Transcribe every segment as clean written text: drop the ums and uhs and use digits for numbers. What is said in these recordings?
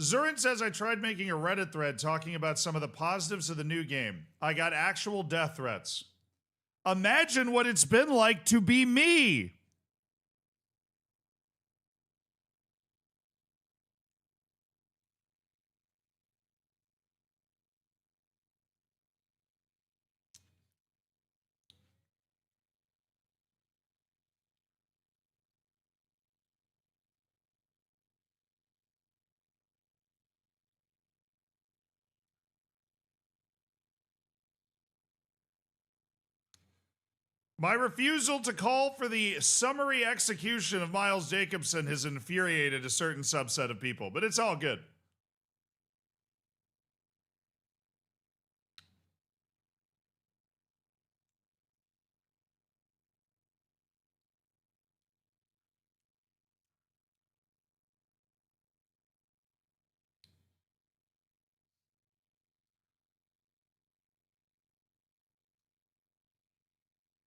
Zurin says, I tried making a Reddit thread talking about some of the positives of the new game. I got actual death threats. Imagine what it's been like to be me. My refusal to call for the summary execution of Miles Jacobson has infuriated a certain subset of people, but it's all good.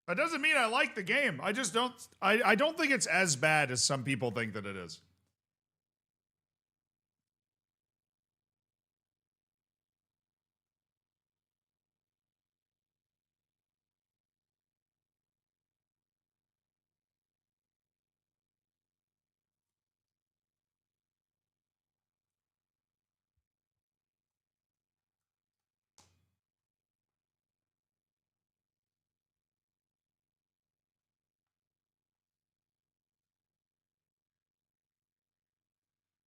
That doesn't mean I like the game. I just don't. I don't think it's as bad as some people think that it is.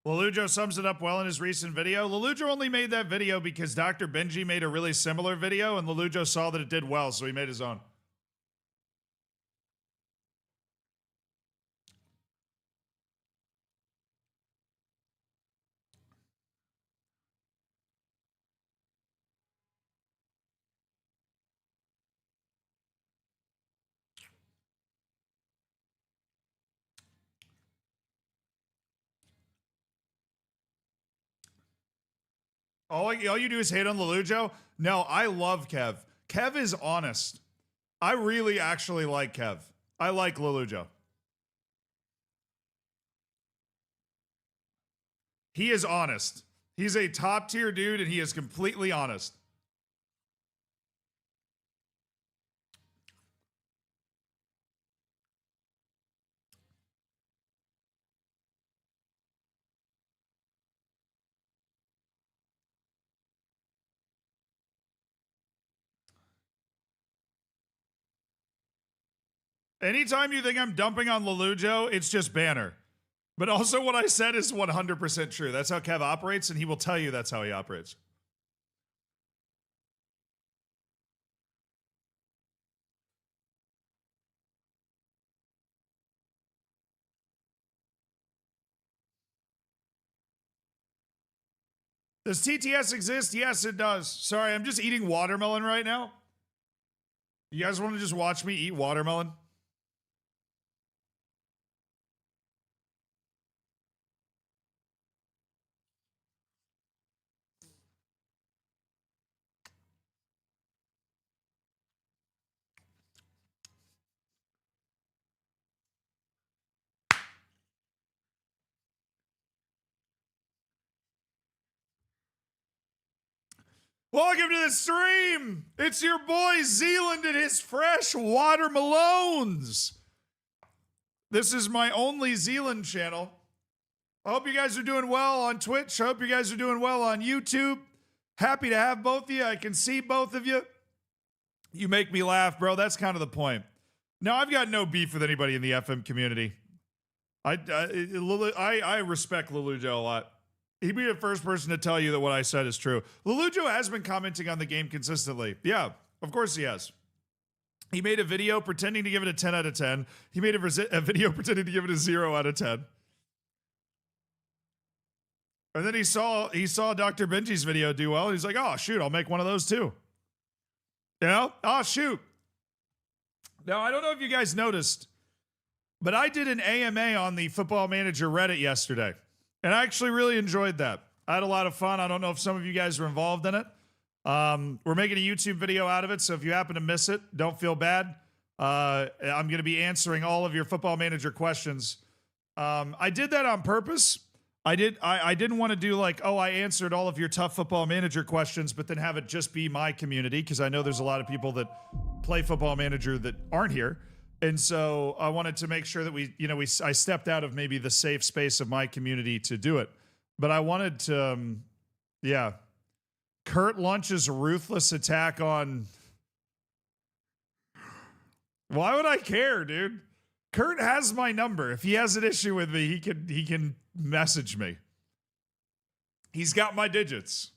Lelujo sums it up well in his recent video. Lelujo only made that video because Dr. Benji made a really similar video, and Lelujo saw that it did well, so he made his own. All you do is hate on Lelujo? No, I love Kev. Kev is honest. I really actually like Kev. I like Lelujo. He is honest. He's a top tier dude, and he is completely honest. Anytime you think I'm dumping on Lelujo, it's just banner. But also what I said is 100% true. That's how Kev operates, and he will tell you that's how he operates. Does TTS exist? Yes, it does. Sorry, I'm just eating watermelon right now. You guys want to just watch me eat watermelon? Welcome to the stream. It's your boy Zealand and his fresh watermelons. This is my only Zealand channel. I hope you guys are doing well on Twitch. I hope you guys are doing well on YouTube. Happy to have both of you. I can see both of you. You make me laugh, bro. That's kind of the point. Now, I've got no beef with anybody in the FM community. I respect Lelujo a lot. He'd be the first person to tell you that what I said is true. Lelujo has been commenting on the game consistently. Yeah, of course he has. He made a video pretending to give it a 10 out of 10. He made a video pretending to give it a 0 out of 10. And then he saw Dr. Benji's video do well. He's like, oh, shoot, I'll make one of those too. You know? Oh, shoot. Now, I don't know if you guys noticed, but I did an AMA on the Football Manager Reddit yesterday. And I actually really enjoyed that. I had a lot of fun. I don't know if some of you guys were involved in it. We're making a YouTube video out of it, so if you happen to miss it, don't feel bad. I'm going to be answering all of your Football Manager questions. I did that on purpose. I didn't want to do like, oh, I answered all of your tough football manager questions, but then have it just be my community, because I know there's a lot of people that play football manager that aren't here. And so I wanted to make sure that I stepped out of maybe the safe space of my community to do it. But I wanted to, Kurt launches a ruthless attack on. Why would I care, dude? Kurt has my number. If he has an issue with me, he can message me. He's got my digits.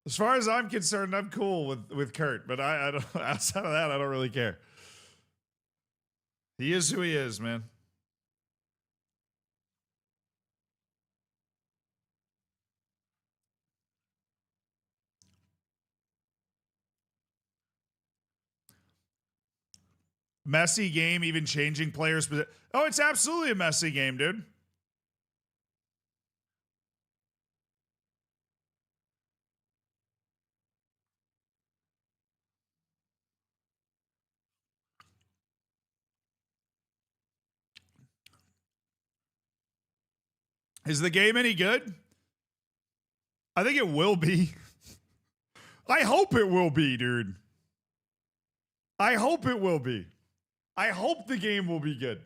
As far as I'm concerned, I'm cool with Kurt, but I don't, outside of that, I don't really care. He is who he is, man. Messy game, even changing players. Oh, it's absolutely a messy game, dude. Is the game any good? I think it will be. I hope it will be, dude. I hope it will be. I hope the game will be good.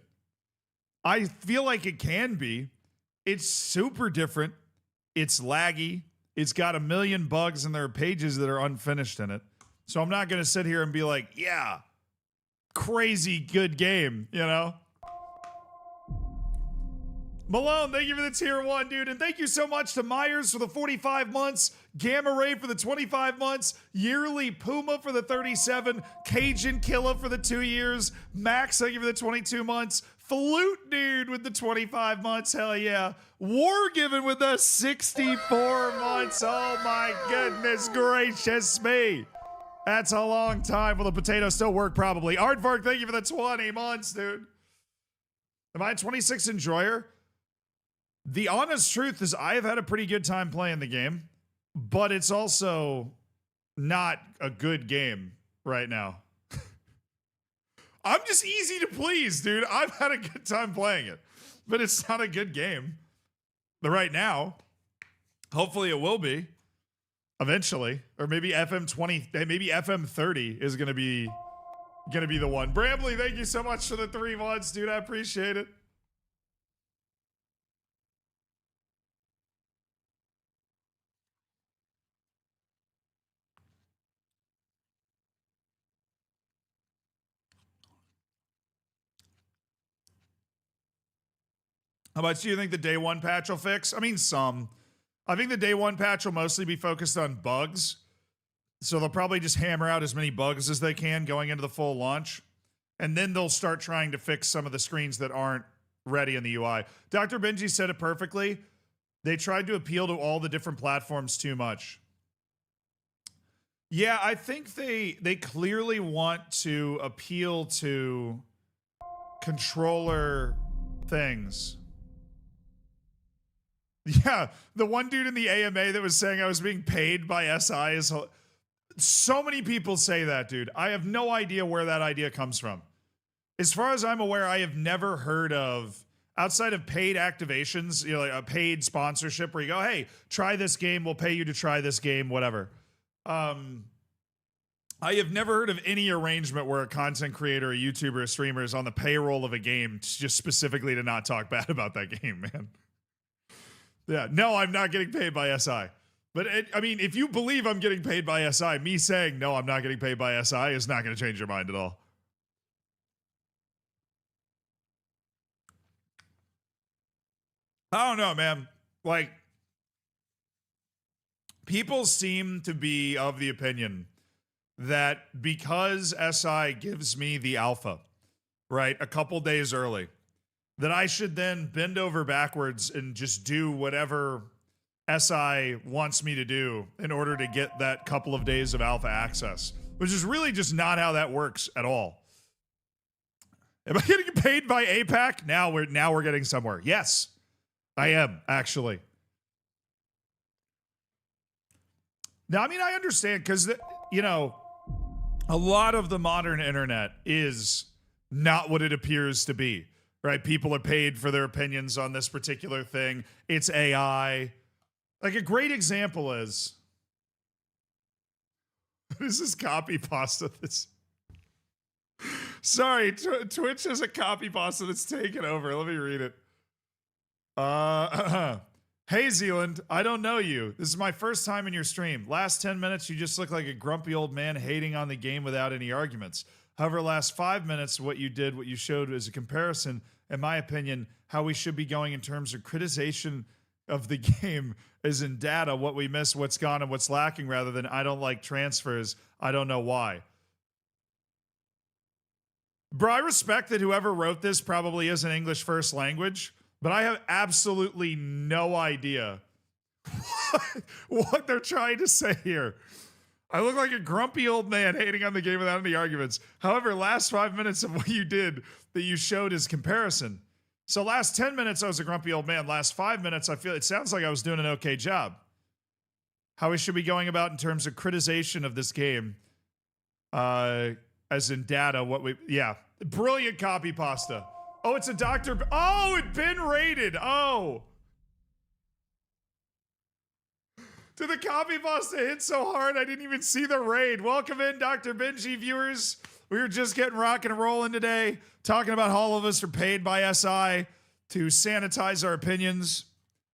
I feel like it can be. It's super different. It's laggy. It's got a million bugs, and there are pages that are unfinished in it. So I'm not going to sit here and be like, yeah, crazy good game, you know? Malone, thank you for the tier 1, dude. And thank you so much to Myers for the 45 months, Gamma Ray for the 25 months, Yearly Puma for the 37, Cajun Killa for the 2 years, Max, thank you for the 22 months, Flute Dude with the 25 months, hell yeah. Wargiven with the 64 months, oh my goodness gracious me. That's a long time. Will the potato still work? Probably. Aardvark, thank you for the 20 months, dude. Am I a 26 enjoyer? The honest truth is I have had a pretty good time playing the game, but it's also not a good game right now. I'm just easy to please, dude. I've had a good time playing it, but it's not a good game. But right now, hopefully it will be eventually, or maybe FM20, maybe FM30 is going to be the one. Bramley, thank you so much for the 3 months, dude. I appreciate it. How much do you think the day 1 patch will fix? I mean, some. I think the day 1 patch will mostly be focused on bugs. So they'll probably just hammer out as many bugs as they can going into the full launch. And then they'll start trying to fix some of the screens that aren't ready in the UI. Dr. Benji said it perfectly. They tried to appeal to all the different platforms too much. Yeah, I think they clearly want to appeal to controller things. Yeah, the one dude in the AMA that was saying I was being paid by SI is... So many people say that, dude. I have no idea where that idea comes from. As far as I'm aware, I have never heard of, outside of paid activations, you know, like a paid sponsorship where you go, hey, try this game, we'll pay you to try this game, whatever. I have never heard of any arrangement where a content creator, a YouTuber, a streamer is on the payroll of a game just specifically to not talk bad about that game, man. Yeah, no, I'm not getting paid by SI. But, I mean, if you believe I'm getting paid by SI, me saying, no, I'm not getting paid by SI is not going to change your mind at all. I don't know, man. Like, people seem to be of the opinion that because SI gives me the alpha, right, a couple days early, that I should then bend over backwards and just do whatever SI wants me to do in order to get that couple of days of alpha access, which is really just not how that works at all. Am I getting paid by APAC? Now we're getting somewhere. Yes, I am, actually. Now, I mean, I understand because, you know, a lot of the modern internet is not what it appears to be. right? People are paid for their opinions on this particular thing. It's AI. Like a great example is this is copy pasta. Sorry, Twitch has a copy pasta that's taken over. Let me read it. Hey Zealand, I don't know you. This is my first time in your stream. Last 10 minutes, you just look like a grumpy old man hating on the game without any arguments. However, last 5 minutes, what you showed as a comparison, in my opinion, how we should be going in terms of criticization of the game is in data, what we miss, what's gone, and what's lacking, rather than I don't like transfers, I don't know why. Bro, I respect that whoever wrote this probably is an English first language, but I have absolutely no idea what they're trying to say here. I look like a grumpy old man hating on the game without any arguments. However, last 5 minutes of what you did that you showed is comparison. So last 10 minutes, I was a grumpy old man. Last 5 minutes, it sounds like I was doing an okay job. How we should be going about in terms of criticization of this game, as in data, yeah. Brilliant copy pasta. Oh, it's a Dr. Oh, it's been rated. Oh. Did the copy pasta hit so hard I didn't even see the raid? Welcome in, Dr. Benji viewers. We were just getting rocking and rolling today, talking about how all of us are paid by SI to sanitize our opinions.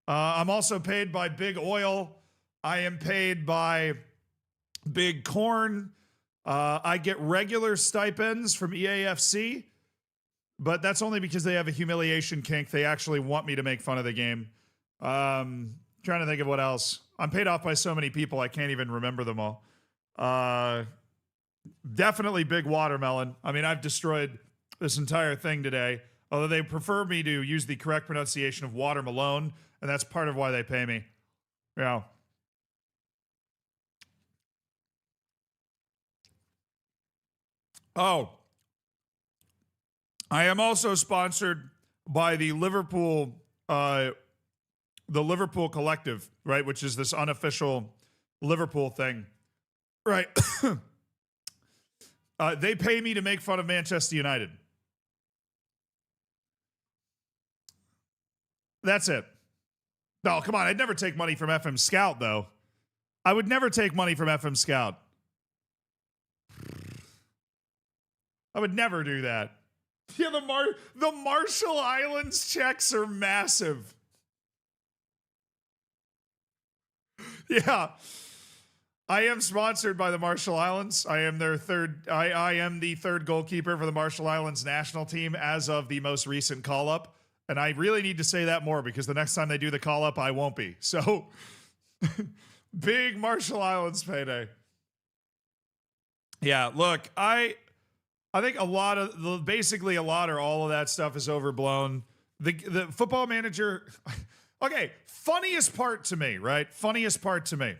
I'm also paid by Big Oil. I am paid by Big Corn. I get regular stipends from EAFC, but that's only because they have a humiliation kink. They actually want me to make fun of the game. Trying to think of what else. I'm paid off by so many people, I can't even remember them all. Definitely Big Watermelon. I mean, I've destroyed this entire thing today, although they prefer me to use the correct pronunciation of Watermelon, and that's part of why they pay me. Yeah. Oh. I am also sponsored by the Liverpool Collective, right, which is this unofficial Liverpool thing. Right. They pay me to make fun of Manchester United. That's it. No, come on. I'd never take money from FM Scout, though. I would never take money from FM Scout. I would never do that. Yeah, the Marshall Islands checks are massive. Yeah. I am sponsored by the Marshall Islands. I am their I am the third goalkeeper for the Marshall Islands national team as of the most recent call-up. And I really need to say that more because the next time they do the call-up, I won't be. So, big Marshall Islands payday. Yeah, look, I think basically a lot or all of that stuff is overblown. The football manager, okay, funniest part to me, right? Funniest part to me.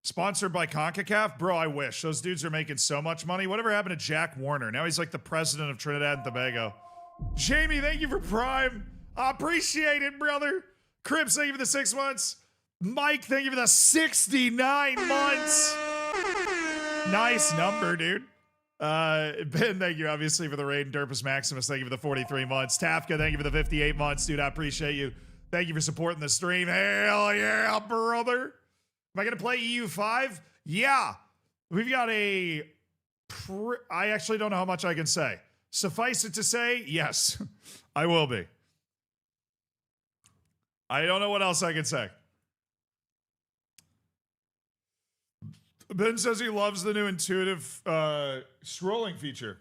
Sponsored by CONCACAF? Bro, I wish. Those dudes are making so much money. Whatever happened to Jack Warner? Now he's like the president of Trinidad and Tobago. Jamie, thank you for Prime. I appreciate it, brother. Cribs, thank you for the 6 months. Mike, thank you for the 69 months. Nice number, dude. Ben, thank you, obviously, for the raid. Derpus Maximus, thank you for the 43 months. Tafka, thank you for the 58 months. Dude, I appreciate you. Thank you for supporting the stream. Hell yeah, brother. Am I going to play EU5? Yeah. We've got I actually don't know how much I can say. Suffice it to say, yes, I will be. I don't know what else I can say. Ben says he loves the new intuitive scrolling feature.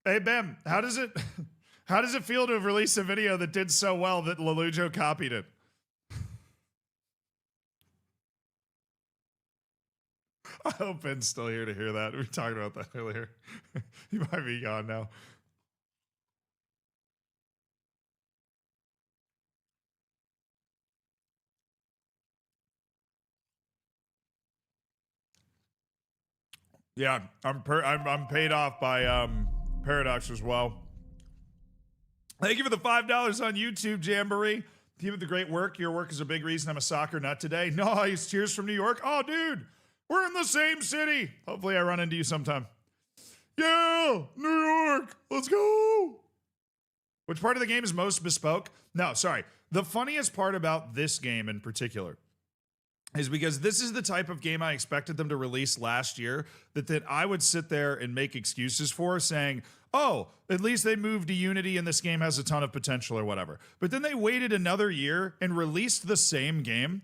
Hey, Ben, how does it feel to have released a video that did so well that Lelujo copied it? I hope Ben's still here to hear that. We talked about that earlier. He might be gone now. Yeah, I'm paid off by Paradox as well. Thank you for the $5 on YouTube, Jamboree. Keep up the great work. Your work is a big reason I'm a soccer nut today. Nice. Cheers from New York. Oh, dude, we're in the same city. Hopefully I run into you sometime. Yeah, New York. Let's go. Which part of the game is most bespoke? No, sorry. The funniest part about this game in particular is because this is the type of game I expected them to release last year that I would sit there and make excuses for, saying, oh, at least they moved to Unity and this game has a ton of potential or whatever. But then they waited another year and released the same game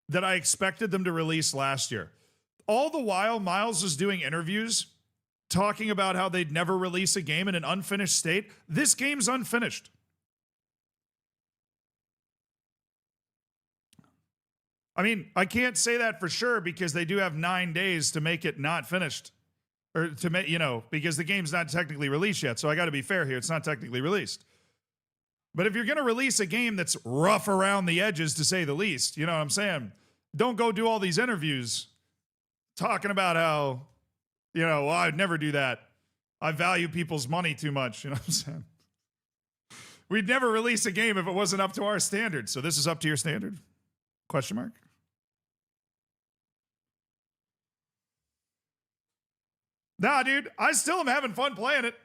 that I expected them to release last year. All the while, Miles was doing interviews talking about how they'd never release a game in an unfinished state. This game's unfinished. I mean, I can't say that for sure because they do have 9 days to make it not finished. Or to make, because the game's not technically released yet. So I got to be fair here. It's not technically released. But if you're going to release a game that's rough around the edges, to say the least, you know what I'm saying? Don't go do all these interviews talking about how, well, I'd never do that. I value people's money too much. You know what I'm saying? We'd never release a game if it wasn't up to our standard. So this is up to your standard? Question mark? Nah, dude, I still am having fun playing it.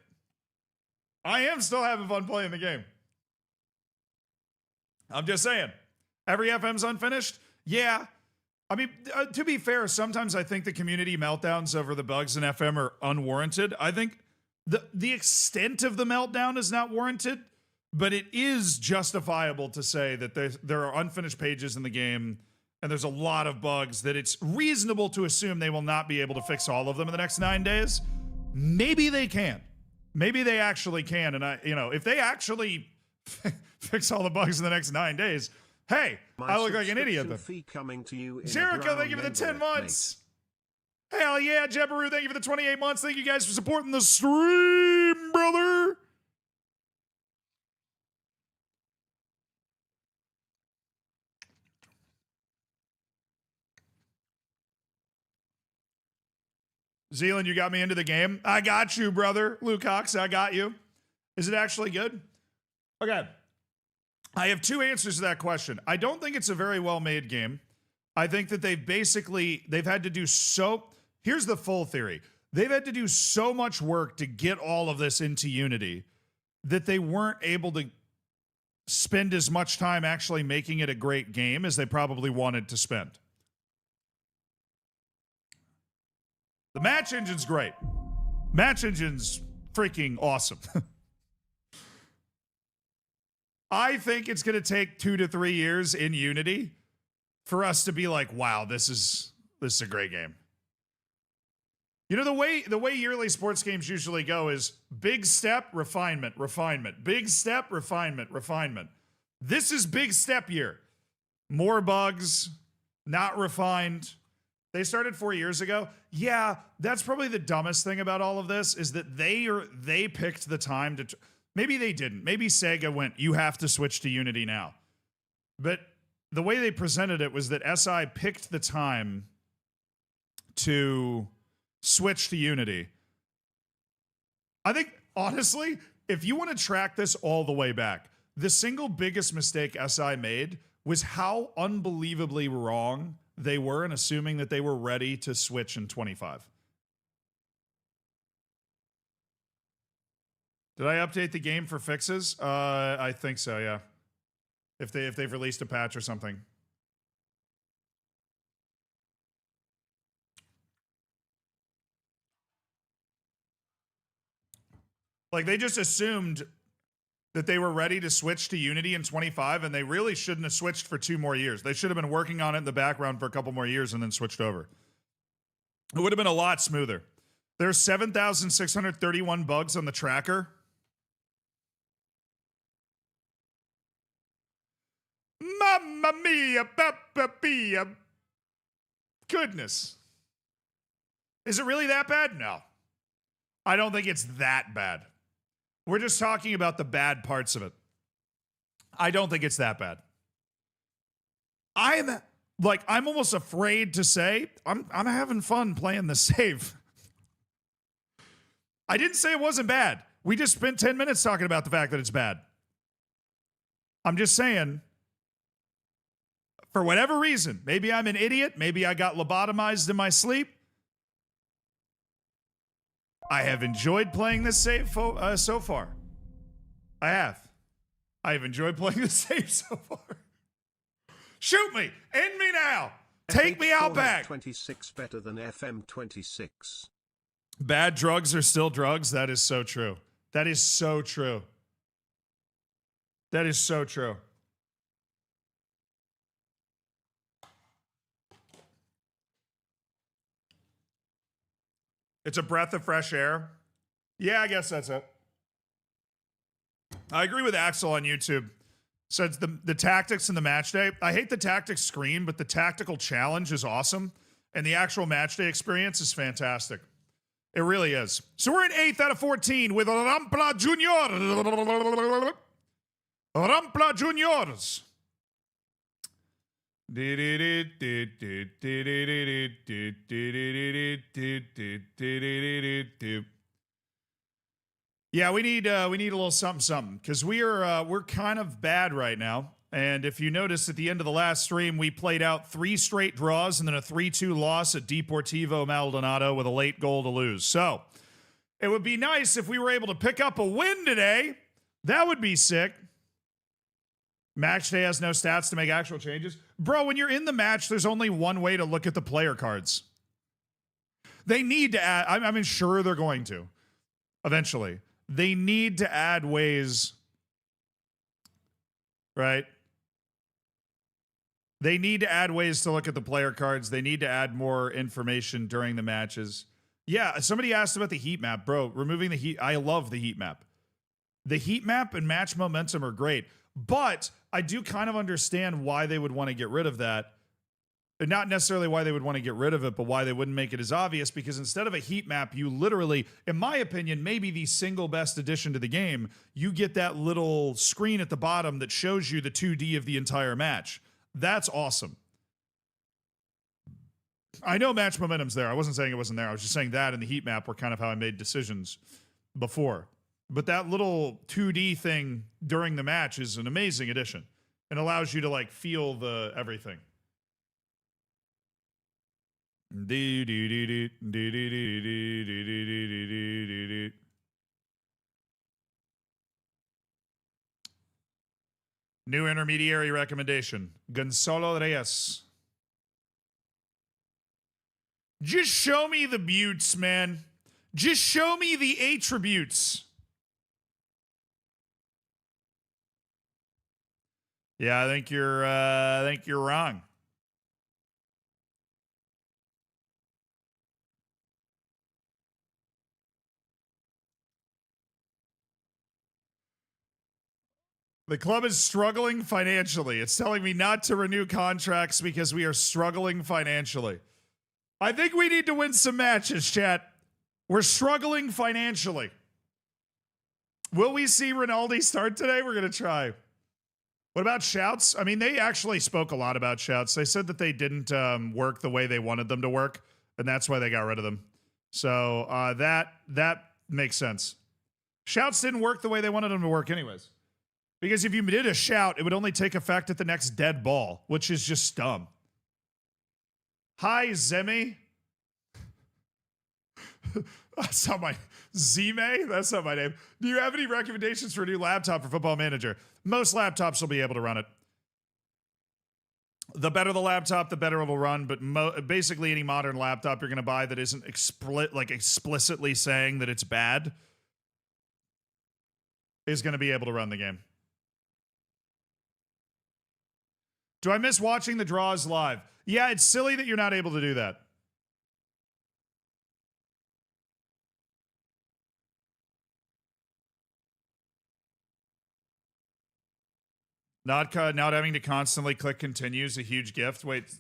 I am still having fun playing the game. I'm just saying. Every FM's unfinished? Yeah. I mean, to be fair, sometimes I think the community meltdowns over the bugs in FM are unwarranted. I think the extent of the meltdown is not warranted, but it is justifiable to say that there are unfinished pages in the game and there's a lot of bugs that it's reasonable to assume they will not be able to fix all of them in the next 9 days. Maybe they can. Maybe they actually can. And if they actually fix all the bugs in the next 9 days, hey, I look like an idiot then. Coming to you Jericho, thank you for the 10 months. Hell yeah, Jebbaroo, thank you for the 28 months. Thank you guys for supporting the stream, brother. Zealand, you got me into the game. I got you, brother. Luke Cox, I got you. Is it actually good? Okay. I have two answers to that question. I don't think it's a very well-made game. I think that they've had to do here's the full theory. They've had to do so much work to get all of this into Unity that they weren't able to spend as much time actually making it a great game as they probably wanted to spend. The match engine's great. Match engine's freaking awesome. I think it's going to take 2 to 3 years in Unity for us to be like, wow, this is a great game. The way yearly sports games usually go is big step, refinement, refinement, big step, refinement, refinement. This is big step year. More bugs, not refined. They started 4 years ago. Yeah, that's probably the dumbest thing about all of this is that they picked the time to. Maybe they didn't. Maybe Sega went, you have to switch to Unity now. But the way they presented it was that SI picked the time to switch to Unity. I think, honestly, if you want to track this all the way back, the single biggest mistake SI made was how unbelievably wrong they were in assuming that they were ready to switch in 25. Did I update the game for fixes? I think so, yeah. If they've released a patch or something. Like, they just assumed that they were ready to switch to Unity in 25, and they really shouldn't have switched for 2 more years. They should have been working on it in the background for a couple more years and then switched over. It would have been a lot smoother. There's 7,631 bugs on the tracker. Mamma mia, papa mia. Goodness. Is it really that bad? No. I don't think it's that bad. We're just talking about the bad parts of it. I don't think it's that bad. I'm almost afraid to say I'm having fun playing the save. I didn't say it wasn't bad. We just spent 10 minutes talking about the fact that it's bad. I'm just saying for whatever reason, maybe I'm an idiot, maybe I got lobotomized in my sleep, I have enjoyed playing this save so far. I have. I've enjoyed playing this save so far. Shoot me! End me now! Take me out back! 26 better than FM26. Bad drugs are still drugs. That is so true. That is so true. That is so true. It's a breath of fresh air. Yeah, I guess that's it. I agree with Axel on YouTube. Says the tactics in the match day. I hate the tactics screen, but the tactical challenge is awesome. And the actual match day experience is fantastic. It really is. So we're in 8th out of 14 with Rampla Junior. Rampla Juniors. Yeah, we need a little something because we're kind of bad right now. And if you notice at the end of the last stream, we played out 3 straight draws and then a 3-2 loss at Deportivo Maldonado with a late goal to lose. So it would be nice if we were able to pick up a win today. That would be sick. Match day has no stats to make actual changes. Bro, when you're in the match, there's only one way to look at the player cards. They need to add, I'm sure they're going to eventually. They need to add ways, right? They need to add ways to look at the player cards. They need to add more information during the matches. Yeah, somebody asked about the heat map. Bro, removing the heat, I love the heat map. The heat map and match momentum are great, but I do kind of understand why they would want to get rid of that. Not necessarily why they would want to get rid of it, but why they wouldn't make it as obvious, because instead of a heat map, you literally, in my opinion, maybe the single best addition to the game, you get that little screen at the bottom that shows you the 2D of the entire match. That's awesome. I know match momentum's there. I wasn't saying it wasn't there. I was just saying that and the heat map were kind of how I made decisions before. But that little 2D thing during the match is an amazing addition and allows you to like feel the everything. New intermediary recommendation, Gonzalo Reyes. Just show me the buttes, man. Just show me the attributes. Yeah, I think you're wrong. The club is struggling financially. It's telling me not to renew contracts because we are struggling financially. I think we need to win some matches, chat. We're struggling financially. Will we see Rinaldi start today? We're going to try. What about shouts? I mean, they actually spoke a lot about shouts. They said that they didn't work the way they wanted them to work, and that's why they got rid of them. So that makes sense. Shouts didn't work the way they wanted them to work anyways. Because if you did a shout, it would only take effect at the next dead ball, which is just dumb. Hi, Zemi. That's not my... Zime? That's not my name. Do you have any recommendations for a new laptop for Football Manager? Most laptops will be able to run it. The better the laptop, the better it will run. But basically any modern laptop you're going to buy that isn't explicitly saying that it's bad is going to be able to run the game. Do I miss watching the draws live? Yeah, it's silly that you're not able to do that. Not having to constantly click continue is a huge gift. Wait.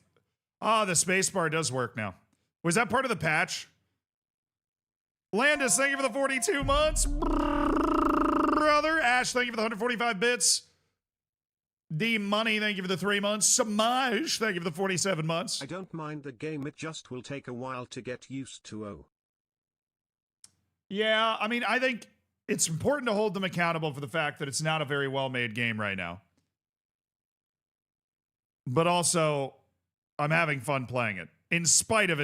Oh, the spacebar does work now. Was that part of the patch? Landis, thank you for the 42 months. Brother. Ash, thank you for the 145 bits. D Money, thank you for the 3 months. Samaj, thank you for the 47 months. I don't mind the game, it just will take a while to get used to. Yeah, I mean, I think it's important to hold them accountable for the fact that it's not a very well-made game right now. but also I'm having fun playing it in spite of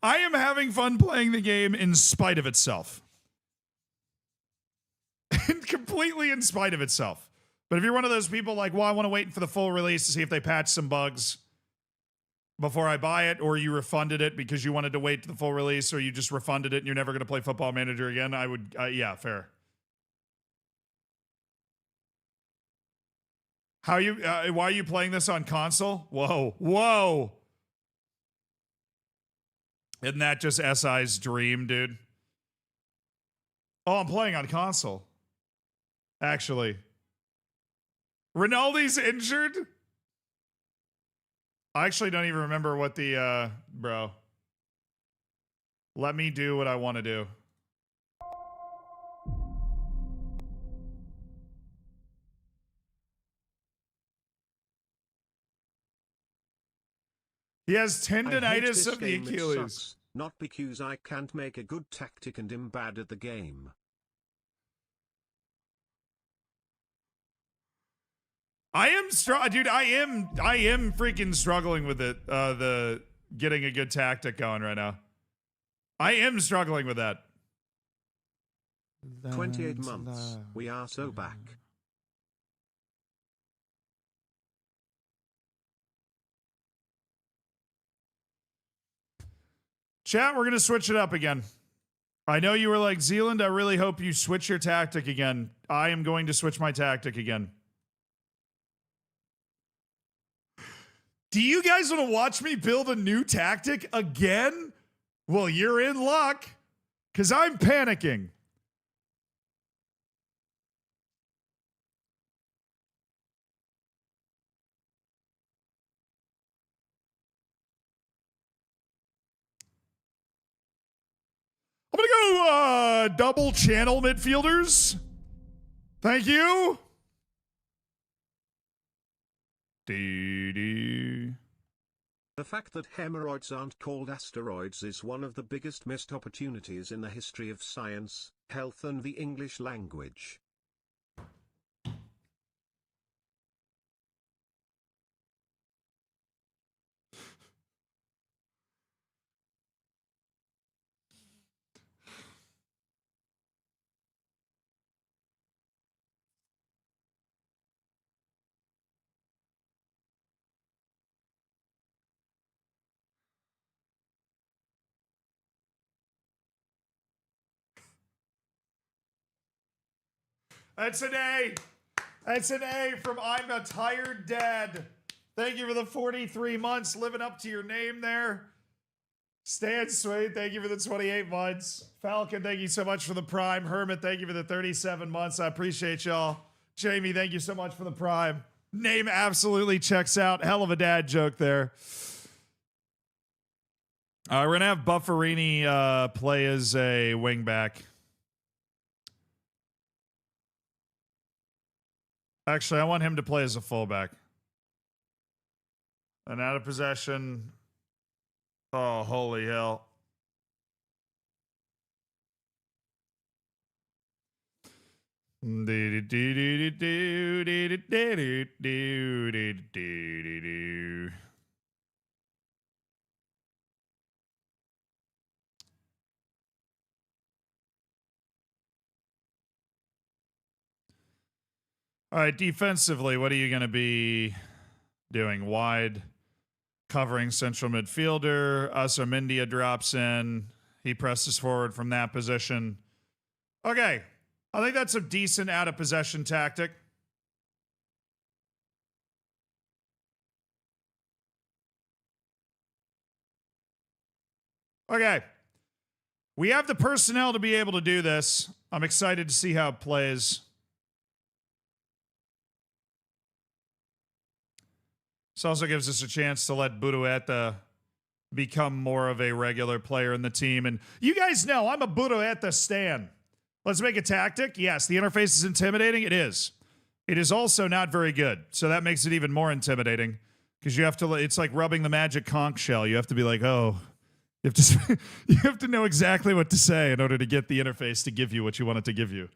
I am having fun playing the game in spite of itself. Completely in spite of itself. But if you're one of those people like, well, I want to wait for the full release to see if they patch some bugs before I buy it, or you refunded it because you wanted to wait to the full release, or you just refunded it and you're never going to play Football Manager again, I would, yeah, fair. Why are you playing this on console? Whoa. Isn't that just SI's dream, dude? Oh, I'm playing on console. Actually. Rinaldi's injured? I actually don't even remember what the, bro. Let me do what I want to do. He has tendinitis of the Achilles. Not because I can't make a good tactic and am bad at the game. I am freaking struggling with it. The getting a good tactic going right now. I am struggling with that. 28 months. We are so back. Chat, we're going to switch it up again. I know you were like, Zealand, I really hope you switch your tactic again. I am going to switch my tactic again. Do you guys want to watch me build a new tactic again? Well, you're in luck, because I'm panicking. I'm going to go double channel midfielders. Thank you. The fact that hemorrhoids aren't called asteroids is one of the biggest missed opportunities in the history of science, health and the English language. That's an A. That's an A from I'm a Tired Dad. Thank you for the 43 months living up to your name there. Stan Swain, thank you for the 28 months. Falcon, thank you so much for the Prime. Hermit, thank you for the 37 months. I appreciate y'all. Jamie, thank you so much for the Prime. Name absolutely checks out. Hell of a dad joke there. We're going to have Bufferini play as a wingback. Actually, I want him to play as a fullback. And out of possession. Oh, holy hell. All right, defensively, what are you going to be doing? Wide, covering central midfielder. Asumindia drops in. He presses forward from that position. Okay, I think that's a decent out-of-possession tactic. Okay, we have the personnel to be able to do this. I'm excited to see how it plays. This also gives us a chance to let Burueta become more of a regular player in the team. And you guys know I'm a Burueta stan. Let's make a tactic. Yes, the interface is intimidating. It is. It is also not very good. So that makes it even more intimidating because you have to, it's like rubbing the magic conch shell. You have to be like, oh, you have to know exactly what to say in order to get the interface to give you what you want it to give you.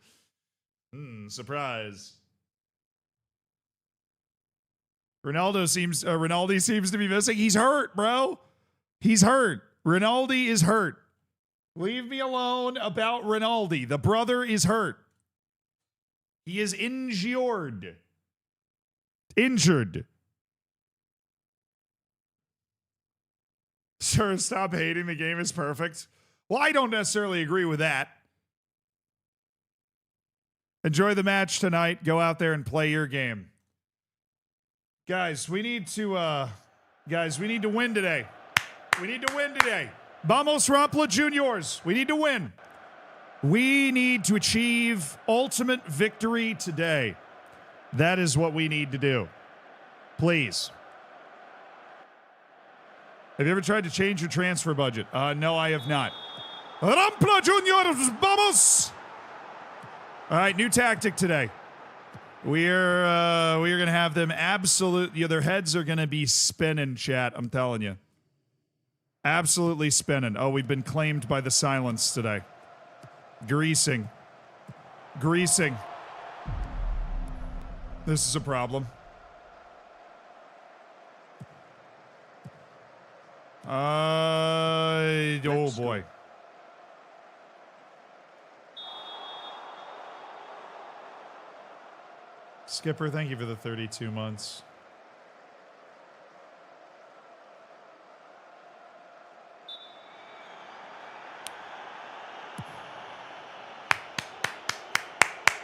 Surprise. Rinaldi seems to be missing. He's hurt, bro. He's hurt. Rinaldi is hurt. Leave me alone about Rinaldi. The brother is hurt. He is injured. Injured. Sir, stop hating. The game is perfect. Well, I don't necessarily agree with that. Enjoy the match tonight. Go out there and play your game. Guys, we need to win today. We need to win today. Vamos, Rampla Juniors. We need to win. We need to achieve ultimate victory today. That is what we need to do. Please. Have you ever tried to change your transfer budget? No, I have not. Rampla Juniors, vamos! All right, new tactic today. We're gonna have them absolutely. Their heads are gonna be spinning, chat. I'm telling you, absolutely spinning. Oh, we've been claimed by the silence today. Greasing. This is a problem. Oh boy. Skipper, thank you for the 32 months.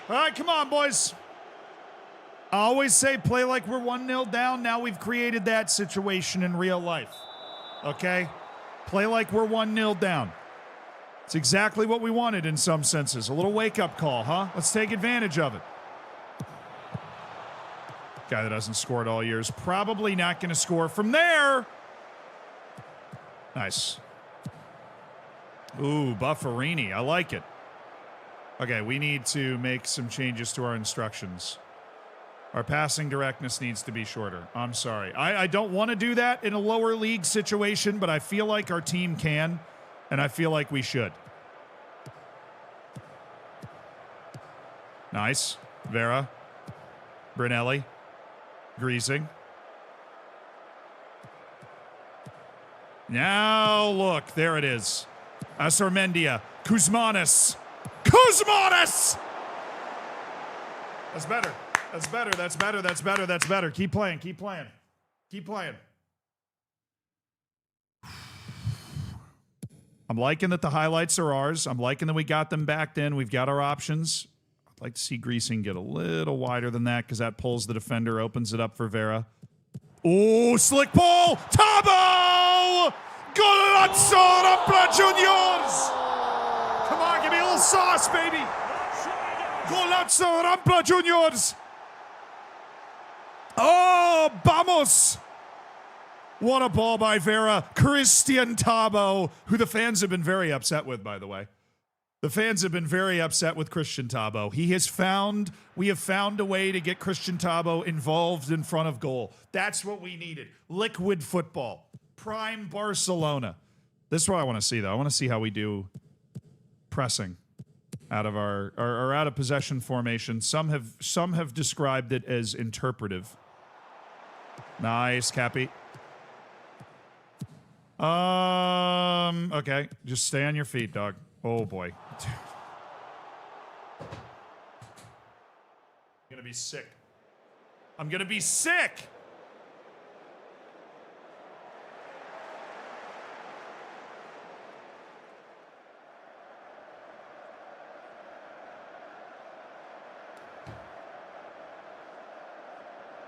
All right, come on, boys. I always say play like we're 1-0 down. Now we've created that situation in real life. Okay? Play like we're 1-0 down. It's exactly what we wanted in some senses. A little wake-up call, huh? Let's take advantage of it. Guy that hasn't scored all year is probably not going to score from there. Nice. Ooh, Bufferini. I like it. Okay, we need to make some changes to our instructions. Our passing directness needs to be shorter. I'm sorry. I don't want to do that in a lower league situation, but I feel like our team can, and I feel like we should. Nice. Vera. Brunelli. Greasing. Now look, there it is. Asormendia. Kuzmanis. That's better. That's better. That's better. That's better. That's better. Keep playing. Keep playing. Keep playing. I'm liking that the highlights are ours. I'm liking that we got them backed in. We've got our options. I'd like to see Greasing get a little wider than that because that pulls the defender, opens it up for Vera. Oh, slick ball! Tabo! Golazzo Rampla Juniors! Come on, give me a little sauce, baby! Golazzo Rampla Juniors! Oh, vamos! What a ball by Vera. Christian Tabo, who the fans have been very upset with, by the way. The fans have been very upset with Christian Tabo. We have found a way to get Christian Tabo involved in front of goal. That's what we needed. Liquid football. Prime Barcelona. This is what I want to see, though. I want to see how we do pressing out of our out of possession formation. Some have described it as interpretive. Nice, Cappy. Okay. Just stay on your feet, dog. Oh, boy. I'm gonna be sick. I'm gonna be sick!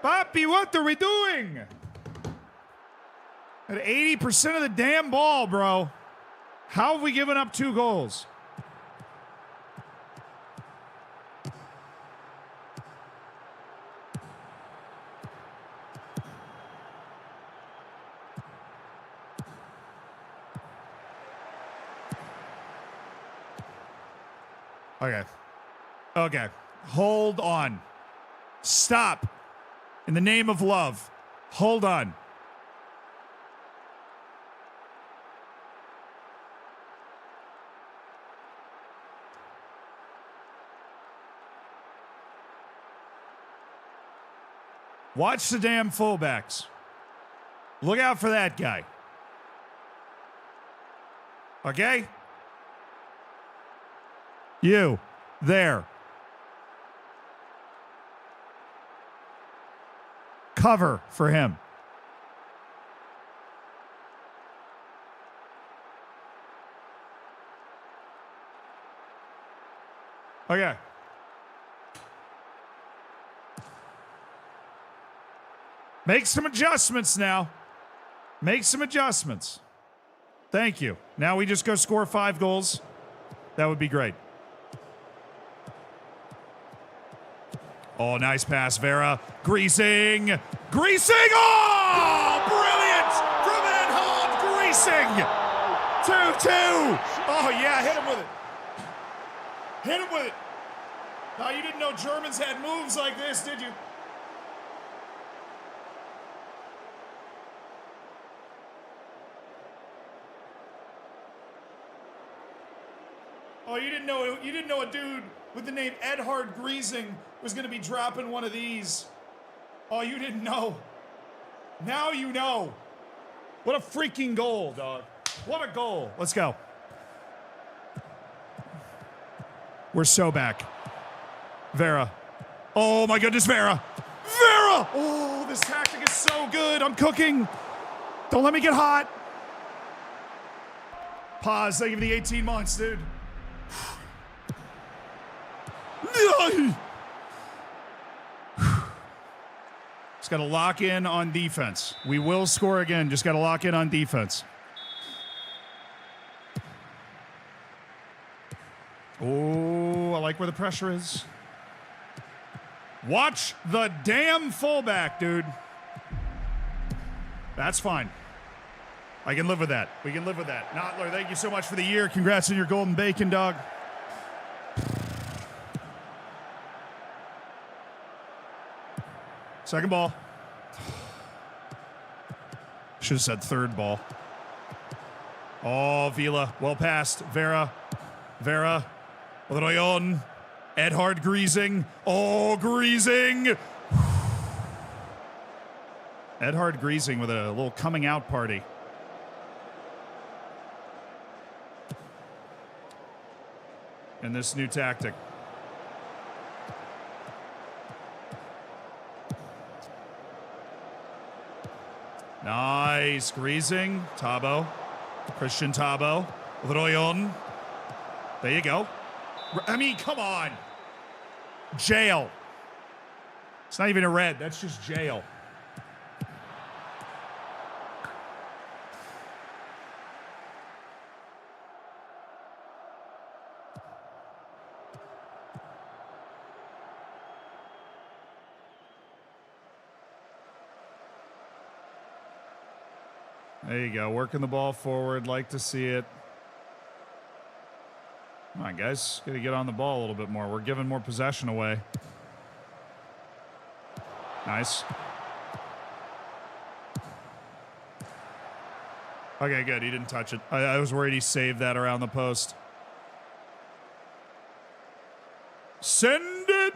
Papi, what are we doing? At 80% of the damn ball, bro. How have we given up 2 goals? Okay. Okay. Hold on. Stop. In the name of love. Hold on. Watch the damn fullbacks. Look out for that guy. Okay? You. There. Cover for him. Okay. Make some adjustments now. Make some adjustments. Thank you. Now we just go score 5 goals. That would be great. Oh, nice pass, Vera. Greasing. Greasing! Oh, brilliant from Ed Hall. Greasing. 2-2. Oh, yeah, hit him with it. Hit him with it. Now, you didn't know Germans had moves like this, did you? Oh, you didn't know a dude with the name Edhard Greasing was going to be dropping one of these. Oh, you didn't know. Now you know. What a freaking goal, dog. What a goal. Let's go. We're so back. Vera. Oh my goodness, Vera. Vera! Oh, this tactic is so good. I'm cooking. Don't let me get hot. Pause. Thank you for the 18 months, dude. Just got to lock in on defense. We will score again. Just got to lock in on defense. Oh, I like where the pressure is. Watch the damn fullback, dude. That's fine. I can live with that. We can live with that. Notler, thank you so much for the year. Congrats on your golden bacon, dog. Second ball. Should have said third ball. Oh, Vila. Well passed. Vera. Royon. Edhard Greasing. Oh, Greasing. Edhard Greasing with a little coming out party. In this new tactic. Nice. Greasing. Tabo. Christian Tabo. Royon. There you go. I mean, come on. Jail. It's not even a red. That's just jail. There you go. Working the ball forward. Like to see it. Come on, guys. Got to get on the ball a little bit more. We're giving more possession away. Nice. Okay, good. He didn't touch it. I was worried he saved that around the post. Send it!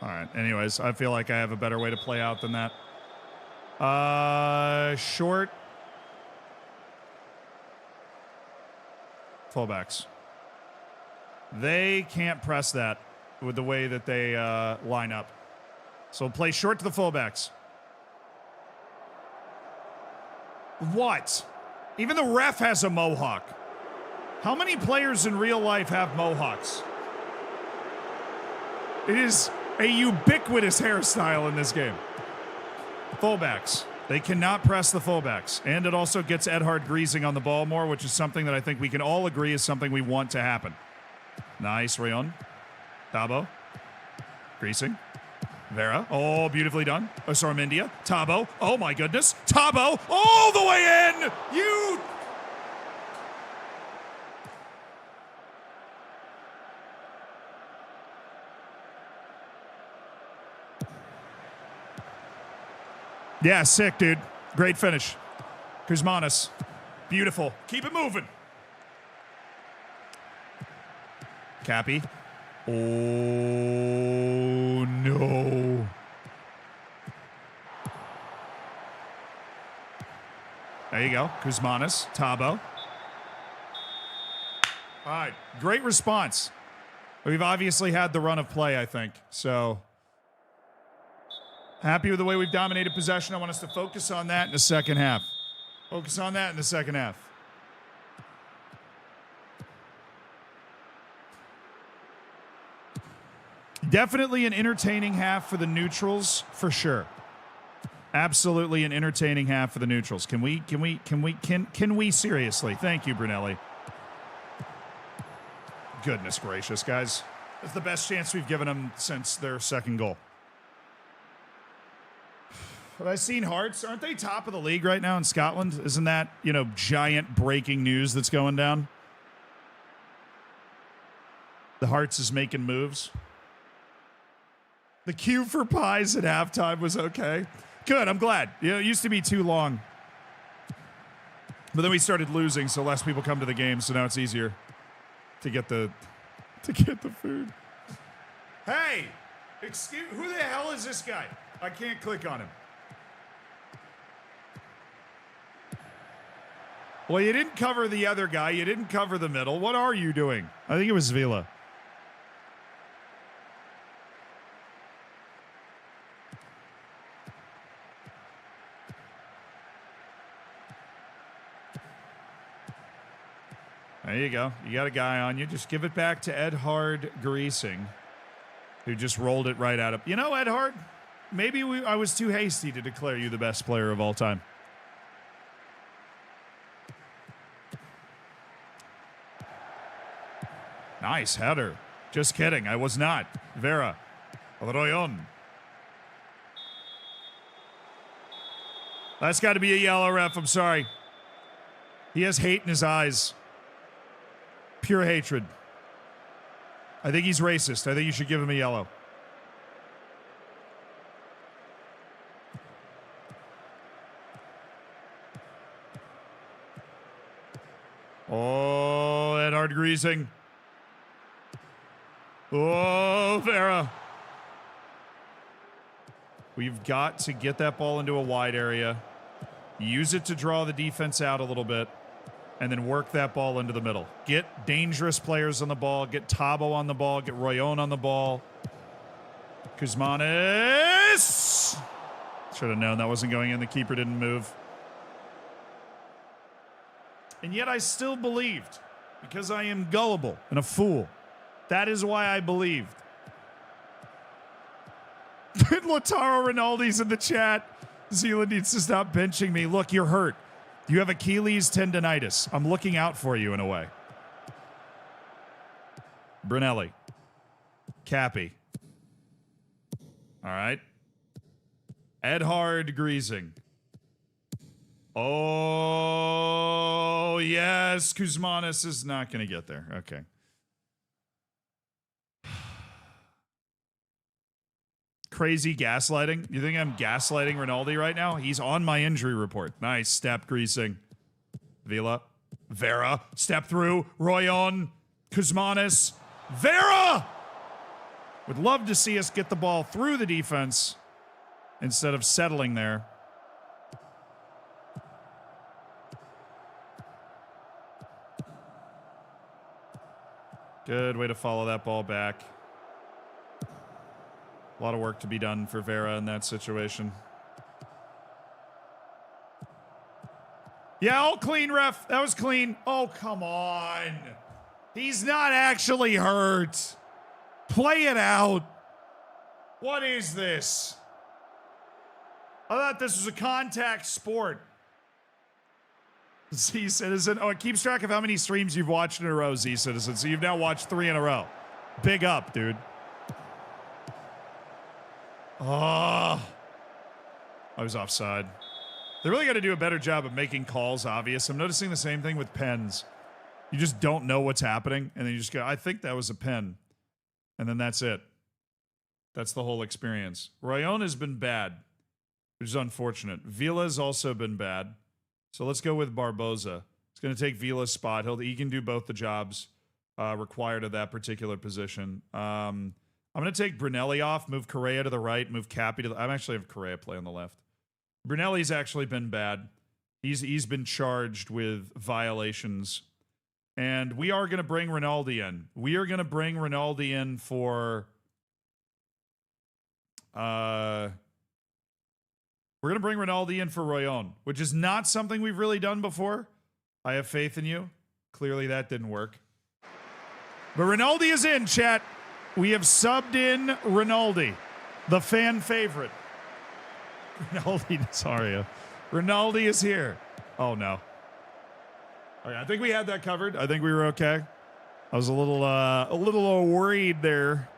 All right. Anyways, I feel like I have a better way to play out than that. Short. Fullbacks. They can't press that with the way that they line up. So play short to the fullbacks. What? Even the ref has a mohawk. How many players in real life have mohawks? It is a ubiquitous hairstyle in this game. Fullbacks. They cannot press the fullbacks. And it also gets Edhard Greasing on the ball more, which is something that I think we can all agree is something we want to happen. Nice, Rayon. Tabo. Greasing. Vera. Oh, beautifully done. Osarmindia. Tabo. Oh, my goodness. Tabo. All the way in. You... Yeah, sick, dude. Great finish. Kuzmanis. Beautiful. Keep it moving. Cappy. Oh, no. There you go. Kuzmanis. Tabo. All right. Great response. We've obviously had the run of play, I think. So, happy with the way we've dominated possession. I want us to focus on that in the second half. Focus on that in the second half. Definitely an entertaining half for the neutrals, for sure. Absolutely an entertaining half for the neutrals. Can we seriously? Thank you, Brunelli. Goodness gracious, guys. That's the best chance we've given them since their second goal. Have I seen Hearts? Aren't they top of the league right now in Scotland? Isn't that, giant breaking news that's going down? The Hearts is making moves. The queue for pies at halftime was okay. Good, I'm glad. It used to be too long. But then we started losing, so less people come to the game, so now it's easier to get the food. Hey! Who the hell is this guy? I can't click on him. Well, you didn't cover the other guy. You didn't cover the middle. What are you doing? I think it was Vila. There you go. You got a guy on you. Just give it back to Edhard Greasing, who just rolled it right out of... Edhard, maybe I was too hasty to declare you the best player of all time. Nice header. Just kidding. I was not. Vera. Royon. That's got to be a yellow, ref. I'm sorry. He has hate in his eyes. Pure hatred. I think he's racist. I think you should give him a yellow. Oh, Edhard Greasing. Oh, Vera. We've got to get that ball into a wide area. Use it to draw the defense out a little bit. And then work that ball into the middle. Get dangerous players on the ball. Get Tabo on the ball. Get Royon on the ball. Kuzmanis! Should have known that wasn't going in. The keeper didn't move. And yet I still believed. Because I am gullible and a fool. That is why I believed. Lautaro Rinaldi's in the chat. Zealand needs to stop benching me. Look, you're hurt. You have Achilles tendonitis. I'm looking out for you in a way. Brunelli. Cappy. All right. Edhard Greasing. Oh, yes. Kuzmanis is not going to get there. Okay. Crazy gaslighting. You think I'm gaslighting Rinaldi right now? He's on my injury report. Nice. Step Greasing. Vila. Vera. Step through. Royon. Kuzmanis. Vera! Would love to see us get the ball through the defense instead of settling there. Good way to follow that ball back. A lot of work to be done for Vera in that situation. Yeah, all clean, ref. That was clean. Oh, come on. He's not actually hurt. Play it out. What is this? I thought this was a contact sport. Z Citizen. Oh, it keeps track of how many streams you've watched in a row, Z Citizen. So you've now watched 3 in a row. Big up, dude. Oh, I was offside. They really got to do a better job of making calls obvious. I'm noticing the same thing with pens. You just don't know what's happening, and then you just go, I think that was a pen. And then that's it. That's the whole experience. Royon has been bad, which is unfortunate. Vila's also been bad. So let's go with Barboza. going to take Vila's spot. He can do both the jobs required of that particular position. I'm going to take Brunelli off, move Correa to the right, move Cappy to the... I'm actually have Correa play on the left. Brunelli's actually been bad. He's been charged with violations. And we are going to bring Rinaldi in. We are going to bring Rinaldi in for... we're going to bring Rinaldi in for Royon, which is not something we've really done before. I have faith in you. Clearly that didn't work. But Rinaldi is in, chat. We have subbed in Rinaldi, the fan favorite. Rinaldi, sorry. Rinaldi is here. Oh, no. Okay, I think we had that covered. I think we were okay. I was a little worried there.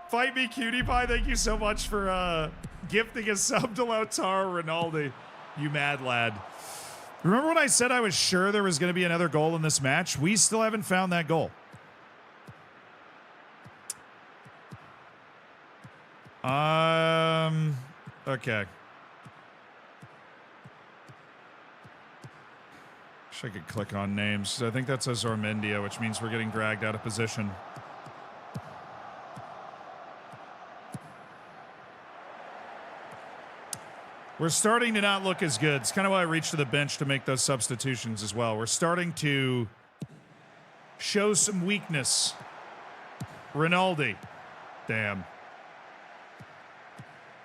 Fight me, Cutie Pie. Thank you so much for gifting a sub to Lautaro Rinaldi. You mad lad. Remember when I said I was sure there was going to be another goal in this match? We still haven't found that goal. Okay. Wish I could click on names. I think that's a Zormendia, which means we're getting dragged out of position. We're starting to not look as good. It's kind of why I reached to the bench to make those substitutions as well. We're starting to show some weakness. Rinaldi. Damn.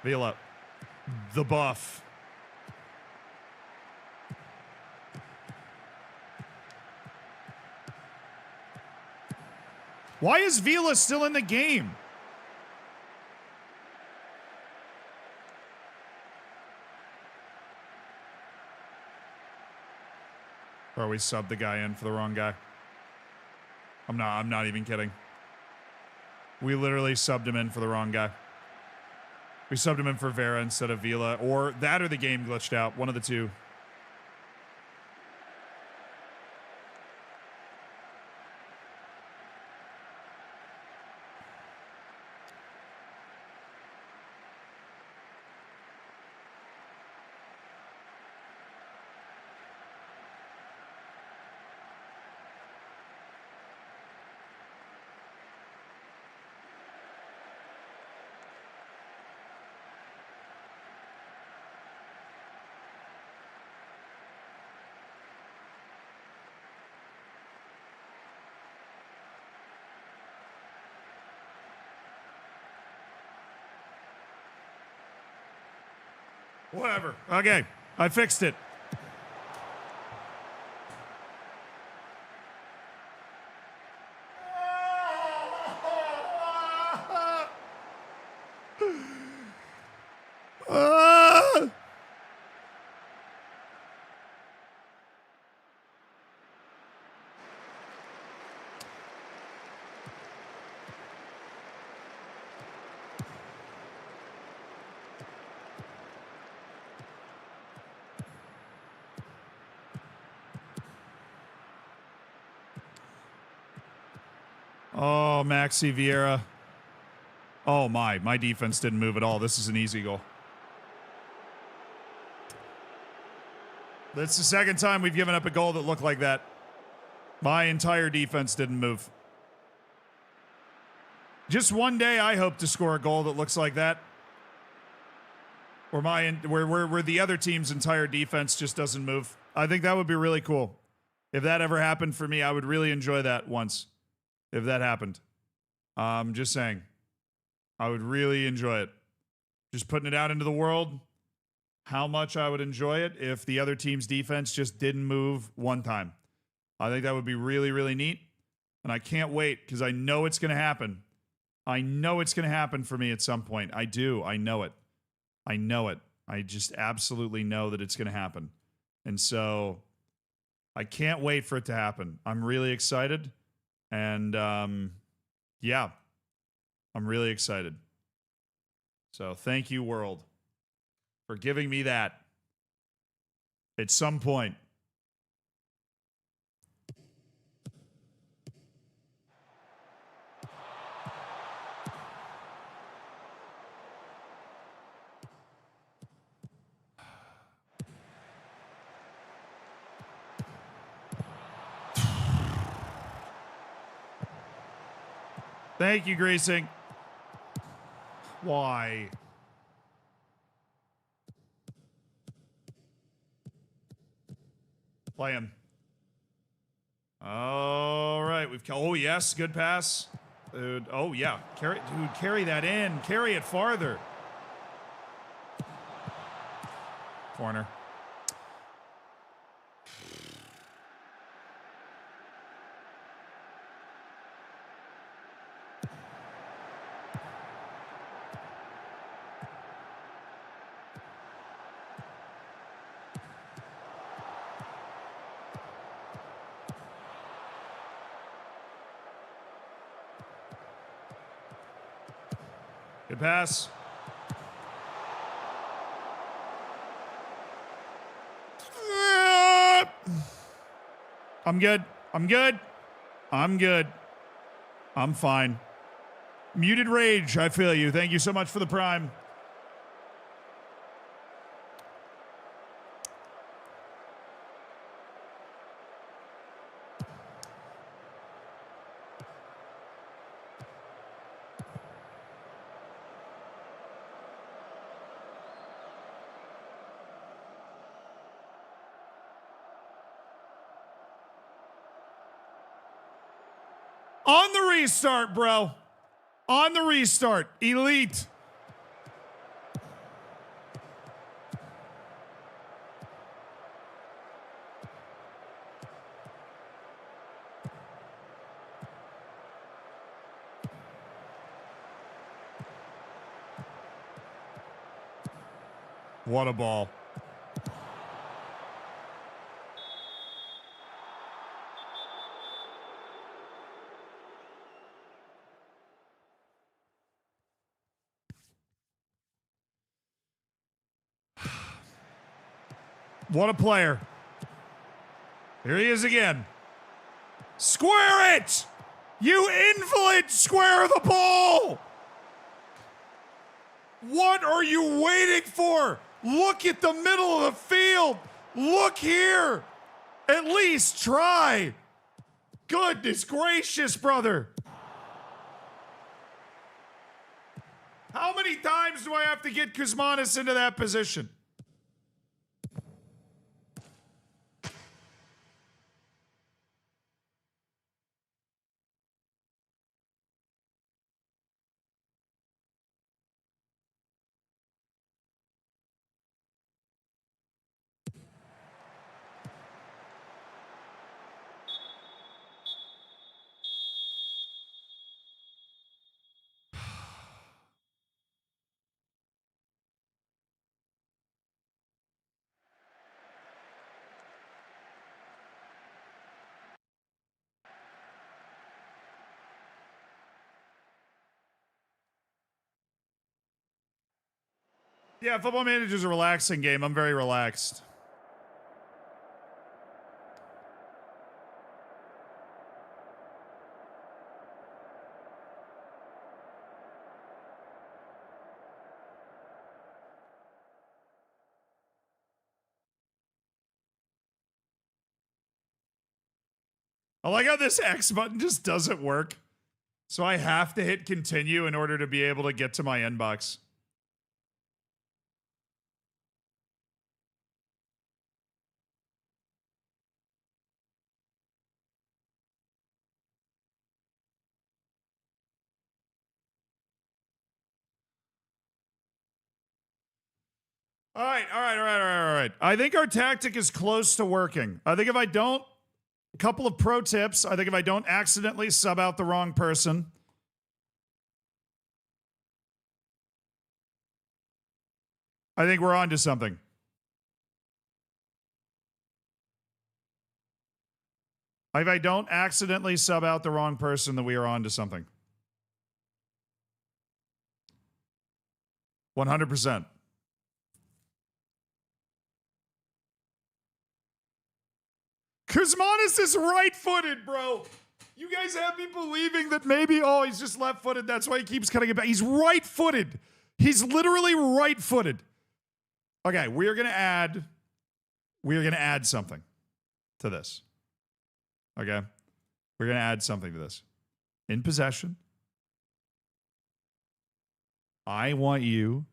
Vila. The buff. Why is Vila still in the game? Or we subbed the guy in for the wrong guy. I'm not even kidding. We literally subbed him in for the wrong guy. We subbed him in for Vera instead of Vila, or that or the game glitched out. One of the two. Whatever. Okay. I fixed it. Oh, Maxi Vieira. Oh, my defense didn't move at all. This is an easy goal. That's the second time we've given up a goal that looked like that. My entire defense didn't move. Just one day, I hope to score a goal that looks like that. Where the other team's entire defense just doesn't move. I think that would be really cool. If that ever happened for me, I would really enjoy that once. If that happened. Just saying. I would really enjoy it. Just putting it out into the world. How much I would enjoy it if the other team's defense just didn't move one time. I think that would be really, really neat. And I can't wait because I know it's going to happen. I know it's going to happen for me at some point. I do. I know it. I know it. I just absolutely know that it's going to happen. And so I can't wait for it to happen. I'm really excited. And yeah, I'm really excited. So thank you, world, for giving me that at some point. Thank you, Greasing. Why? Play him. All right, we've. Oh yes, good pass, dude. Oh yeah, carry that in. Carry it farther. Corner. Good pass. I'm good. I'm good. I'm good. I'm fine. Muted Rage, I feel you. Thank you so much for the prime. On the restart, bro. On the restart. Elite. What a ball. What a player. Here he is again. Square it! You invalid, square the ball! What are you waiting for? Look at the middle of the field. Look here. At least try. Goodness gracious, brother. How many times do I have to get Kuzmanis into that position? Yeah, Football Manager's a relaxing game. I'm very relaxed. I like how this X button just doesn't work. So I have to hit continue in order to be able to get to my inbox. All right. I think our tactic is close to working. I think if I don't, a couple of pro tips. I think if I don't accidentally sub out the wrong person. I think we're on to something. If I don't accidentally sub out the wrong person, then we are on to something. 100%. Kuzmanis is right-footed, bro. You guys have me believing that maybe, oh, he's just left-footed. That's why he keeps cutting it back. He's right-footed. He's literally right-footed. Okay, we're gonna add something to this. Okay? We're gonna add something to this. In possession, I want you.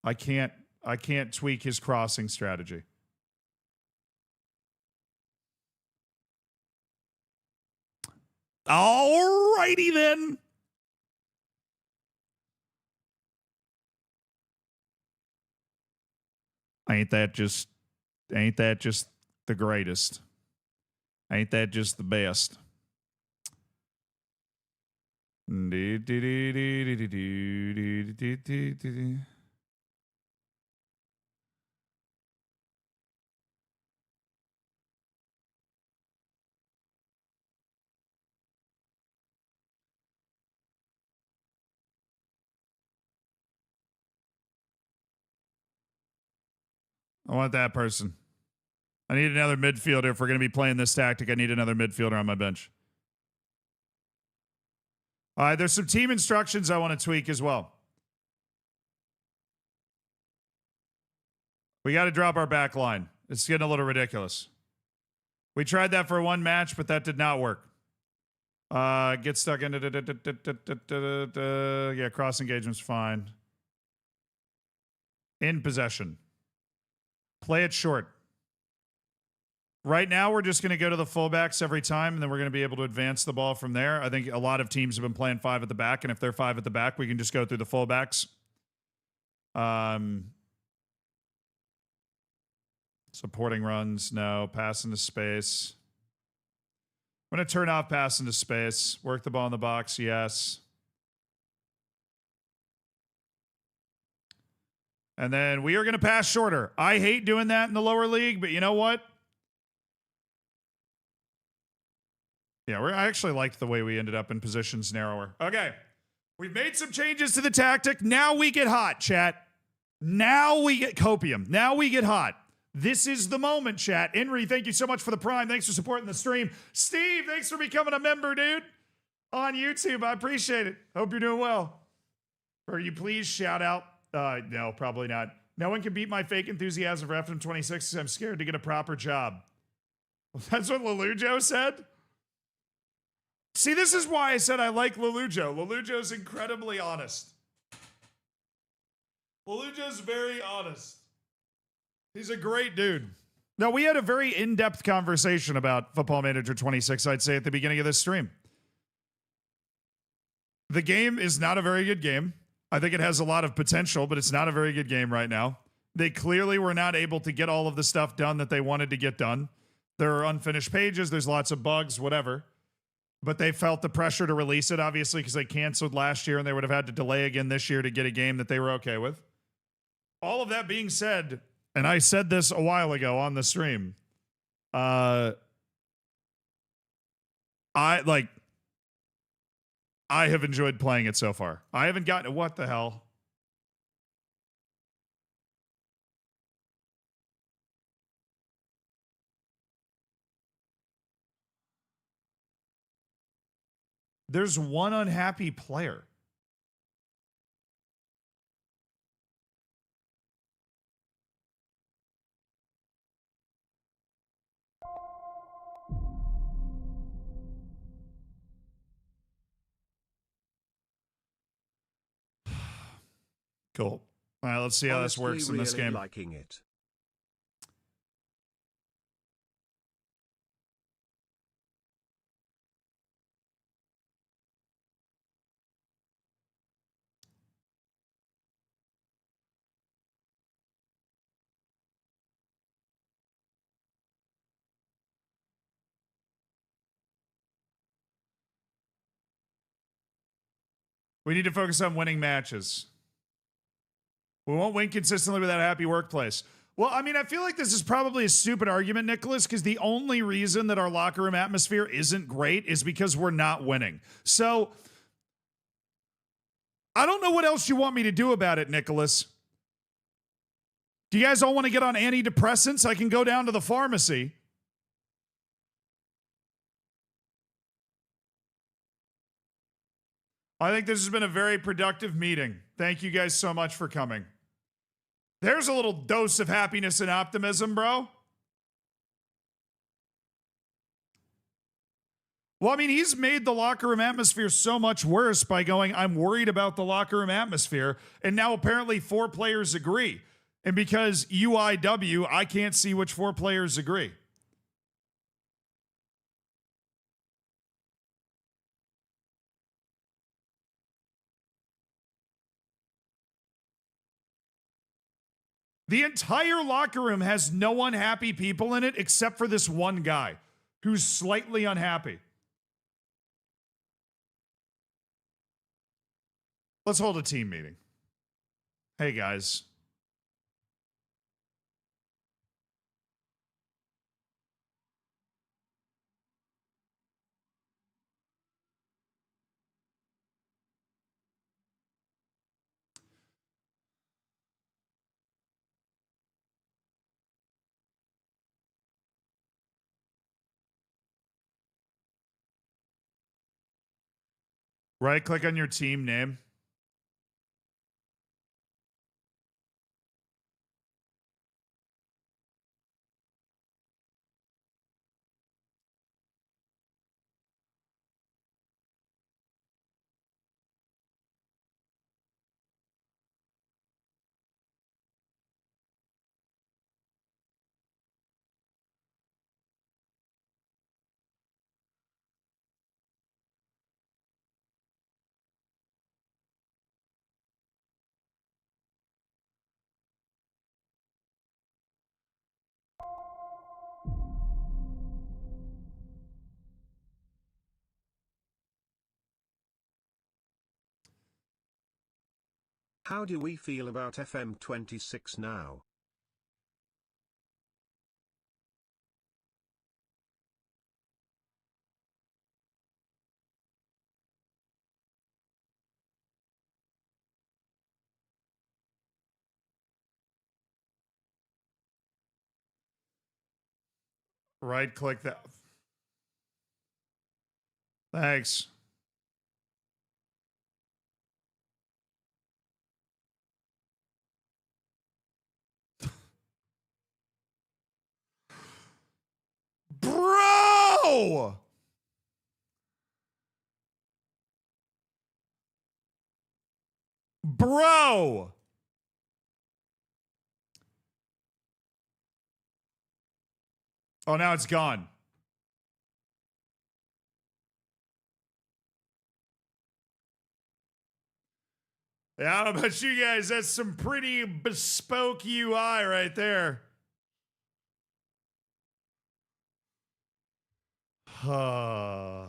I can't tweak his crossing strategy. All righty then. Ain't that just the greatest? Ain't that just the best? I want that person. I need another midfielder. If we're going to be playing this tactic, I need another midfielder on my bench. All right, there's some team instructions I want to tweak as well. We got to drop our back line. It's getting a little ridiculous. We tried that for one match, but that did not work. Get stuck into... Yeah, cross engagement's fine. In possession. Play it short. Right now, we're just going to go to the fullbacks every time, and then we're going to be able to advance the ball from there. I think a lot of teams have been playing 5 at the back, and if they're 5 at the back, we can just go through the fullbacks. Supporting runs, no. Pass into space. I'm going to turn off pass into space. Work the ball in the box, yes. And then we are going to pass shorter. I hate doing that in the lower league, but you know what? Yeah, I actually liked the way we ended up in positions narrower. Okay. We've made some changes to the tactic. Now we get hot, chat. Now we get copium. Now we get hot. This is the moment, chat. Henry, thank you so much for the prime. Thanks for supporting the stream. Steve, thanks for becoming a member, dude. On YouTube. I appreciate it. Hope you're doing well. Or you please shout out. No, probably not. No one can beat my fake enthusiasm for FM26 because I'm scared to get a proper job. That's what Lelujo said? See, this is why I said I like Lelujo. Lelujo's incredibly honest. Lelujo's very honest. He's a great dude. Now, we had a very in-depth conversation about Football Manager 26, I'd say, at the beginning of this stream. The game is not a very good game. I think it has a lot of potential, but it's not a very good game right now. They clearly were not able to get all of the stuff done that they wanted to get done. There are unfinished pages. There's lots of bugs, whatever. But they felt the pressure to release it, obviously, because they canceled last year and they would have had to delay again this year to get a game that they were okay with. All of that being said, and I said this a while ago on the stream, I have enjoyed playing it so far. I haven't gotten... What the hell? There's one unhappy player. Cool. All right, let's see how this works in this game. Liking it. We need to focus on winning matches. We won't win consistently without a happy workplace. Well, I mean, I feel like this is probably a stupid argument, Nicholas, because the only reason that our locker room atmosphere isn't great is because we're not winning. So I don't know what else you want me to do about it, Nicholas. Do you guys all want to get on antidepressants? I can go down to the pharmacy. I think this has been a very productive meeting. Thank you guys so much for coming. There's a little dose of happiness and optimism, bro. Well, I mean, he's made the locker room atmosphere so much worse by going, I'm worried about the locker room atmosphere. And now apparently 4 players agree. And because UIW, I can't see which 4 players agree. The entire locker room has no unhappy people in it except for this one guy who's slightly unhappy. Let's hold a team meeting. Hey, guys. Right click on your team name. How do we feel about FM26 now? Right click that. Thanks. Bro! Bro! Oh, now it's gone. Yeah, I don't know about you guys. That's some pretty bespoke UI right there. No,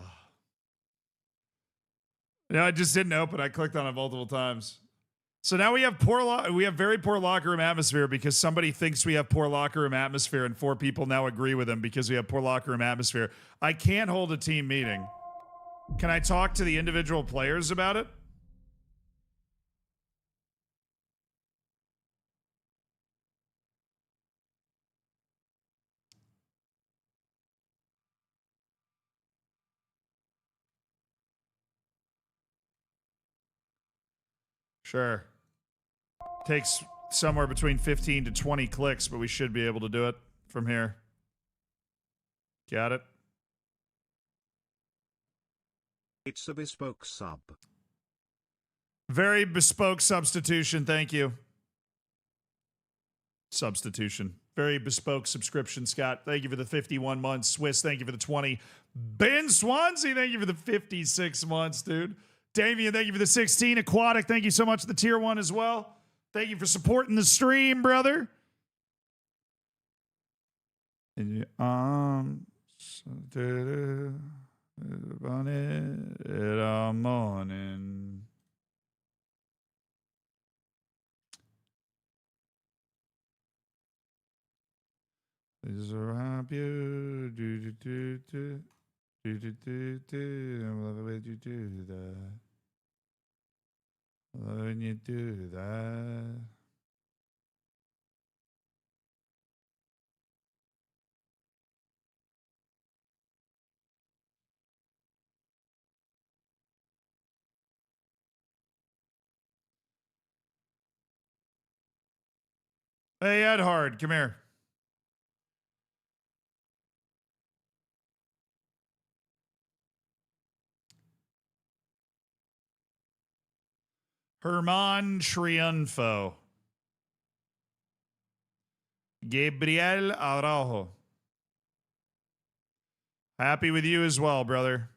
it just didn't open. I clicked on it multiple times. So now we have very poor locker room atmosphere because somebody thinks we have poor locker room atmosphere, and 4 people now agree with him because we have poor locker room atmosphere. I can't hold a team meeting. Can I talk to the individual players about it? Sure. Takes somewhere between 15 to 20 clicks, but we should be able to do it from here. Got it? It's a bespoke sub. Very bespoke substitution. Thank you. Substitution. Very bespoke subscription, Scott. Thank you for the 51 months. Swiss, thank you for the 20. Ben Swansea, thank you for the 56 months, dude. Damien, thank you for the 16. Aquatic, thank you so much for the tier 1 as well. Thank you for supporting the stream, brother. In your arms, on it all morning. These are happy. Do do do do do do do do. I love the way you do that. I love when you do that. Hey, Ed Hard, come here. Herman Triunfo. Gabriel Araujo. Happy with you as well, brother.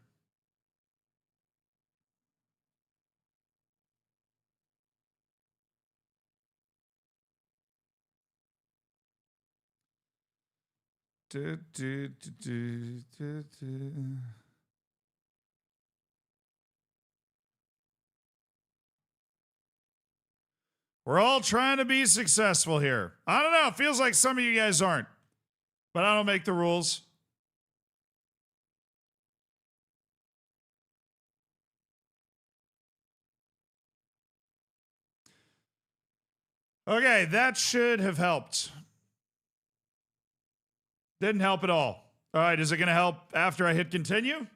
We're all trying to be successful here. I don't know. It feels like some of you guys aren't. But I don't make the rules. Okay, that should have helped. Didn't help at all. All right, is it going to help after I hit continue?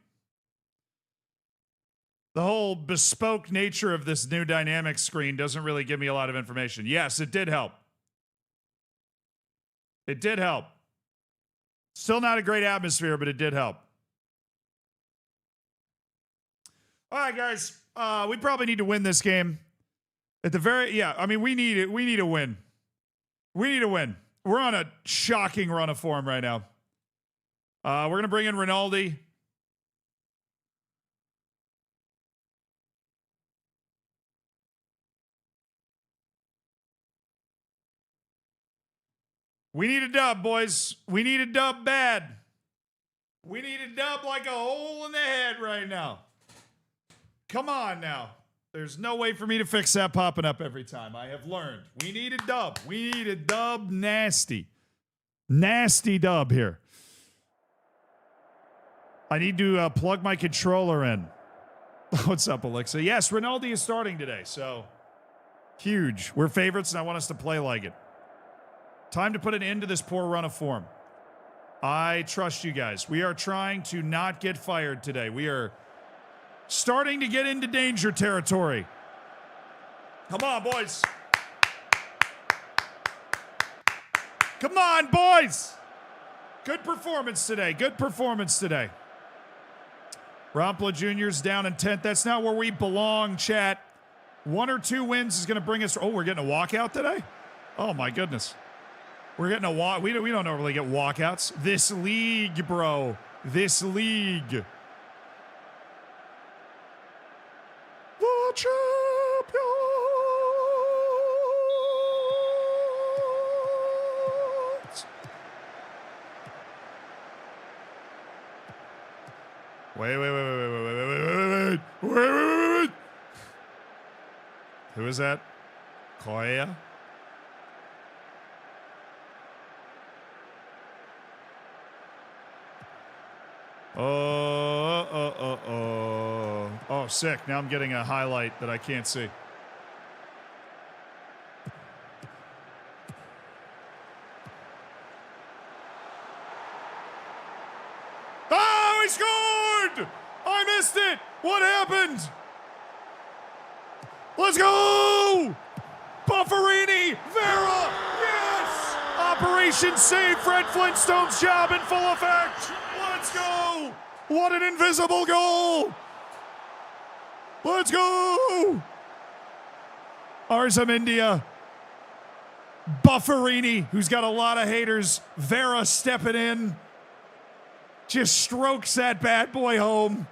The whole bespoke nature of this new dynamic screen doesn't really give me a lot of information. Yes, it did help. It did help. Still not a great atmosphere, but it did help. All right, guys. We probably need to win this game. At the very, I mean, we need it. We need a win. We need a win. We're on a shocking run of form right now. We're going to bring in Rinaldi. We need a dub, boys. We need a dub bad. We need a dub like a hole in the head right now. Come on now. There's no way for me to fix that popping up every time. I have learned. We need a dub. We need a dub nasty. Nasty dub here. I need to plug my controller in. What's up, Alexa? Yes, Rinaldi is starting today, so huge. We're favorites, and I want us to play like it. Time to put an end to this poor run of form. I trust you guys. We are trying to not get fired today. We are starting to get into danger territory. Come on, boys. Come on, boys. Good performance today. Good performance today. Rampla Jr.'s down in 10th. That's not where we belong, chat. 1 or 2 wins is going to bring us... Oh, we're getting a walkout today? Oh, my goodness. We're getting a walk. We don't normally get walkouts. This league, bro. This league. The champions. Wait. Who is that? Koya? Oh, sick. Now I'm getting a highlight that I can't see. Oh, he scored! I missed it! What happened? Let's go! Bufferini! Vera! Yes! Operation Save Fred Flintstone's job in full effect! Let's go! What an invisible goal! Let's go! Arzam India. Bufferini, who's got a lot of haters. Vera stepping in. Just strokes that bad boy home.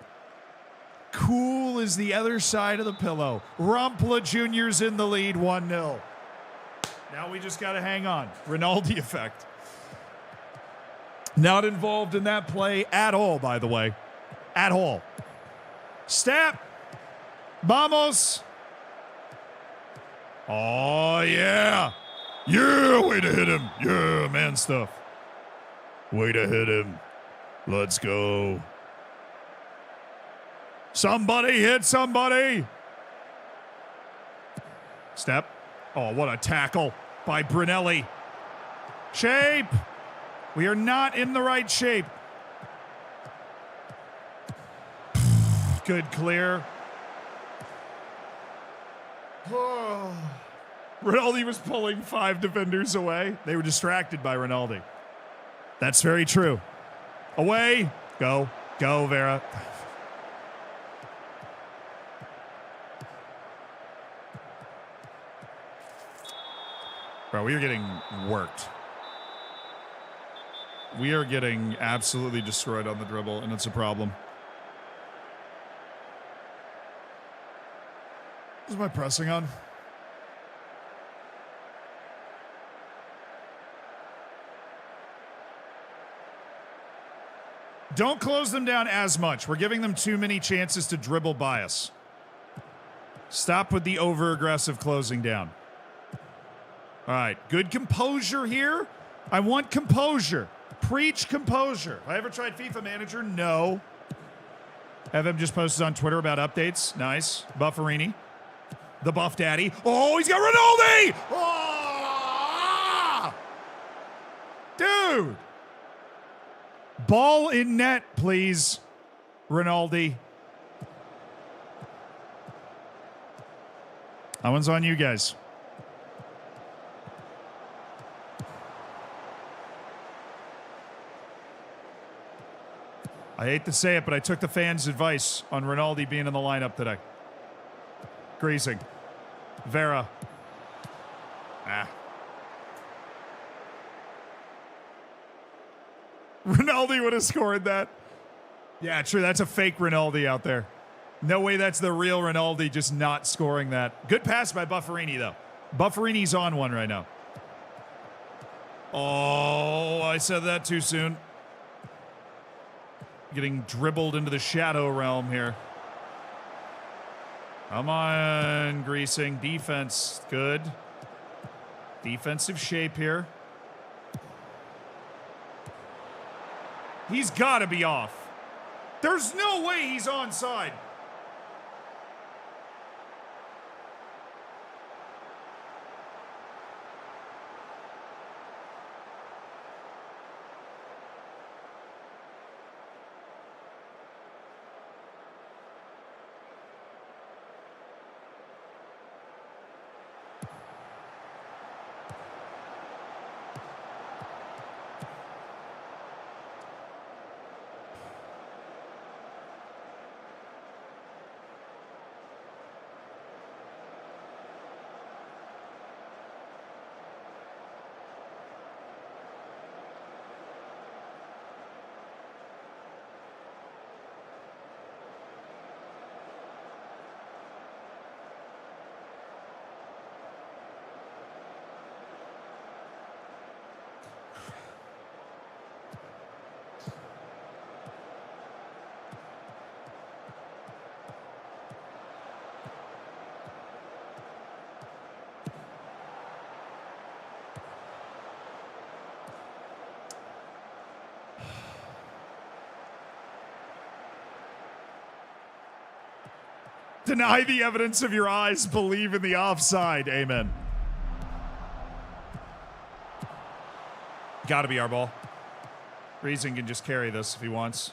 Cool as the other side of the pillow. Rampla Jr.'s in the lead, 1-0. Now we just got to hang on. Rinaldi effect. Not involved in that play at all, by the way. At all. Step. Vamos. Oh, yeah. Yeah, way to hit him. Yeah, man stuff. Way to hit him. Let's go. Somebody hit somebody. Step. Oh, what a tackle by Brunelli. Shape. We are not in the right shape. Good clear. Rinaldi was pulling 5 defenders away. They were distracted by Rinaldi. That's very true. Away. Go. Go, Bro, we are getting worked. We are getting absolutely destroyed on the dribble, and it's a problem. Is my pressing on? Don't close them down as much. We're giving them too many chances to dribble by us. Stop with the over-aggressive closing down. All right, good composure here. I want composure. Preach composure. Have I ever tried FIFA Manager? No. FM just posted on Twitter about updates. Nice. Bufferini. The Buff Daddy. Oh, he's got Rinaldi! Oh! Dude! Ball in net, please, Rinaldi. That one's on you guys. I hate to say it, but I took the fans' advice on Rinaldi being in the lineup today. Greasing. Vera. Rinaldi would have scored that. Yeah, true. That's a fake Rinaldi out there. No way that's the real Rinaldi just not scoring that. Good pass by Bufferini, though. Bufferini's on one right now. Oh, I said that too soon. Getting dribbled into the shadow realm here. Come on, Greasing. Defense, good. Defensive shape here. He's got to be off. There's no way he's onside. Deny the evidence of your eyes, believe in the offside. Amen. Gotta be our ball. Reason can just carry this if he wants.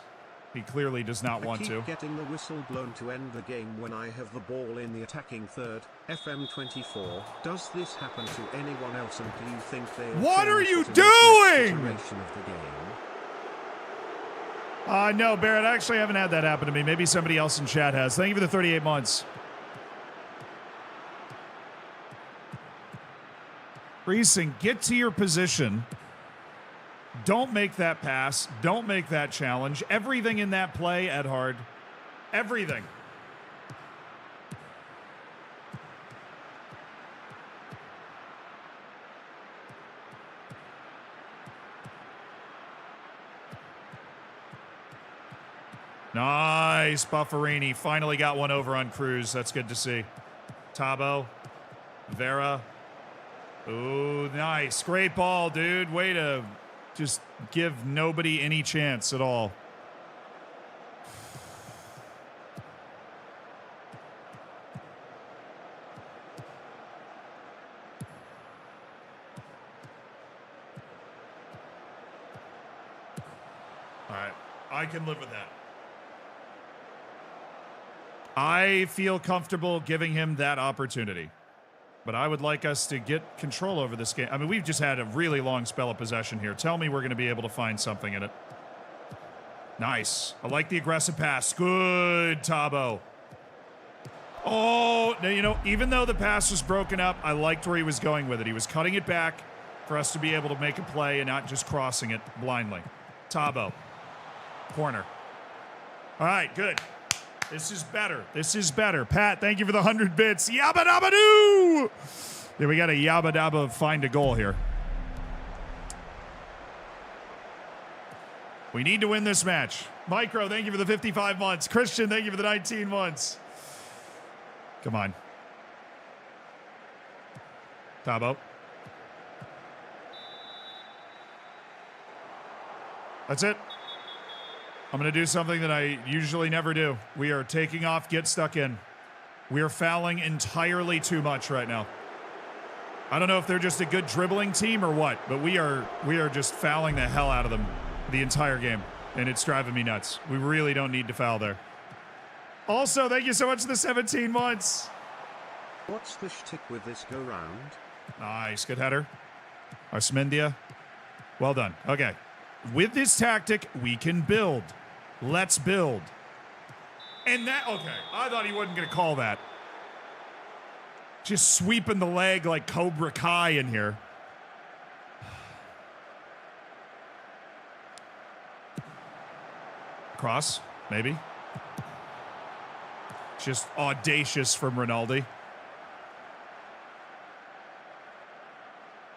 He clearly does not want to. Getting the whistle blown to end the game when I have the ball in the attacking third. FM24. Does this happen to anyone else, and do you think they? What are you doing? No, Barrett, I actually haven't had that happen to me. Maybe somebody else in chat has. Thank you for the 38 months. Reesing, get to your position. Don't make that pass. Don't make that challenge. Everything in that play, Edhard. Everything. Nice, Bufferini. Finally got one over on Cruz. That's good to see. Tabo. Vera. Ooh, nice. Great ball, dude. Way to just give nobody any chance at all. All right. I can live with that. I feel comfortable giving him that opportunity. But I would like us to get control over this game. I mean, we've just had a really long spell of possession here. Tell me we're going to be able to find something in it. Nice. I like the aggressive pass. Good, Tabo. Oh, no, you know, even though the pass was broken up, I liked where he was going with it. He was cutting it back for us to be able to make a play and not just crossing it blindly. Tabo. Corner. All right, good. This is better. This is better. Pat, thank you for the 100 bits. Yabba dabba doo! Yeah, we got a yabba dabba find a goal here. We need to win this match. Micro, thank you for the 55 months. Christian, thank you for the 19 months. Come on. Tabo. That's it. I'm going to do something that I usually never do. We are taking off, get stuck in. We are fouling entirely too much right now. I don't know if they're just a good dribbling team or what, but we are just fouling the hell out of them the entire game, and it's driving me nuts. We really don't need to foul there. Also, thank you so much for the 17 months. What's the shtick with this go round? Nice, good header. Arsmendia. Well done. Okay. With this tactic, we can build. Let's build. And that, okay, I thought he wasn't going to call that. Just sweeping the leg like Cobra Kai in here. Cross, maybe. Just audacious from Rinaldi.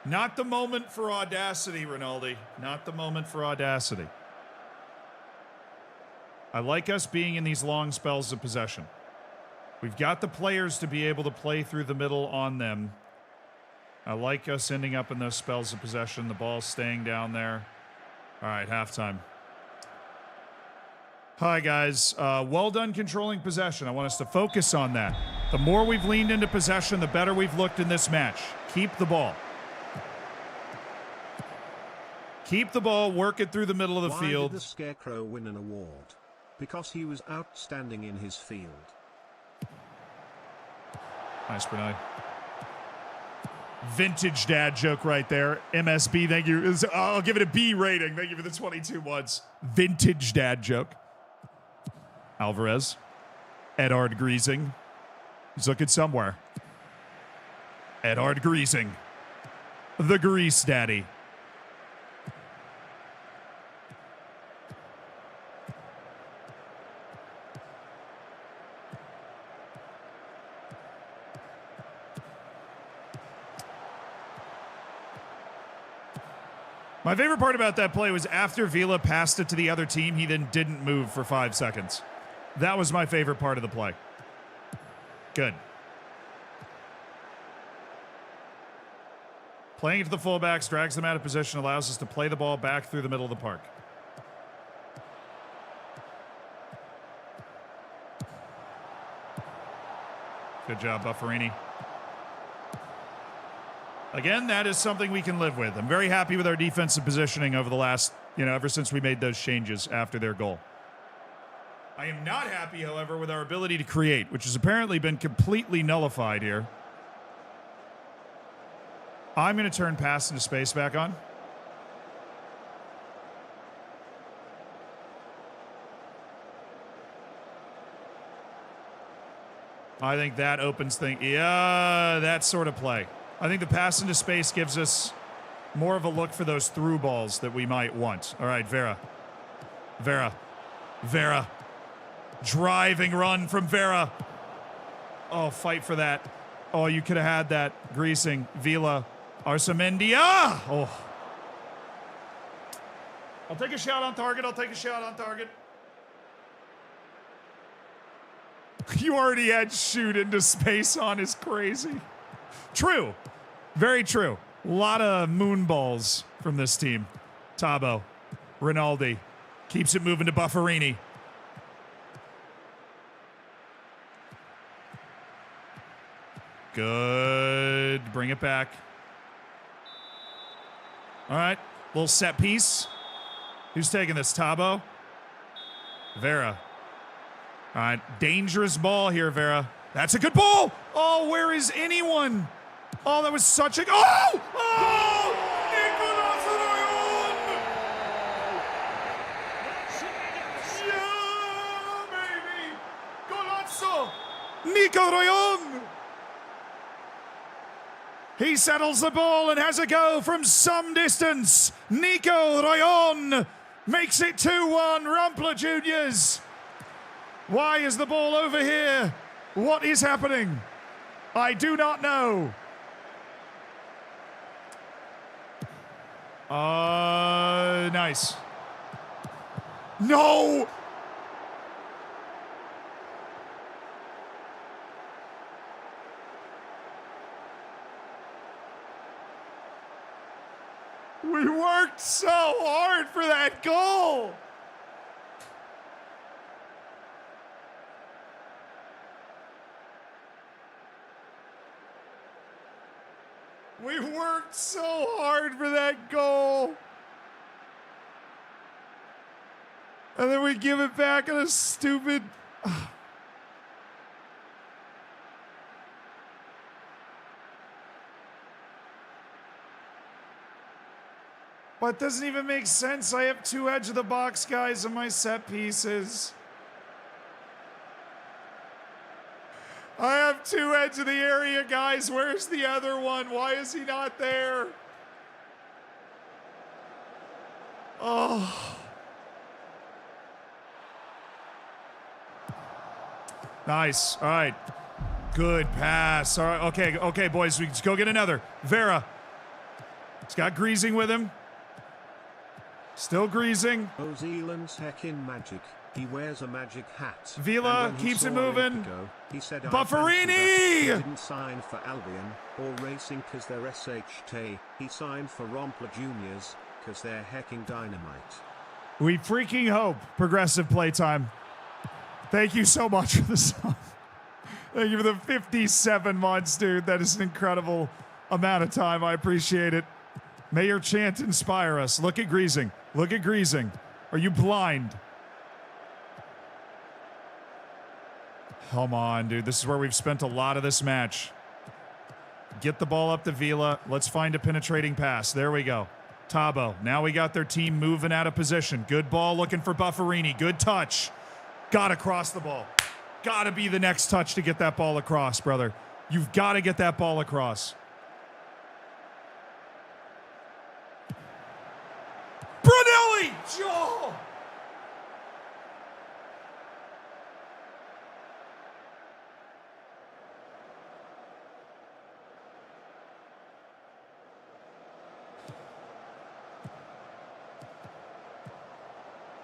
Not the moment for audacity, Rinaldi. Not the moment for audacity. I like us being in these long spells of possession. We've got the players to be able to play through the middle on them. I like us ending up in those spells of possession. The ball staying down there. All right, halftime. Hi, guys. Well done controlling possession. I want us to focus on that. The more we've leaned into possession, the better we've looked in this match. Keep the ball. Keep the ball, work it through the middle of the field. Why did the Scarecrow win an award? Because he was outstanding in his field. Nice, Bernard. Vintage dad joke right there. MSB, thank you. I'll give it a B rating. Thank you for the 22 months. Vintage dad joke. Alvarez. Edard Greasing. He's looking somewhere. Edard Greasing. The Grease Daddy. My favorite part about that play was after Vila passed it to the other team, he then didn't move for 5 seconds. That was my favorite part of the play. Good. Playing it to the fullbacks, drags them out of position, allows us to play the ball back through the middle of the park. Good job, Bufferini. Again, that is something we can live with. I'm very happy with our defensive positioning over the last, ever since we made those changes after their goal. I am not happy, however, with our ability to create, which has apparently been completely nullified here. I'm going to turn pass into space back on. I think that opens things. Yeah, that sort of play. I think the pass into space gives us more of a look for those through balls that we might want. All right, Vera. Vera. Driving run from Vera. Oh, fight for that. Oh, you could have had that. Greasing. Vila. Arsamendia. Oh. I'll take a shot on target. You already had shoot into space on is crazy. True. Very true. A lot of moon balls from this team. Tabo. Rinaldi. Keeps it moving to Bufferini. Good. Bring it back. All right. Little set piece. Who's taking this? Tabo? Vera. All right. Dangerous ball here, Vera. That's a good ball. Oh, where is anyone? Oh, that was such a... Oh! Oh! Nicolas Leon! Yeah, baby! Golazzo! Nico Royon. He settles the ball and has a go from some distance. Nico Royon makes it 2-1, Rumpler Juniors. Why is the ball over here? What is happening? I do not know. Nice. No! We worked so hard for that goal! We worked so hard for that goal. And then we give it back in a stupid... But it doesn't even make sense. I have 2 edge of the box guys on my set pieces. I have 2 edge of the area guys. Where's the other one? Why is he not there? Oh. Nice. All right. Good pass. All right. Okay, boys. Let's go get another. Vera. He's got Greasing with him. Still Greasing. New Zealand's heckin' magic. He wears a magic hat. Vila keeps it moving. He said, Bufferini! He didn't sign for Albion or Racing because they're SHT. He signed for Rompler Juniors because they're hecking dynamite. We freaking hope. Progressive playtime. Thank you so much for the song. Thank you for the 57 months, dude. That is an incredible amount of time. I appreciate it. May your chant inspire us. Look at Greasing. Look at Greasing. Are you blind? Come on, dude. This is where we've spent a lot of this match. Get the ball up to Vila. Let's find a penetrating pass. There we go. Tabo. Now we got their team moving out of position. Good ball looking for Bufferini. Good touch. Gotta cross the ball. Gotta be the next touch to get that ball across, brother. You've got to get that ball across. Brunelli! Oh!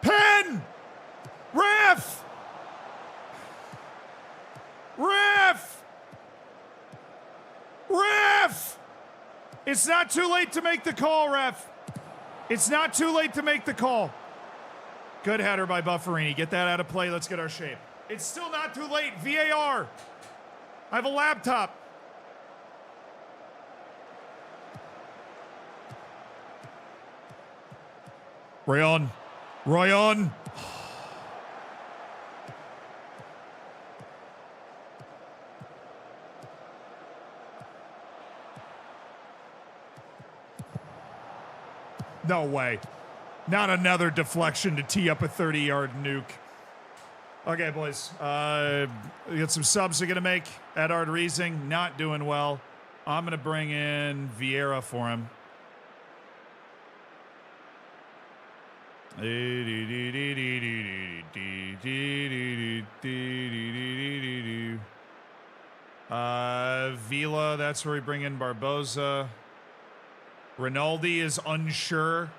Pen! Ref! Ref! Ref! It's not too late to make the call, ref. It's not too late to make the call. Good header by Bufferini. Get that out of play. Let's get our shape. It's still not too late. VAR. I have a laptop. Royon. Royon. No way. Not another deflection to tee up a 30-yard nuke. Okay, boys. We got some subs we're going to make. Edard Riesing, not doing well. I'm going to bring in Vieira for him. Vila, that's where we bring in Barboza. Rinaldi is unsure.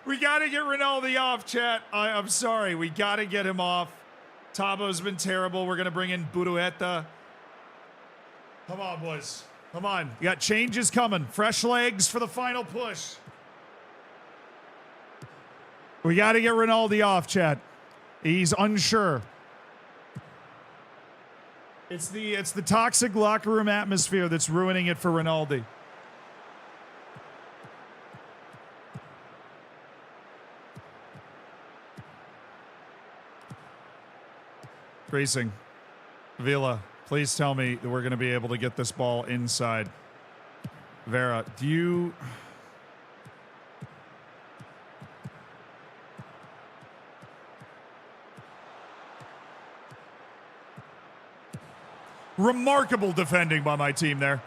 We got to get Rinaldi off, chat. I'm sorry. We got to get him off. Tabo's been terrible. We're going to bring in Burueta. Come on, boys. Come on. We got changes coming. Fresh legs for the final push. We got to get Rinaldi off, chat. He's unsure. It's the toxic locker room atmosphere that's ruining it for Rinaldi. Racing. Vila, please tell me that we're going to be able to get this ball inside. Vera, do you... Remarkable defending by my team there.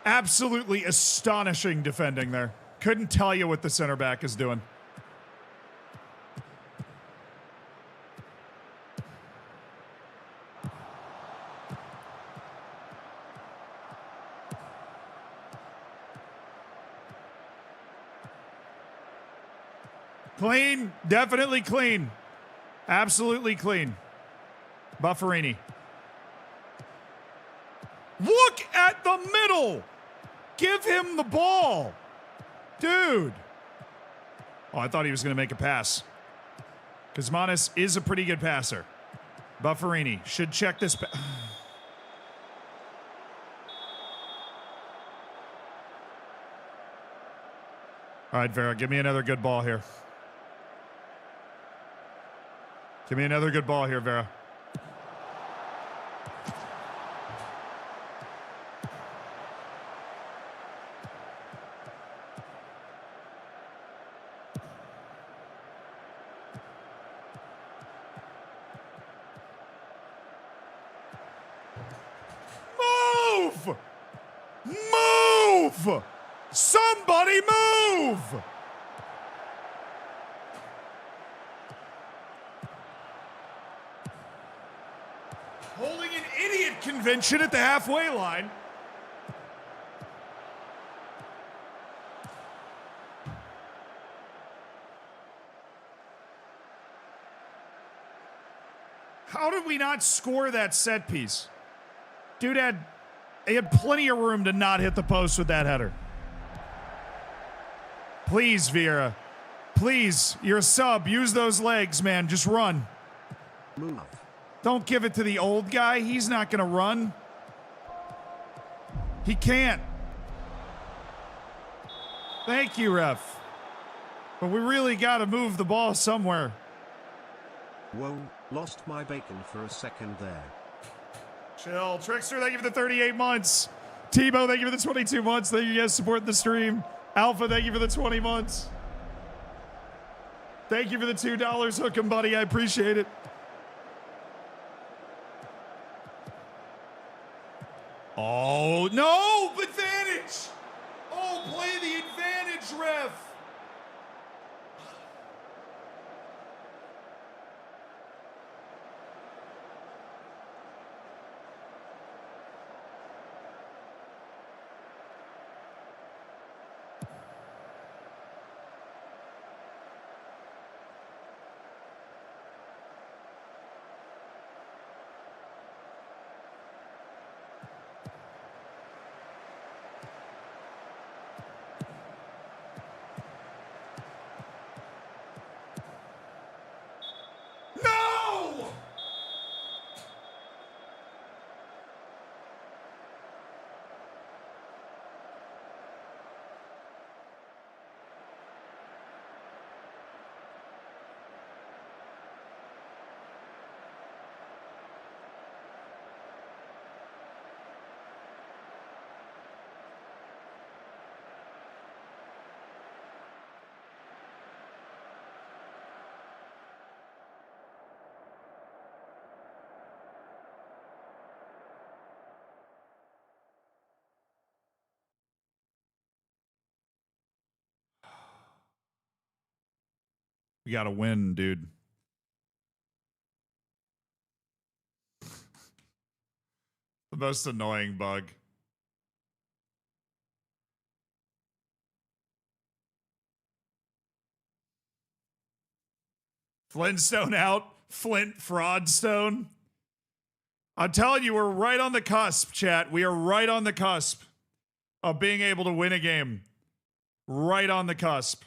Absolutely astonishing defending there. Couldn't tell you what the center back is doing. Clean, definitely clean. Absolutely clean. Bufferini. Look at the middle. Give him the ball. Dude. Oh, I thought he was going to make a pass. Kuzmanis is a pretty good passer. Bufferini should check this. All right, Vera, give me another good ball here. Give me another good ball here, Vera. Move! Move! Somebody move! Holding an idiot convention at the halfway line. How did we not score that set piece? Dude had plenty of room to not hit the post with that header. Please, Vieira. Please, you're a sub. Use those legs, man. Just run. Move. Don't give it to the old guy. He's not going to run. He can't. Thank you, ref. But we really got to move the ball somewhere. Whoa, lost my bacon for a second there. Chill. Trickster, thank you for the 38 months. Tebow, thank you for the 22 months. Thank you guys supporting the stream. Alpha, thank you for the 20 months. Thank you for the $2. Hook 'em, buddy. I appreciate it. Oh, no! Advantage! Oh, play the advantage, ref! No! We got to win, dude. The most annoying bug. Flintstone out. Flint Fraudstone. I'm telling you, we're right on the cusp, chat. We are right on the cusp of being able to win a game. Right on the cusp.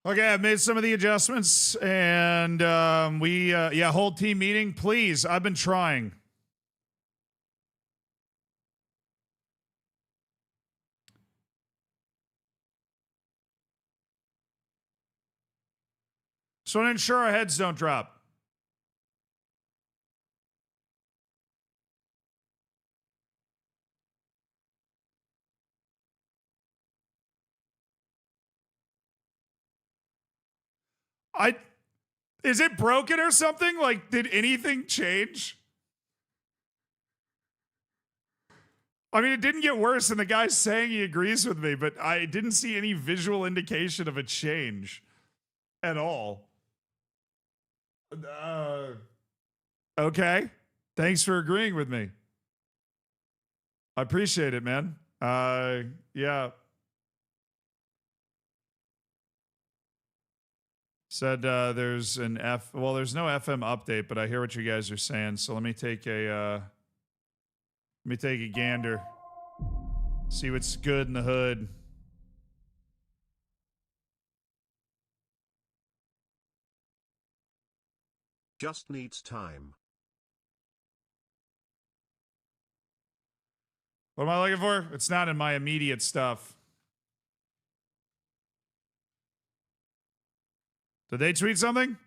Okay, I've made some of the adjustments, and whole team meeting, please. I've been trying. So to ensure our heads don't drop. Is it broken or something? Like, did anything change? I mean, it didn't get worse, and the guy's saying he agrees with me, but I didn't see any visual indication of a change at all. Okay. Thanks for agreeing with me. I appreciate it, man. Yeah. Said there's no FM update, but I hear what you guys are saying. So let me take a gander. See what's good in the hood. Just needs time. What am I looking for? It's not in my immediate stuff. Did they tweet something?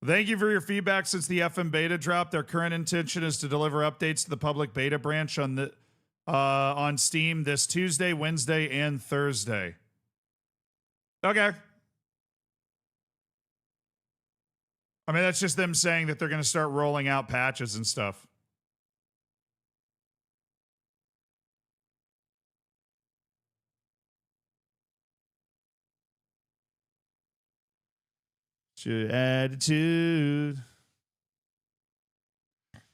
Thank you for your feedback since the FM beta dropped. Their current intention is to deliver updates to the public beta branch on Steam this Tuesday, Wednesday, and Thursday. Okay. I mean, that's just them saying that they're going to start rolling out patches and stuff. Your attitude.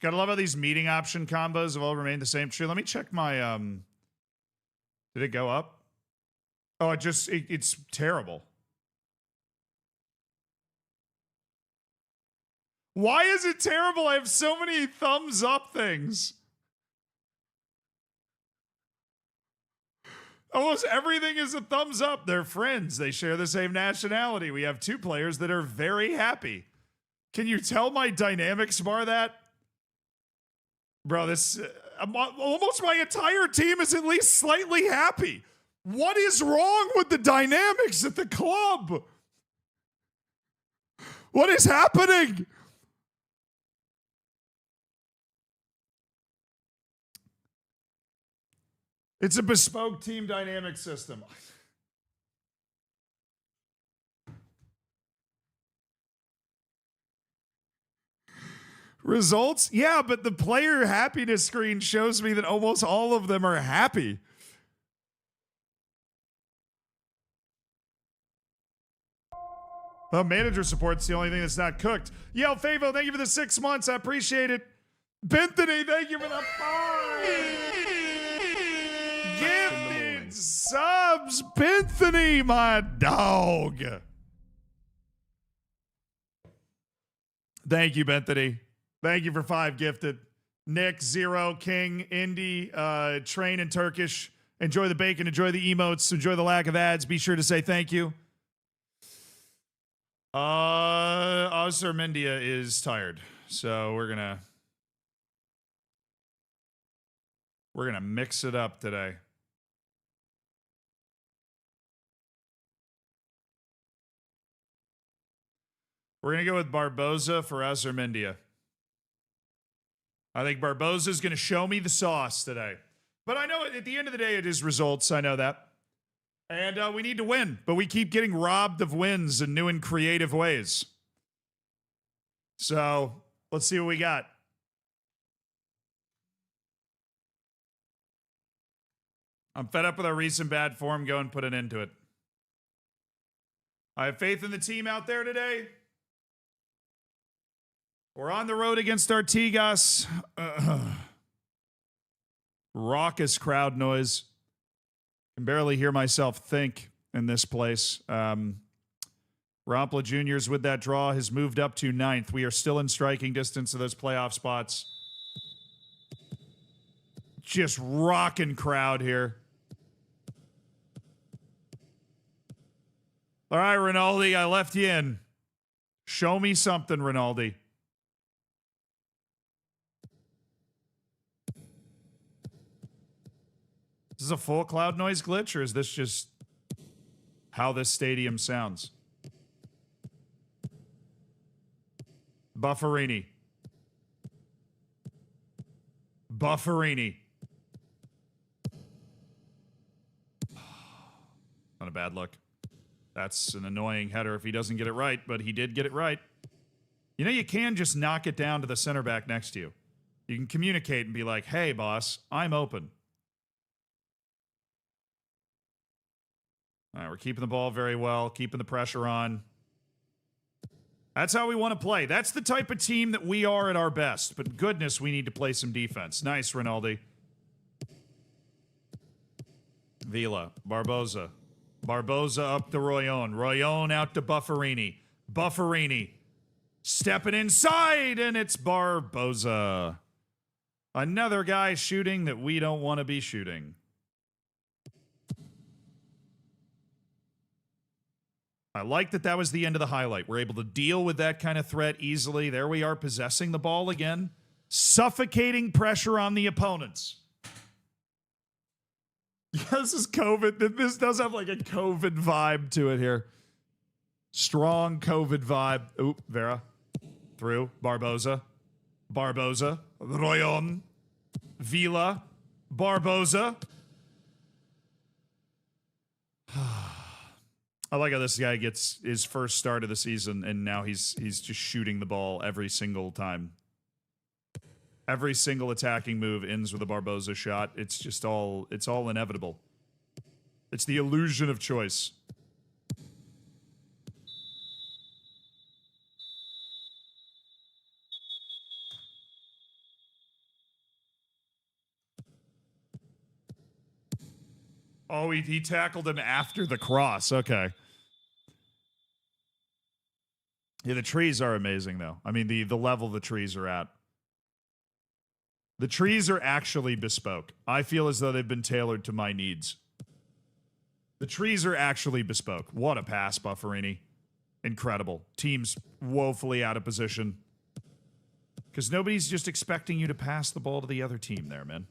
Gotta love how these meeting option combos have all remained the same. True. Let me check my did it go up? Oh, it's terrible. Why is it terrible? I have so many thumbs up things. Almost everything is a thumbs up. They're friends. They share the same nationality. We have 2 players that are very happy. Can you tell my dynamics bar that? Bro, almost my entire team is at least slightly happy. What is wrong with the dynamics at the club? What is happening? It's a bespoke team dynamic system. Results? Yeah, but the player happiness screen shows me that almost all of them are happy. Well, manager support's the only thing that's not cooked. Yo, Favo, thank you for the 6 months. I appreciate it. Benthany, thank you for the 5. Gifted subs, Benthany, my dog. Thank you, Benthany. Thank you for 5 gifted. Nick, Zero, King, Indy, Train in Turkish. Enjoy the bacon, enjoy the emotes, enjoy the lack of ads. Be sure to say thank you. Ozarmindia is tired, so we're gonna mix it up today. We're gonna go with Barboza for Ozarmindia. I think Barboza's gonna show me the sauce today. But I know at the end of the day it is results. I know that. And we need to win, but we keep getting robbed of wins in new and creative ways. So let's see what we got. I'm fed up with our recent bad form. Go and put an end to it. I have faith in the team out there today. We're on the road against Artigas. Raucous crowd noise. Can barely hear myself think in this place. Rampla Jr.'s with that draw has moved up to 9th. We are still in striking distance of those playoff spots. Just rocking crowd here. All right, Rinaldi, I left you in. Show me something, Rinaldi. Is this a full cloud noise glitch, or is this just how this stadium sounds? Bufferini. Bufferini. Not a bad look. That's an annoying header if he doesn't get it right, but he did get it right. You know, you can just knock it down to the center back next to you. You can communicate and be like, hey, boss, I'm open. All right, we're keeping the ball very well, keeping the pressure on. That's how we want to play. That's the type of team that we are at our best. But goodness, we need to play some defense. Nice, Rinaldi. Vila, Barboza. Barboza up to Royon. Royon out to Bufferini. Bufferini stepping inside, and it's Barboza. Another guy shooting that we don't want to be shooting. I like that that was the end of the highlight. We're able to deal with that kind of threat easily. There we are, possessing the ball again. Suffocating pressure on the opponents. Yeah, this is COVID. This does have like a COVID vibe to it here. Strong COVID vibe. Oop, Vera. Through. Barboza. Barboza. Royon. Vila. Barboza. I like how this guy gets his first start of the season, and now he's just shooting the ball every single time. Every single attacking move ends with a Barboza shot. It's just all inevitable. It's the illusion of choice. Oh, he tackled him after the cross. Okay. Yeah, the trees are amazing, though. I mean, the level the trees are at. The trees are actually bespoke. I feel as though they've been tailored to my needs. The trees are actually bespoke. What a pass, Bufferini. Incredible. Team's woefully out of position. Because nobody's just expecting you to pass the ball to the other team there, man.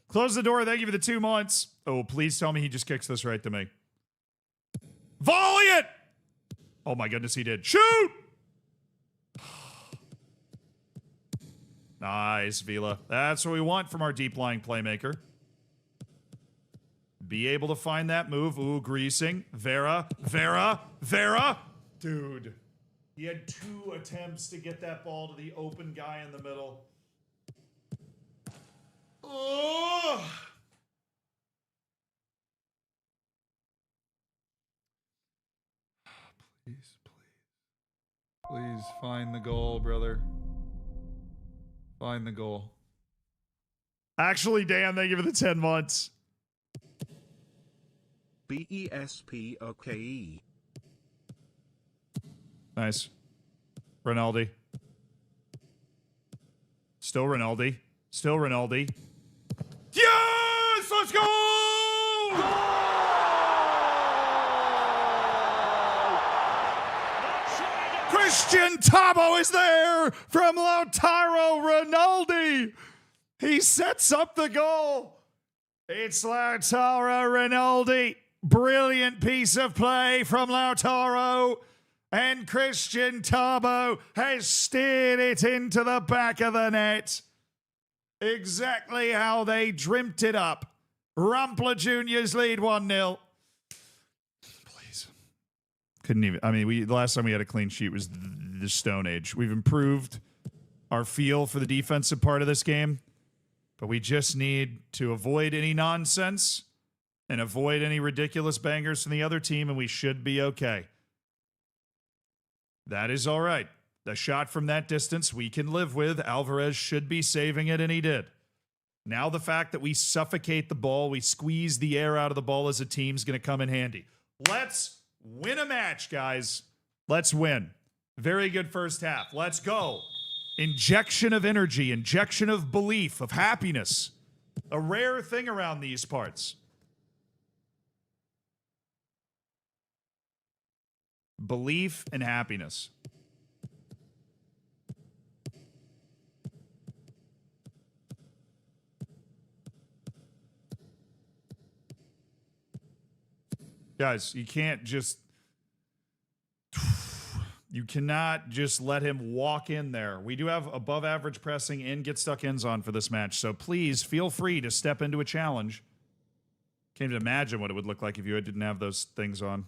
Close the door. Thank you for the 2 months. Oh, please tell me he just kicks this right to me. Volley it! Oh my goodness, he did. Shoot! Nice, Vila. That's what we want from our deep-lying playmaker. Be able to find that move. Ooh, greasing. Vera. Vera. Vera. Dude. He had 2 attempts to get that ball to the open guy in the middle. Oh! Please find the goal, brother. Find the goal. Actually, Dan, thank you for the 10 months. BESPOKE. Nice. Rinaldi. Still Rinaldi. Still Rinaldi. Yes! Let's go! Christian Tabo is there from Lautaro Rinaldi. He sets up the goal. It's Lautaro Rinaldi. Brilliant piece of play from Lautaro. And Christian Tabo has steered it into the back of the net. Exactly how they dreamt it up. Rumpler Juniors lead 1-0. Please. Couldn't even. I mean, the last time we had a clean sheet was the Stone Age. We've improved our feel for the defensive part of this game, but we just need to avoid any nonsense and avoid any ridiculous bangers from the other team, and we should be okay. That is all right. The shot from that distance we can live with. Alvarez should be saving it, and he did. Now the fact that we suffocate the ball, we squeeze the air out of the ball as a team is going to come in handy. Let's win a match, guys. Let's win. Very good first half. Let's go. Injection of energy, injection of belief, of happiness. A rare thing around these parts. Belief and happiness. Guys, you can't just... You cannot just let him walk in there. We do have above average pressing and get stuck ends on for this match, so please feel free to step into a challenge. Can't even imagine what it would look like if you didn't have those things on.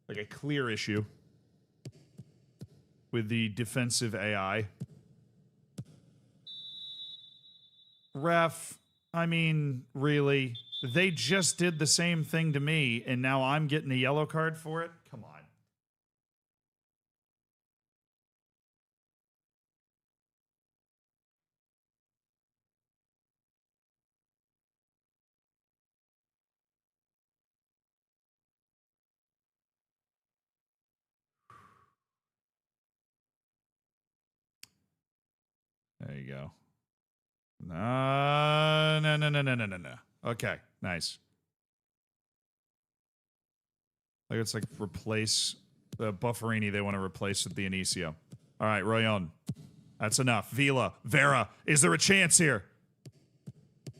Like a clear issue with the defensive AI. Ref, I mean, really? They just did the same thing to me, and now I'm getting a yellow card for it? Come on. There you go. No. Okay, nice. Like it's like replace the Bufferini they want to replace with the Inicio. All right, Royon. That's enough. Vera, is there a chance here?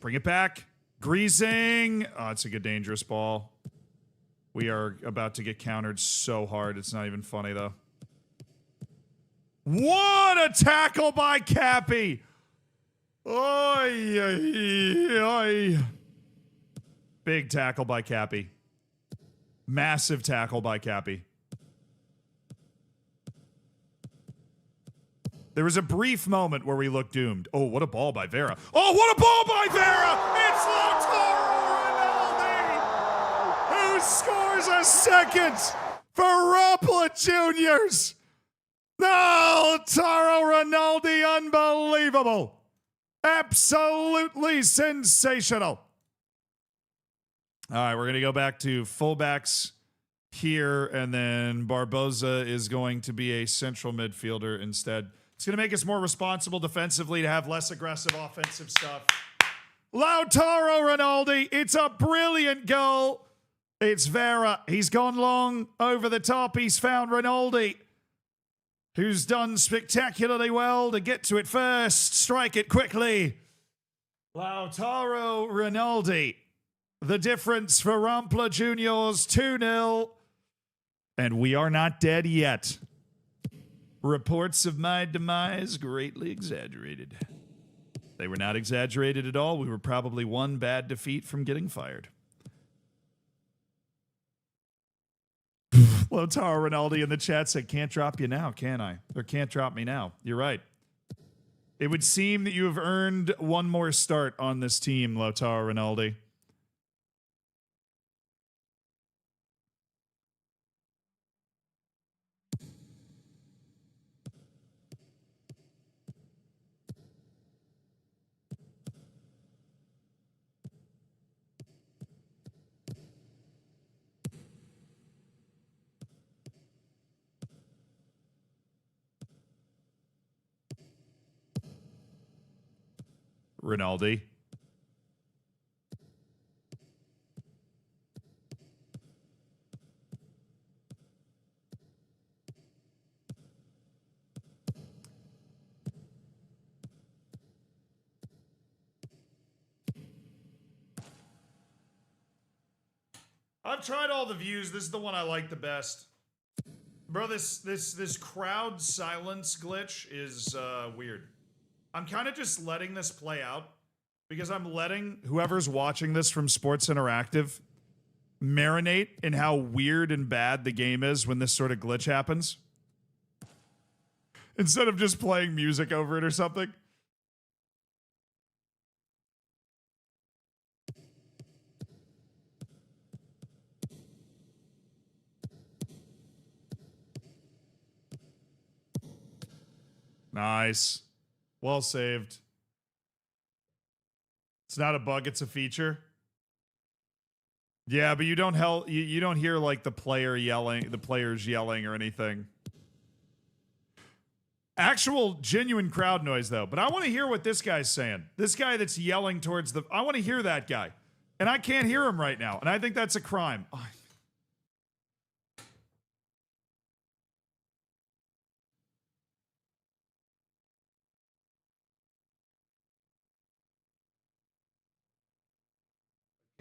Bring it back. Greasing. Oh, it's a good dangerous ball. We are about to get countered so hard. It's not even funny, though. What a tackle by Cappy! Oy, oy, oy. Big tackle by Cappy. Massive tackle by Cappy. There was a brief moment where we looked doomed. Oh, what a ball by Vera. Oh, what a ball by Vera! It's Lautaro Rinaldi! Who scores a second for Rampla Juniors? No, Lautaro Rinaldi, unbelievable. Absolutely sensational. All right, we're going to go back to fullbacks here, and then Barboza is going to be a central midfielder instead. It's going to make us more responsible defensively to have less aggressive offensive stuff. Lautaro Rinaldi, it's a brilliant goal. It's Vera. He's gone long over the top. He's found Rinaldi, who's done spectacularly well to get to it first, strike it quickly. Lautaro Rinaldi. The difference for Rampla Juniors, 2-0. And we are not dead yet. Reports of my demise greatly exaggerated. They were not exaggerated at all. We were probably one bad defeat from getting fired. Lautaro Rinaldi in the chat said, can't drop you now, can I? Or can't drop me now. You're right. It would seem that you have earned one more start on this team, Lautaro Rinaldi. Rinaldi. I've tried all the views. This is the one I like the best. Bro, this crowd silence glitch is weird. I'm kind of just letting this play out because I'm letting whoever's watching this from Sports Interactive marinate in how weird and bad the game is when this sort of glitch happens. Instead of just playing music over it or something. Nice. Well saved. It's not a bug, it's a feature. Yeah, but you don't you don't hear like the players yelling or anything. Actual genuine crowd noise, though. But I want to hear what this guy's saying. This guy that's yelling towards the... I want to hear that guy. And I can't hear him right now. And I think that's a crime. Oh, I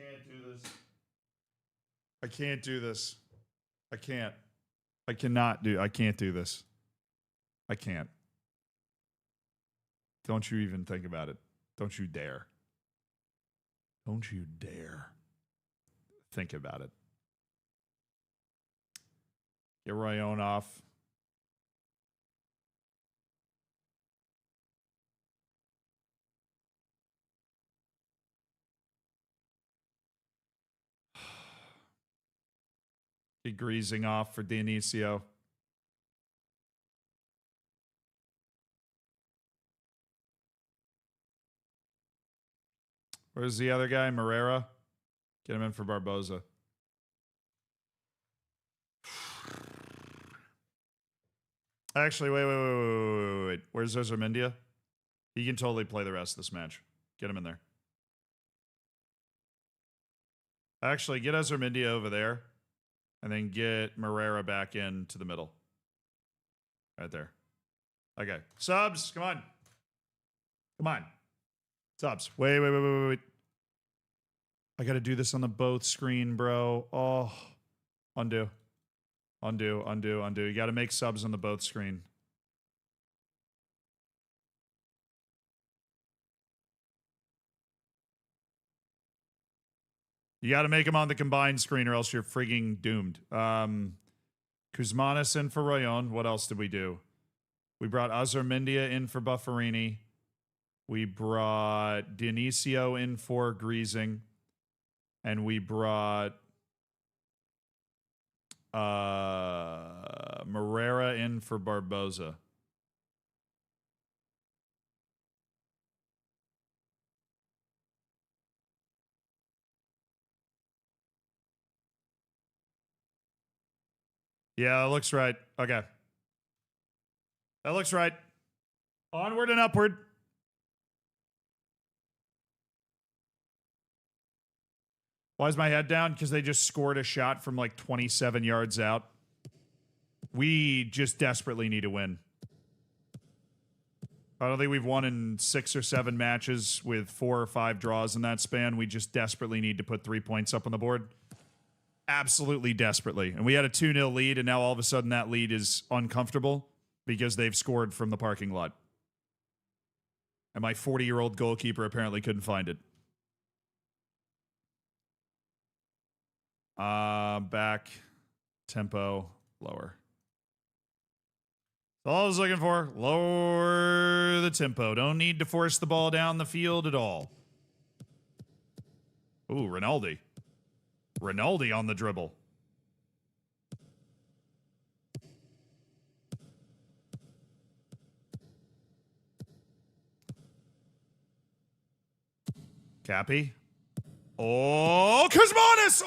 can't do this. I can't do this. I can't. I cannot do... I can't do this. I can't. Don't you even think about it. Don't you dare. Don't you dare think about it. Get Ryan off. Get Greasing off for Dionisio. Where's the other guy? Moreira? Get him in for Barboza. Actually, wait. Where's Ozarmendia? He can totally play the rest of this match. Get him in there. Actually, get Ozarmendia over there. And then get Moreira back into the middle. Right there. Okay. Subs, come on. Come on. Subs. Wait. I gotta do this on the both screen, bro. Oh. Undo. You gotta make subs on the both screen. You gotta make them on the combined screen or else you're frigging doomed. Kuzmanis in for Rayon. What else did we do? We brought Ozarmendia in for Bufferini. We brought Dionisio in for Greasing. And we brought Moreira in for Barboza. Yeah, that looks right. Okay. That looks right. Onward and upward. Why is my head down? Because they just scored a shot from like 27 yards out. We just desperately need to win. I don't think we've won in 6 or 7 matches with 4 or 5 draws in that span. We just desperately need to put 3 points up on the board. Absolutely desperately. And we had a 2-0 lead, and now all of a sudden that lead is uncomfortable because they've scored from the parking lot. And my 40-year-old goalkeeper apparently couldn't find it. Back. Tempo. Lower. That's all I was looking for. Lower the tempo. Don't need to force the ball down the field at all. Ooh, Rinaldi. Rinaldi on the dribble. Cappy. Oh, Kuzmanis!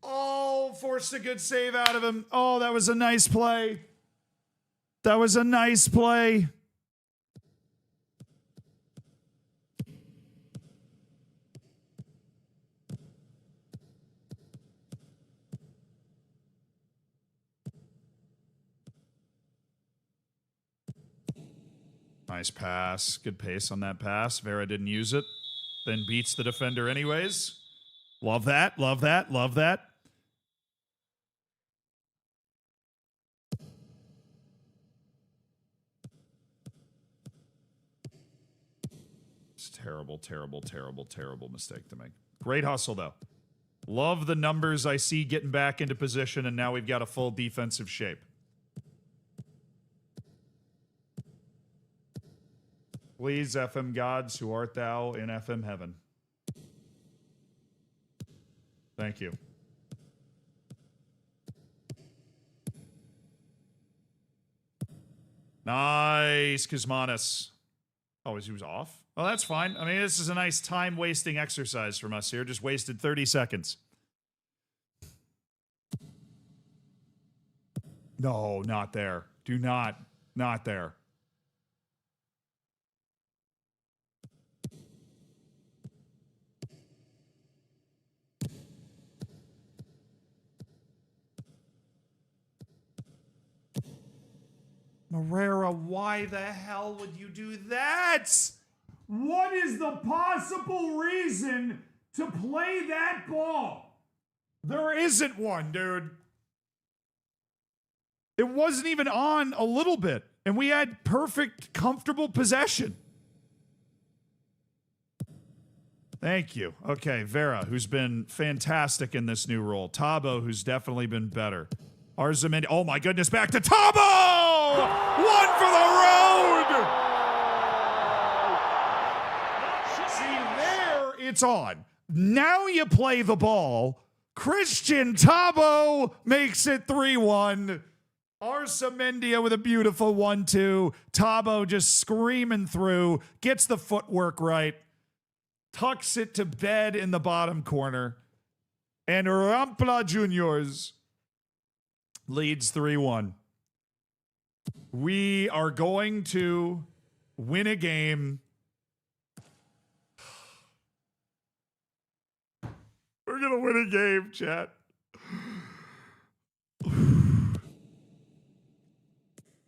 Oh, forced a good save out of him. Oh, that was a nice play. That was a nice play. Nice pass. Good pace on that pass. Vera didn't use it. Then beats the defender anyways. Love that. Love that. Love that. It's terrible, terrible, terrible, terrible mistake to make. Great hustle, though. Love the numbers I see getting back into position, and now we've got a full defensive shape. Please, FM gods, who art thou in FM heaven? Thank you. Nice, Kuzmanis. Oh, he was off? Well, that's fine. I mean, this is a nice time-wasting exercise from us here. Just wasted 30 seconds. No, not there. Do not. Not there. Morera, why the hell would you do that? What is the possible reason to play that ball? There isn't one, dude. It wasn't even on a little bit, and we had perfect, comfortable possession. Thank you. Okay, Vera, who's been fantastic in this new role. Tabo, who's definitely been better. Arzumin, oh my goodness, back to Tabo! One for the road! See, there it's on. Now you play the ball. Christian Tabo makes it 3-1. Arsamendia with a beautiful 1-2. Tabo just screaming through, gets the footwork right, tucks it to bed in the bottom corner. And Rampla Juniors leads 3-1. We are going to win a game. We're going to win a game, chat.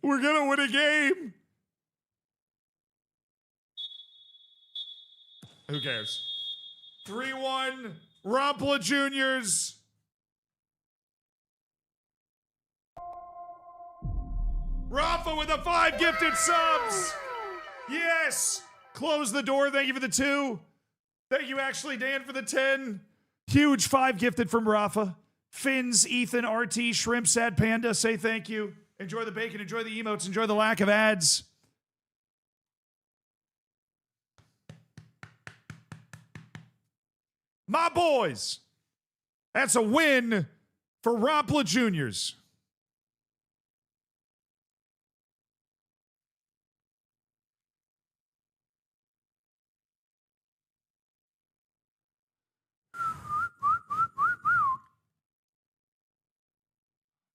We're going to win a game. Who cares? 3-1, Rampla Juniors. Rafa with the 5 gifted subs. Yes. Close the door. Thank you for the 2. Thank you, actually, Dan, for the 10. Huge 5 gifted from Rafa. Finns, Ethan, RT, Shrimp, Sad Panda, say thank you. Enjoy the bacon. Enjoy the emotes. Enjoy the lack of ads. My boys. That's a win for Rampla Juniors.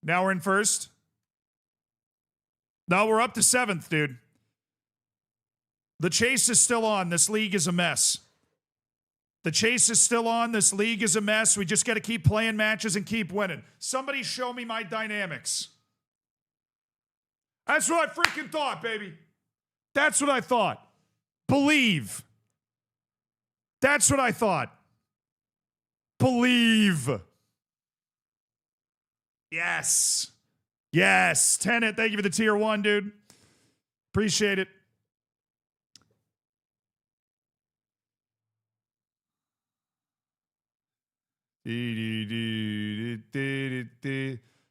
Now we're in first. No, we're up to 7th, dude. The chase is still on. This league is a mess. The chase is still on. This league is a mess. We just got to keep playing matches and keep winning. Somebody show me my dynamics. That's what I freaking thought, baby. That's what I thought. Believe. That's what I thought. Believe. Yes. Yes. Tenet, thank you for the tier 1, dude. Appreciate it.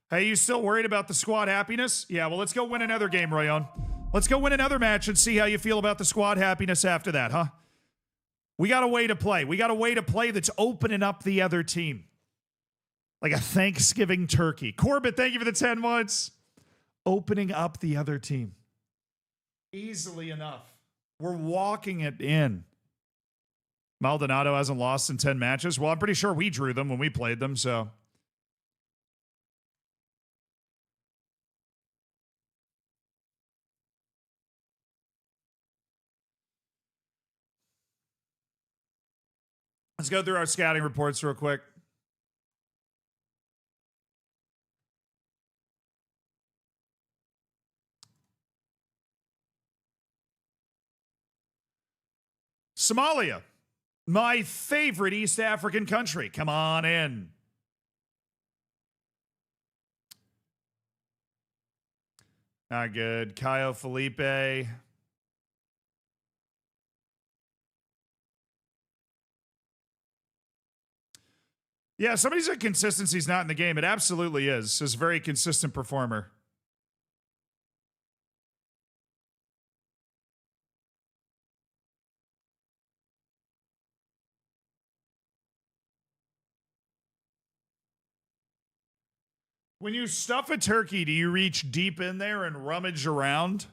Hey, you still worried about the squad happiness? Yeah, well, let's go win another game, Rayon. Let's go win another match and see how you feel about the squad happiness after that, huh? We got a way to play. We got a way to play that's opening up the other team. Like a Thanksgiving turkey. Corbett, thank you for the 10 months. Opening up the other team. Easily enough. We're walking it in. Maldonado hasn't lost in 10 matches. Well, I'm pretty sure we drew them when we played them, so. Let's go through our scouting reports real quick. Somalia, my favorite East African country. Come on in. Not good. Caio Felipe. Yeah, somebody said consistency's not in the game. It absolutely is. He's a very consistent performer. When you stuff a turkey, do you reach deep in there and rummage around?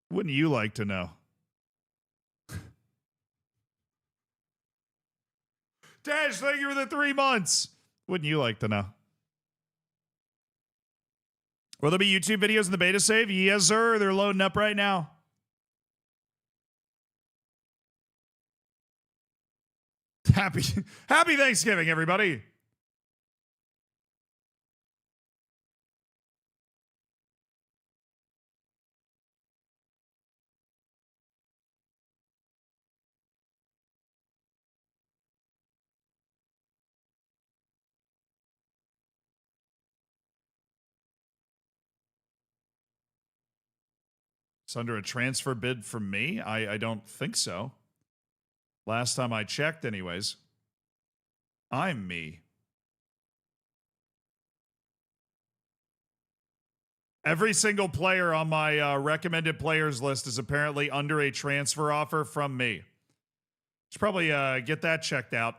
Wouldn't you like to know? Dash, thank you for the 3 months. Wouldn't you like to know? Will there be YouTube videos in the beta save? Yes, sir. They're loading up right now. Happy Thanksgiving, everybody. It's under a transfer bid from me? I don't think so. Last time I checked, anyways. I'm me. Every single player on my recommended players list is apparently under a transfer offer from me. Should probably get that checked out.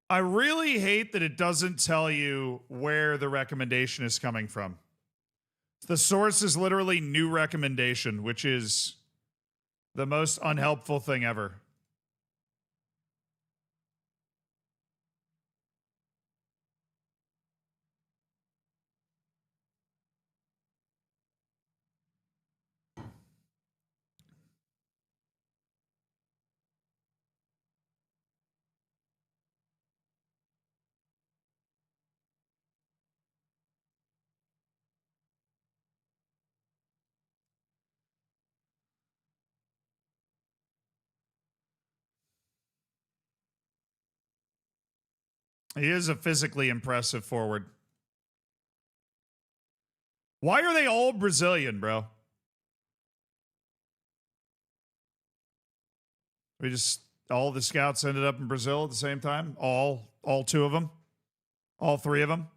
I really hate that it doesn't tell you where the recommendation is coming from. The source is literally new recommendation, which is the most unhelpful thing ever. He is a physically impressive forward. Why are they all Brazilian, bro? We just all the scouts ended up in Brazil at the same time? All 2 of them? All 3 of them?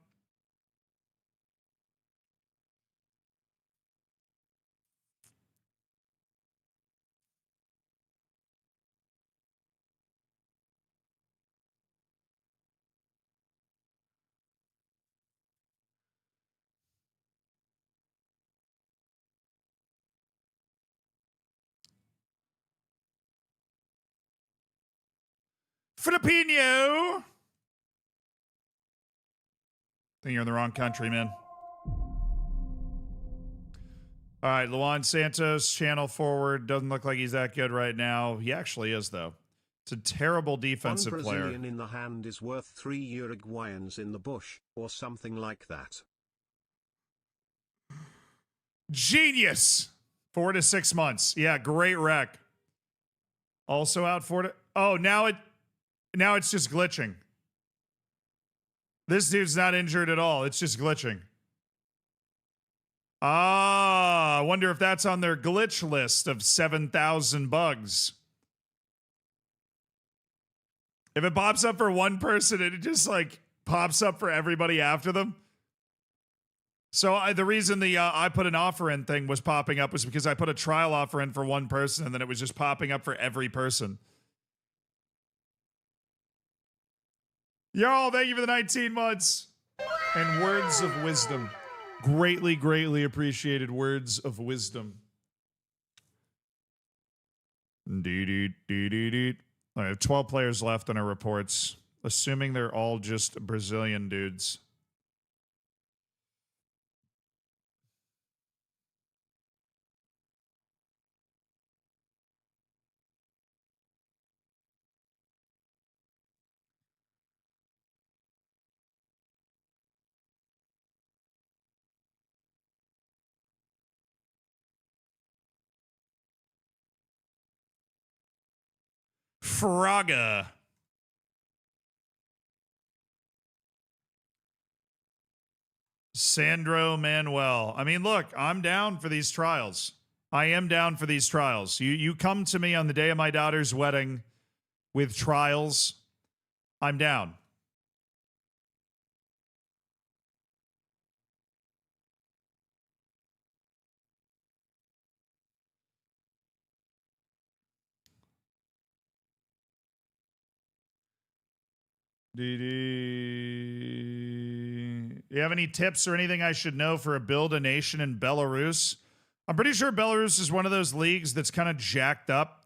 Filipino. Think you're in the wrong country, man. All right, Luan Santos, channel forward. Doesn't look like he's that good right now. He actually is, though. It's a terrible defensive One player. Brazilian in the hand is worth 3 Uruguayans in the bush, or something like that. Genius. 4 to 6 months. Yeah, great rec. Also out 4 to... Oh, now it's just glitching. This dude's not injured at all. It's just glitching. Ah, I wonder if that's on their glitch list of 7,000 bugs. If it pops up for one person, it just like pops up for everybody after them. So the reason the I put an offer in thing was popping up was because I put a trial offer in for one person and then it was just popping up for every person. Y'all, thank you for the 19 months. And words of wisdom. Greatly, greatly appreciated words of wisdom. I have 12 players left on our reports, assuming they're all just Brazilian dudes. Fraga. Sandro Manuel. I mean, look, I'm down for these trials. I am down for these trials. You come to me on the day of my daughter's wedding with trials. I'm down. Do you have any tips or anything I should know for a build a nation in Belarus? I'm pretty sure Belarus is one of those leagues that's kind of jacked up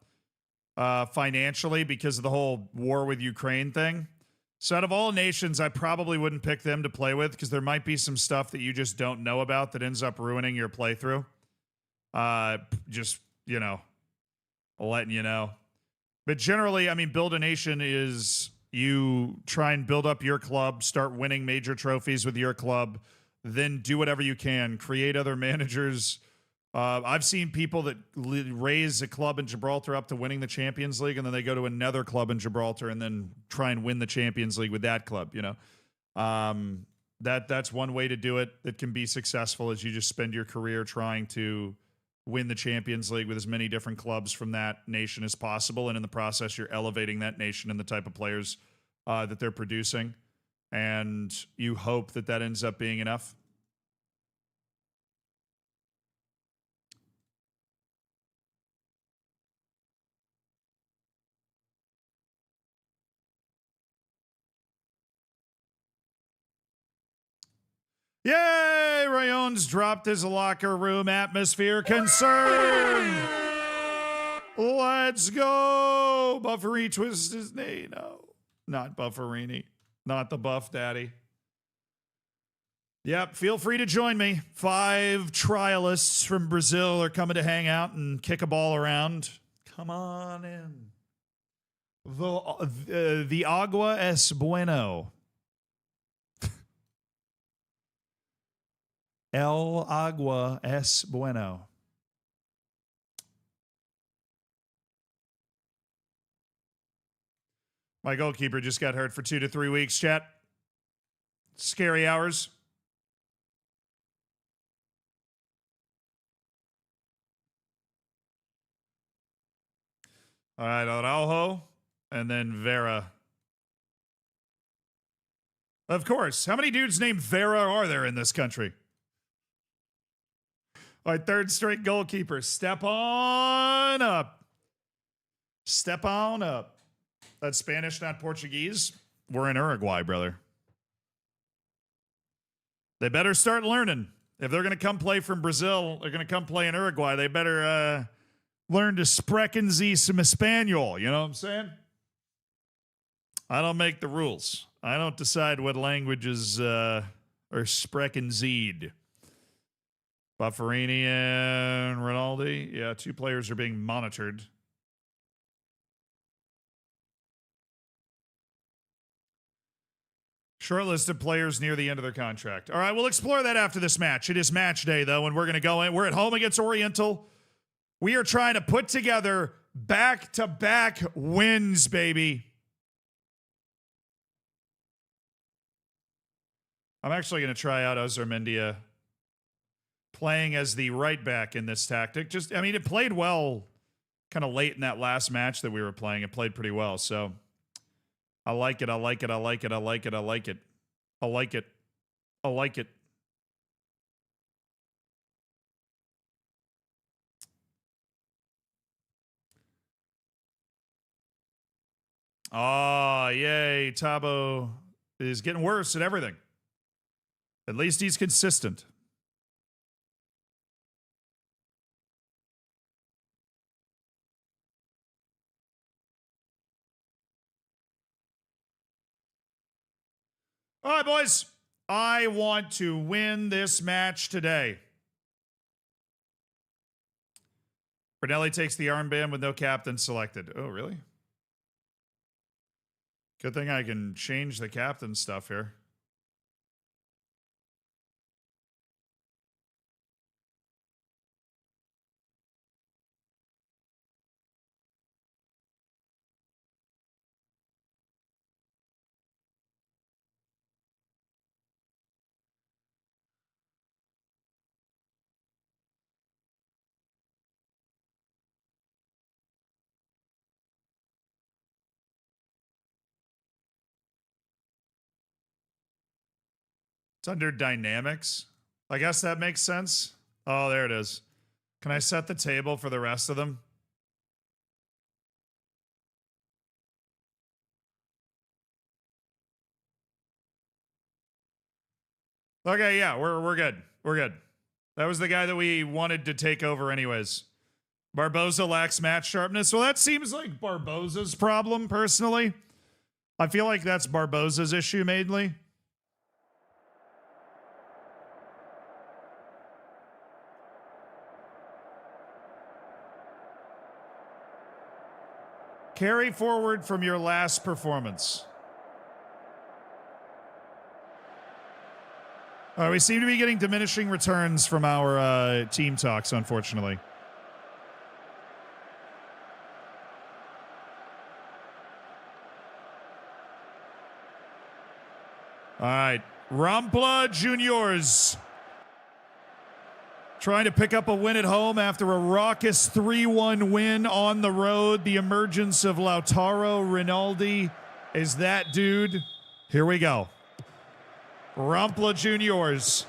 financially because of the whole war with Ukraine thing. So out of all nations, I probably wouldn't pick them to play with because there might be some stuff that you just don't know about that ends up ruining your playthrough. Just, you know, letting you know. But generally, I mean, build a nation is you try and build up your club, start winning major trophies with your club, then do whatever you can, create other managers. I've seen people that raise a club in Gibraltar up to winning the Champions League, and then they go to another club in Gibraltar and then try and win the Champions League with that club, you know. That's one way to do it that can be successful, is you just spend your career trying to win the Champions League with as many different clubs from that nation as possible. And in the process, you're elevating that nation and the type of players that they're producing. And you hope that that ends up being enough. Yay! Rayon's dropped his locker room atmosphere concern. Let's go. Bufferini twists his knee. No, not Bufferini. Not the Buff Daddy. Yep, feel free to join me. 5 trialists from Brazil are coming to hang out and kick a ball around. Come on in. The agua es bueno. El agua es bueno. My goalkeeper just got hurt for 2 to 3 weeks, chat. Scary hours. All right, Araujo, and then Vera. Of course. How many dudes named Vera are there in this country? All right, 3rd straight goalkeeper. Step on up. Step on up. That's Spanish, not Portuguese. We're in Uruguay, brother. They better start learning. If they're going to come play from Brazil, they're going to come play in Uruguay. They better learn to sprechen Sie some Espanol. You know what I'm saying? I don't make the rules. I don't decide what languages are sprechen Sie. Bufferini and Rinaldi. Yeah, 2 players are being monitored. Short list of players near the end of their contract. All right, we'll explore that after this match. It is match day, though, and we're going to go in. We're at home against Oriental. We are trying to put together back-to-back wins, baby. I'm actually going to try out Ozarmendia playing as the right back in this tactic. Just, I mean, it played well kind of late in that last match that we were playing. It played pretty well, so I like it. I like it. I like it. I like it. I like it. I like it. I like it. Oh, yay. Tabo is getting worse at everything. At least he's consistent. All right, boys. I want to win this match today. Brunelli takes the armband with no captain selected. Oh, really? Good thing I can change the captain stuff here. It's under dynamics. I guess that makes sense. Oh, there it is. Can I set the table for the rest of them? Okay, yeah, we're good. We're good. That was the guy that we wanted to take over anyways. Barboza lacks match sharpness. Well, that seems like Barboza's problem, personally. I feel like that's Barboza's issue mainly. Carry forward from your last performance. All right, we seem to be getting diminishing returns from our team talks, unfortunately. All right, Rampla Juniors trying to pick up a win at home after a raucous 3-1 win on the road. The emergence of Lautaro Rinaldi is that dude. Here we go. Rampla Juniors,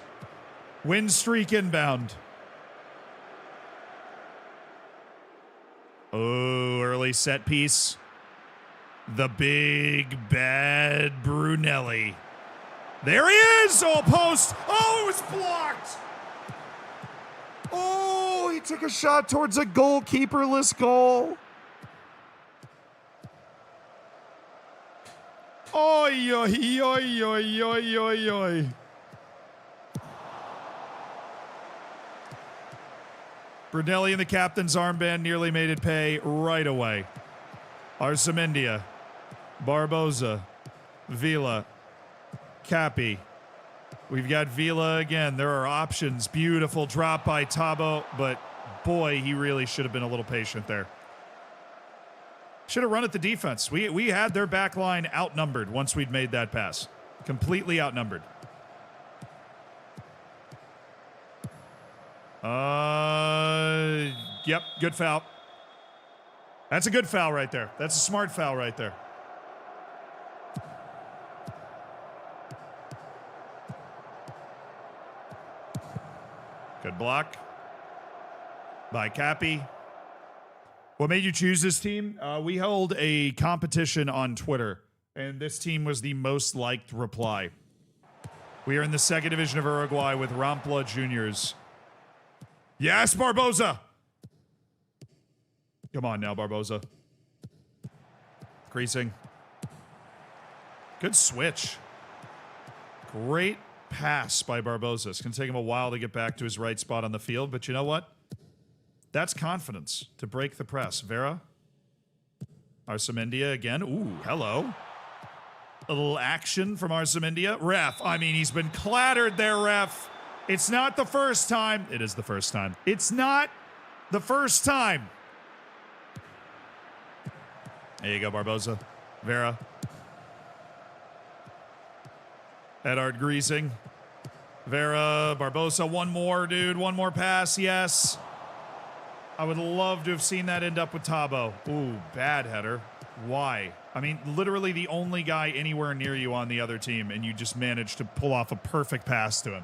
win streak inbound. Oh, early set piece. The big bad Brunelli. There he is! Oh, post. Oh, it was blocked. Oh, he took a shot towards a goalkeeperless goal. Oi, oi, oi, oi, oi, oi, oi. Brunelli in the captain's armband nearly made it pay right away. Arsamendia, Barboza, Vila, Cappy. We've got Vila again. There are options. Beautiful drop by Tabo, but boy, he really should have been a little patient there. Should have run at the defense. We had their back line outnumbered once we'd made that pass. Completely outnumbered. Yep, good foul. That's a good foul right there. That's a smart foul right there. Good block by Cappy. What made you choose this team? We held a competition on Twitter, and this team was the most liked reply. We are in the second division of Uruguay with Rampla Juniors. Yes, Barboza! Come on now, Barboza. Creasing. Good switch. Great pass by Barboza. It's going to take him a while to get back to his right spot on the field, but you know what? That's confidence to break the press. Vera. Arsamendia again. Ooh, hello. A little action from Arsamendia. Ref. I mean, he's been clattered there, ref. It's not the first time. It is the first time. It's not the first time. There you go, Barboza. Vera. Edard Greasing. Vera. Barboza. One more, dude. One more pass. Yes. I would love to have seen that end up with Tabo. Ooh, bad header. Why? I mean, literally the only guy anywhere near you on the other team, and you just managed to pull off a perfect pass to him.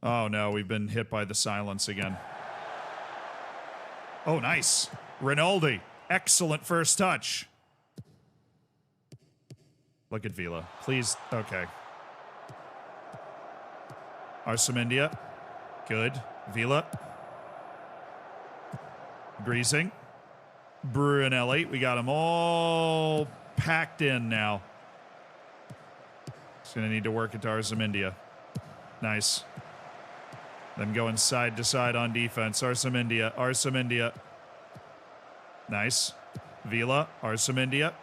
Oh, no, we've been hit by the silence again. Oh, nice. Rinaldi. Excellent first touch. Look at Vila. Please. Okay. Arsamendia. Good. Vila. Greasing. Brunelli. We got them all packed in now. He's going to need to work it to Arsamendia. Nice. Them going side to side on defense. Arsamendia. Arsamendia. Nice. Vila. Arsamendia.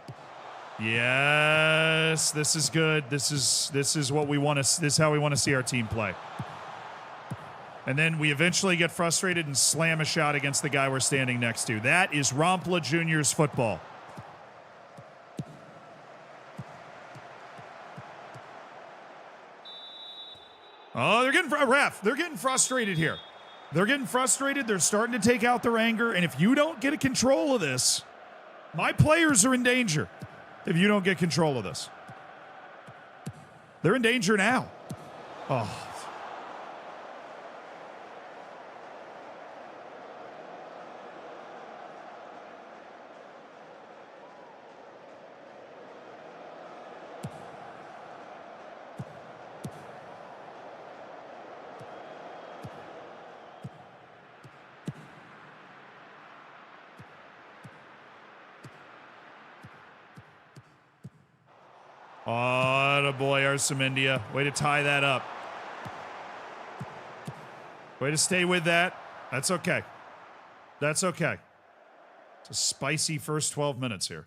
Yes, this is good. This is what we want to. This is how we want to see our team play. And then we eventually get frustrated and slam a shot against the guy we're standing next to. That is Rampla Juniors football. Oh, they're getting ref. They're getting frustrated here. They're getting frustrated. They're starting to take out their anger. And if you don't get a control of this, my players are in danger. If you don't get control of this, they're in danger now. Oh. Boy, Arsemindia. Way to tie that up. Way to stay with that. That's okay. That's okay. It's a spicy first 12 minutes here.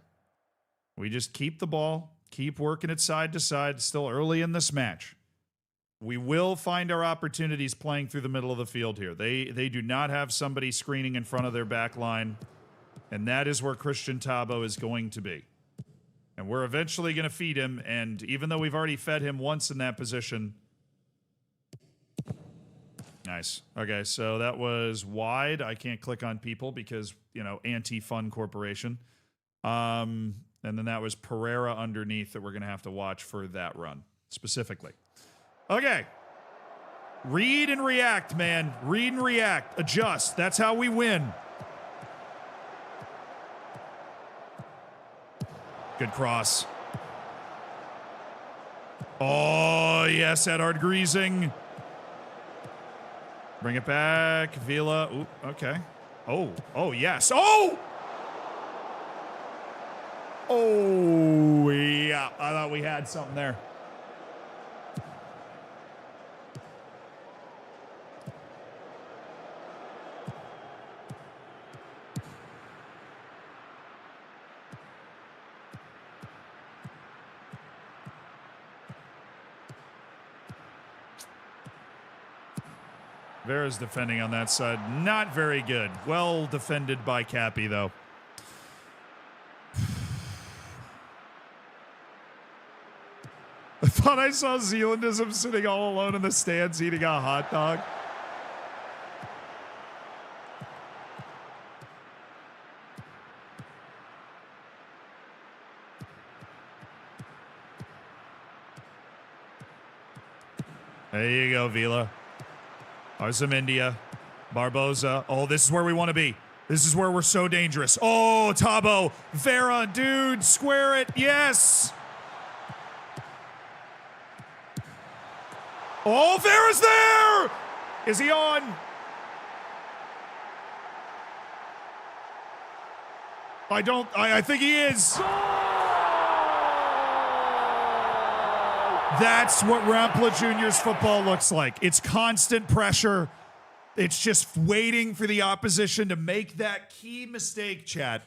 We just keep the ball, keep working it side to side, still early in this match. We will find our opportunities playing through the middle of the field here. They do not have somebody screening in front of their back line, and that is where Christian Tabo is going to be. And we're eventually going to feed him, and even though we've already fed him once in that position... Nice. Okay, so that was wide. I can't click on people because, you know, anti-fun corporation. And then that was Pereira underneath that we're going to have to watch for that run, specifically. Okay. Read and react, man. Read and react. Adjust. That's how we win. Good cross. Oh, yes, Edhard Griesing. Bring it back. Vila. Ooh, okay. Oh, yes. Oh! Oh, yeah. I thought we had something there. Vera's defending on that side. Not very good. Well defended by Cappy, though. I thought I saw Zealandism sitting all alone in the stands eating a hot dog. There you go, Vila. Arsemindia. Barboza. Oh, this is where we want to be. This is where we're so dangerous. Oh, Tabo. Vera, dude, square it. Yes. Oh, Vera's there. Is he on? I think he is. That's what Rampla Juniors football looks like. It's constant pressure. It's just waiting for the opposition to make that key mistake, chat.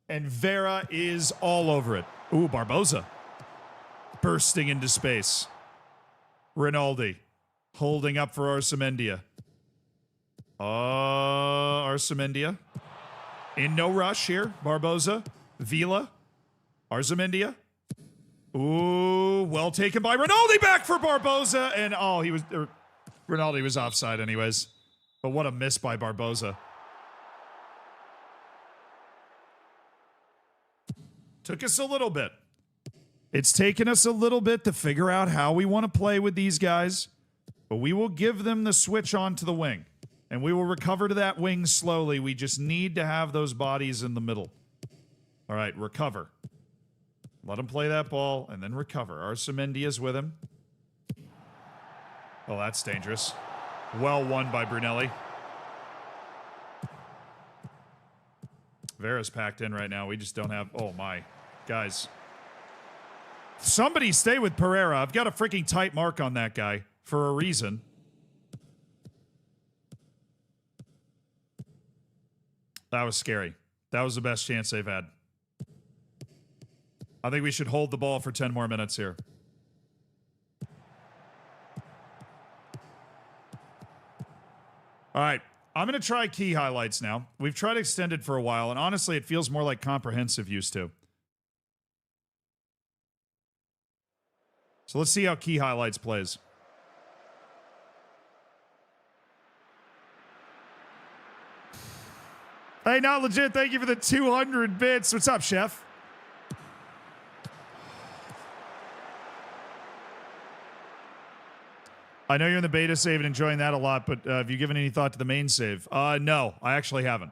And Vera is all over it. Ooh, Barboza. Bursting into space. Rinaldi. Holding up for Arsemindia. Arsemindia. In no rush here. Barboza. Vila. Arsemindia. Ooh, well taken by Rinaldi, back for Barboza, and Rinaldi was offside anyways. But what a miss by Barboza. Took us a little bit. It's taken us a little bit to figure out how we want to play with these guys, but we will give them the switch onto the wing, and we will recover to that wing slowly. We just need to have those bodies in the middle. All right, recover. Let him play that ball, and then recover. Arsemindia's with him. Oh, that's dangerous. Well won by Brunelli. Vera's packed in right now. We just don't have... Oh, my. Guys. Somebody stay with Pereira. I've got a freaking tight mark on that guy for a reason. That was scary. That was the best chance they've had. I think we should hold the ball for 10 more minutes here. All right. I'm going to try key highlights now. We've tried extended for a while, and honestly, it feels more like comprehensive used to. So let's see how key highlights plays. Hey, not legit. Thank you for the 200 bits. What's up, chef? I know you're in the beta save and enjoying that a lot, but have you given any thought to the main save? No, I actually haven't.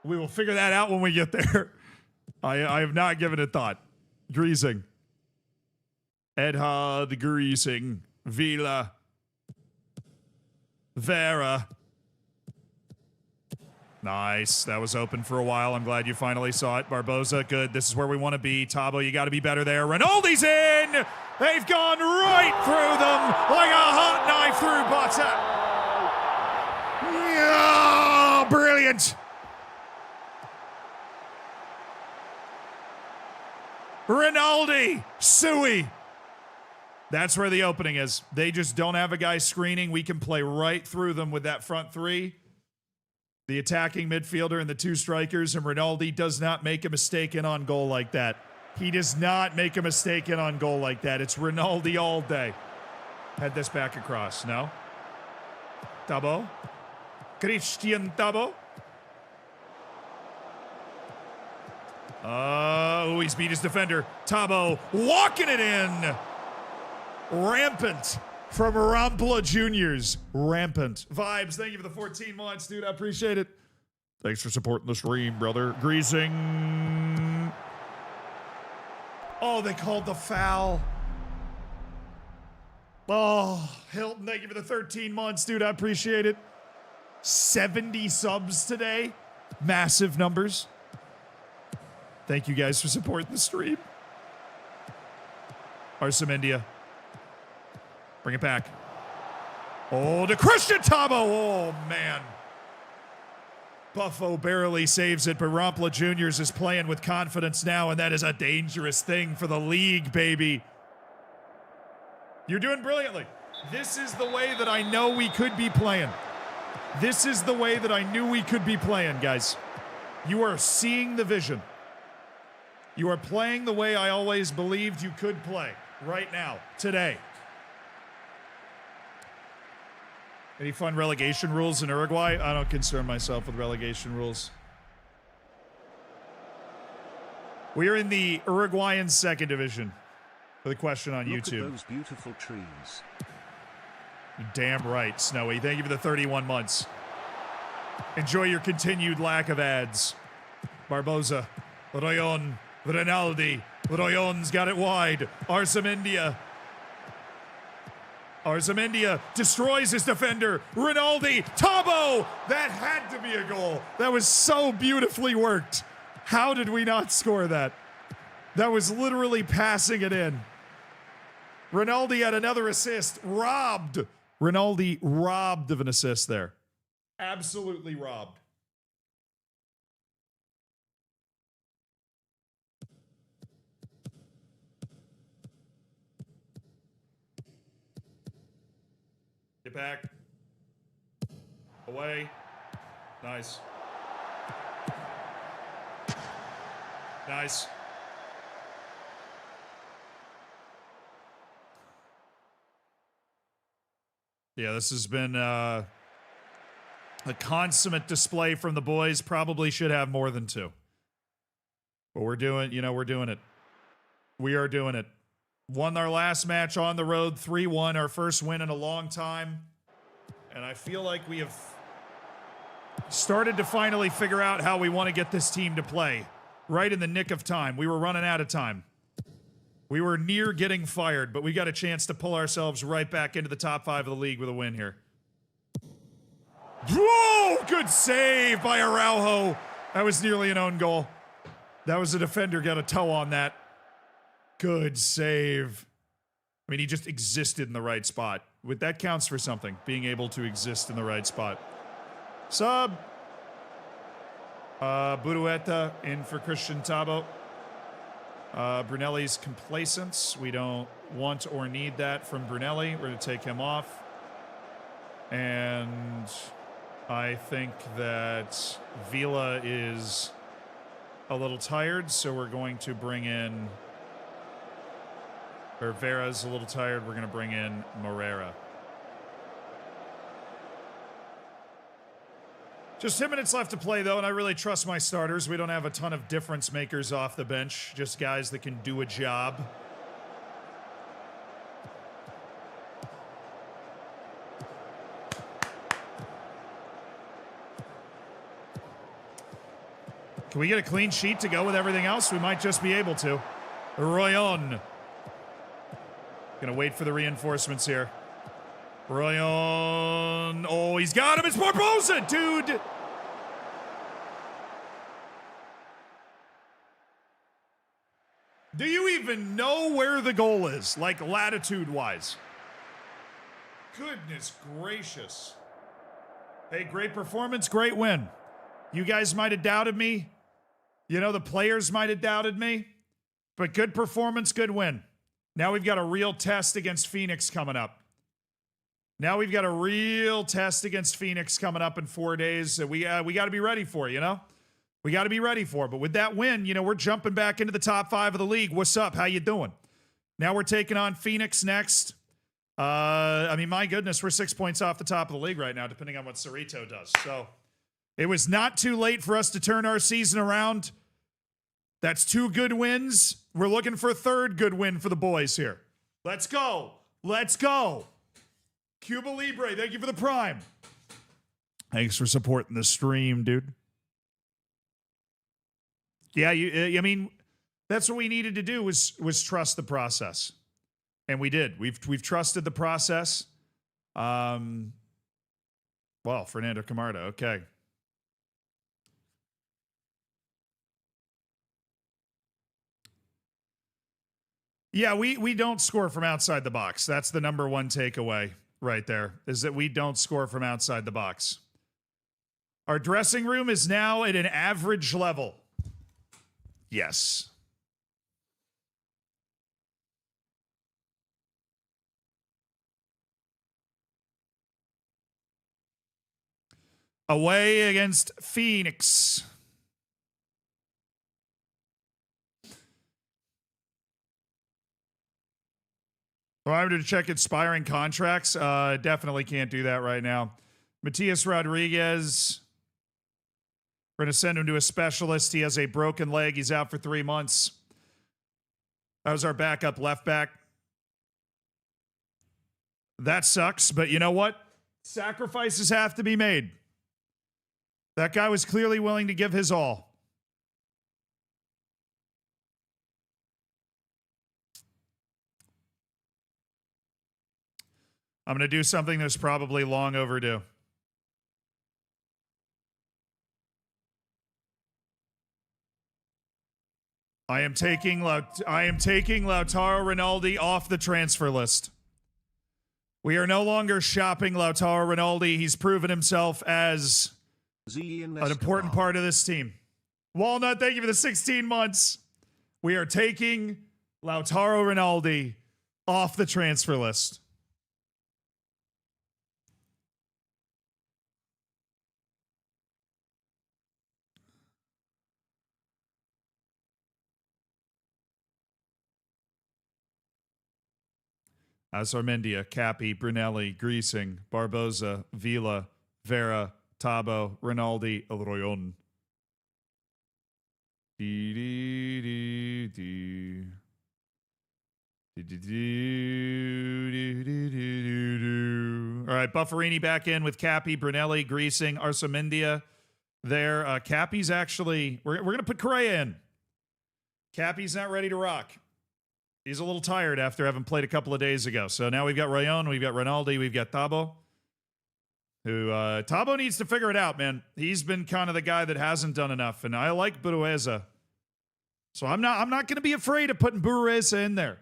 We will figure that out when we get there. I have not given it thought. Greasing. Edha, the Greasing. Vila. Vera. Nice. That was open for a while. I'm glad you finally saw it. Barboza, good. This is where we want to be. Tabo, you got to be better there. Rinaldi's in! They've gone right through them like a hot knife through butter. Yeah, brilliant. Rinaldi, Sui. That's where the opening is. They just don't have a guy screening. We can play right through them with that front three. The attacking midfielder and the two strikers, and Rinaldi does not make a mistake in on goal like that. He does not make a mistake in on goal like that. It's Rinaldi all day. Head this back across. No? Tabo. Christian Tabo. He's beat his defender. Tabo walking it in. Rampant from Rampla Juniors. Rampant. Vibes, thank you for the 14 months, dude. I appreciate it. Thanks for supporting the stream, brother. Greasing. Oh, they called the foul. Oh, Hilton, thank you for the 13 months, dude. I appreciate it. 70 subs today. Massive numbers. Thank you guys for supporting the stream. Arsene India. Bring it back. Oh, to Christian Tabo. Oh, man. Buffo barely saves it, but Rampla Juniors is playing with confidence now, and that is a dangerous thing for the league, baby. You're doing brilliantly. This is the way that I know we could be playing. This is the way that I knew we could be playing, guys. You are seeing the vision. You are playing the way I always believed you could play right now, today. Any fun relegation rules in Uruguay? I don't concern myself with relegation rules. We are in the Uruguayan second division. For the question on YouTube. Look at those beautiful trees. You're damn right, Snowy. Thank you for the 31 months. Enjoy your continued lack of ads. Barboza, Royon, Rinaldi. Royon's got it wide. Arzamendia. Arzamendia destroys his defender. Rinaldi, Tabo! That had to be a goal. That was so beautifully worked. How did we not score that? That was literally passing it in. Rinaldi had another assist. Robbed. Rinaldi robbed of an assist there. Absolutely robbed. Get back. Away. Nice. Nice. Yeah, this has been a consummate display from the boys. Probably should have more than two. But we're doing, we're doing it. We are doing it. Won our last match on the road, 3-1, our first win in a long time. And I feel like we have started to finally figure out how we want to get this team to play. Right in the nick of time. We were running out of time. We were near getting fired, but we got a chance to pull ourselves right back into the top 5 of the league with a win here. Whoa! Good save by Araujo. That was nearly an own goal. That was a defender got a toe on that. Good save. I mean, he just existed in the right spot. That counts for something, being able to exist in the right spot. Sub. Burueta in for Christian Tabo. Brunelli's complacence. We don't want or need that from Brunelli. We're going to take him off. And I think that Vila is a little tired, so we're going to bring in... Or Vera's a little tired, we're going to bring in Morera. Just 10 minutes left to play, though, and I really trust my starters. We don't have a ton of difference makers off the bench, just guys that can do a job. Can we get a clean sheet to go with everything else? We might just be able to. Royon. Gonna wait for the reinforcements here. Royon. Oh, he's got him. It's Barboza, dude. even know where the goal is, like latitude-wise. Goodness gracious. Hey, great performance, great win. You guys might have doubted me. You know, the players might have doubted me. But good performance, good win. Now we've got a real test against Phoenix coming up. We got in 4 days that we got to be ready for, you know? We got to be ready for. But with that win, you know, we're jumping back into the top 5 of the league. What's up? How you doing? Now we're taking on Phoenix next. I mean, my goodness, we're 6 points off the top of the league right now, depending on what Cerrito does. So it was not too late for us to turn our season around. That's 2 good wins. We're looking for a 3rd good win for the boys here. Let's go. Let's go. Cuba Libre, thank you for the prime. Thanks for supporting the stream, dude. Yeah, I mean, that's what we needed to do was trust the process. And we did. We've trusted the process. Well, Fernando Camarda, okay. Yeah, we don't score from outside the box. That's the number one takeaway right there, is that we don't score from outside the box. Our dressing room is now at an average level. Yes. Away against Phoenix. Well, I'm going to check expiring contracts. Definitely can't do that right now. Matias Rodriguez. We're going to send him to a specialist. He has a broken leg. He's out for 3 months. That was our backup left back. That sucks, but you know what? Sacrifices have to be made. That guy was clearly willing to give his all. I'm going to do something that's probably long overdue. I am taking Lautaro Rinaldi off the transfer list. We are no longer shopping Lautaro Rinaldi. He's proven himself as an important part of this team. Walnut, thank you for the 16 months. We are taking Lautaro Rinaldi off the transfer list. Azarmendia, Capi, Brunelli, Greasing, Barboza, Villa, Vera, Tabo, Rinaldi, Elroyon. All right, Bufferini back in with Capi, Brunelli, Greasing, Arsamendia there. Capi's actually, we're going to put Correa in. Capi's not ready to rock. He's a little tired after having played a couple of days ago. So now we've got Rayon, we've got Rinaldi, we've got Tabo. Tabo needs to figure it out, man. He's been kind of the guy that hasn't done enough, and I like Burueza. So I'm not going to be afraid of putting Burueza in there.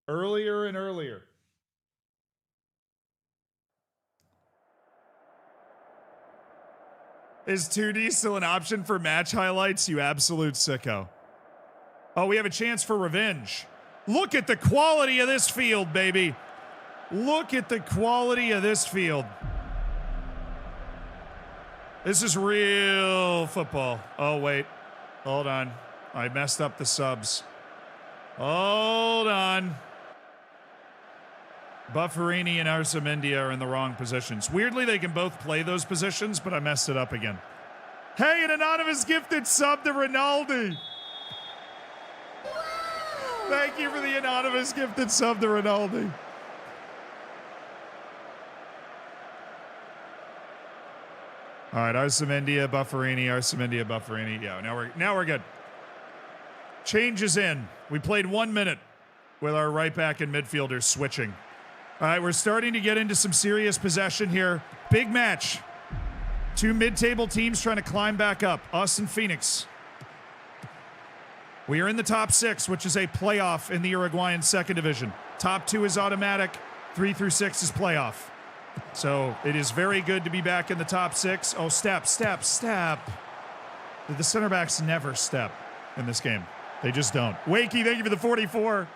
Earlier and earlier. Is 2D still an option for match highlights, you absolute sicko? Oh, we have a chance for revenge. Look at the quality of this field, baby. Look at the quality of this field. This is real football. Oh, wait. Hold on. I messed up the subs. Hold on. Bufferini and Arsamendia are in the wrong positions. Weirdly, they can both play those positions, but I messed it up again. Hey, an anonymous gifted sub to Rinaldi. Thank you for the anonymous gifted sub to Rinaldi. All right, Arsamendia, Bufferini. Yeah, now we're good. Changes in. We played 1 minute with our right back and midfielders switching. All right, we're starting to get into some serious possession here. Big match. 2 mid-table teams trying to climb back up. Us and Phoenix. We are in the top 6, which is a playoff in the Uruguayan second division. Top 2 is automatic. 3 through 6 is playoff. So it is very good to be back in the top 6. Oh, step. The center backs never step in this game. They just don't. Wakey, thank you for the 44.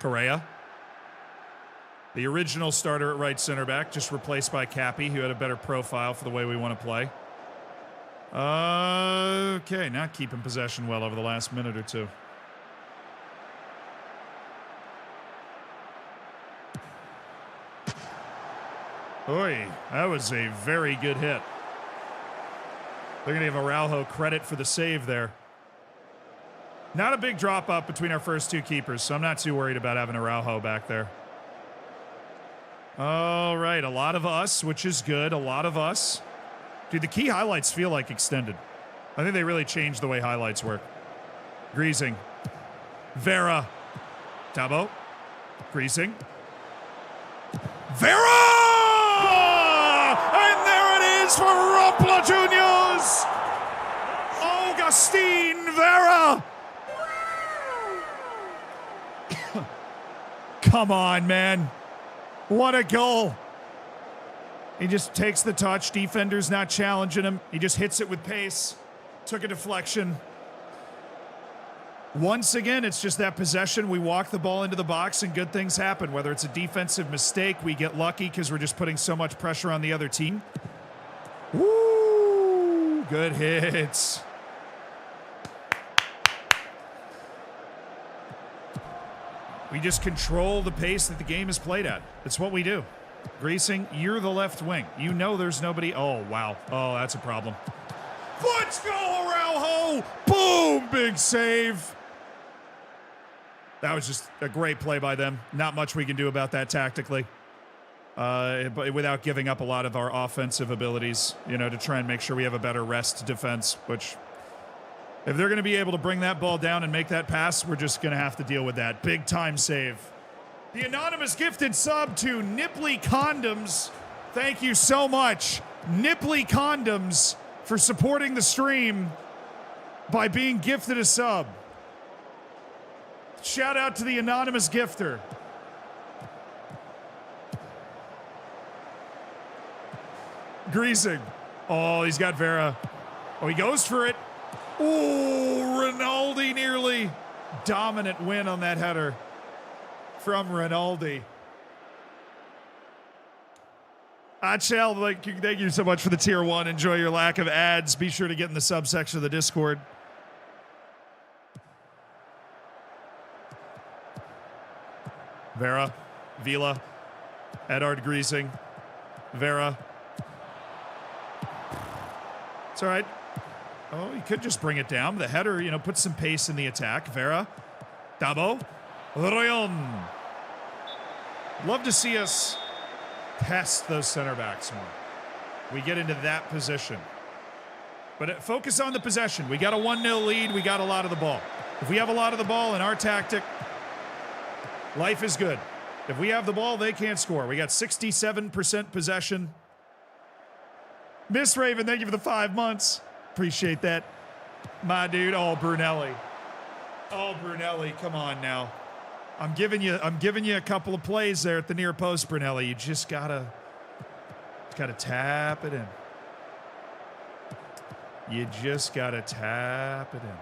Correa. The original starter at right center back, just replaced by Cappy, who had a better profile for the way we want to play. Okay, not keeping possession well over the last minute or two. Oy, that was a very good hit. They're going to give Araujo credit for the save there. Not a big drop up between our first 2 keepers, so I'm not too worried about having Araujo back there. All right, a lot of us, which is good. A lot of us. Dude, the key highlights feel like extended. I think they really changed the way highlights work. Greasing. Vera. Tabo. Greasing. Vera! And there it is for Rampla Juniors! Augustine Vera! Come on, man. What a goal. He just takes the touch. Defender's not challenging him. He just hits it with pace. Took a deflection. Once again, it's just that possession. We walk the ball into the box and good things happen. Whether it's a defensive mistake, we get lucky because we're just putting so much pressure on the other team. Woo! Good hits. We just control the pace that the game is played at. That's what we do. Greasing, you're the left wing. You know there's nobody. Oh, wow. Oh, that's a problem. Let's go, Araujo! Boom! Big save. That was just a great play by them. Not much we can do about that tactically. But without giving up a lot of our offensive abilities, you know, to try and make sure we have a better rest defense, which if they're going to be able to bring that ball down and make that pass, we're just going to have to deal with that. Big time save. The anonymous gifted sub to Nipley Condoms. Thank you so much, Nipley Condoms, for supporting the stream by being gifted a sub. Shout out to the anonymous gifter. Greasing. Oh, he's got Vera. Oh, he goes for it. Oh, Rinaldi nearly. Dominant win on that header from Rinaldi. Achel, thank you so much for the tier 1. Enjoy your lack of ads. Be sure to get in the subsection of the Discord. Vera, Vila, Edard Greasing, Vera. It's all right. Oh, he could just bring it down. The header, you know, puts some pace in the attack. Vera, Dabo, Royon. Love to see us test those center backs more. We get into that position. But focus on the possession. We got a 1-0 lead. We got a lot of the ball. If we have a lot of the ball in our tactic, life is good. If we have the ball, they can't score. We got 67% possession. Miss Raven, thank you for the 5 months. Appreciate that. My dude. Oh, Brunelli. Oh, Brunelli, come on now. I'm giving you a couple of plays there at the near post, Brunelli. You just gotta tap it in. You just gotta tap it in.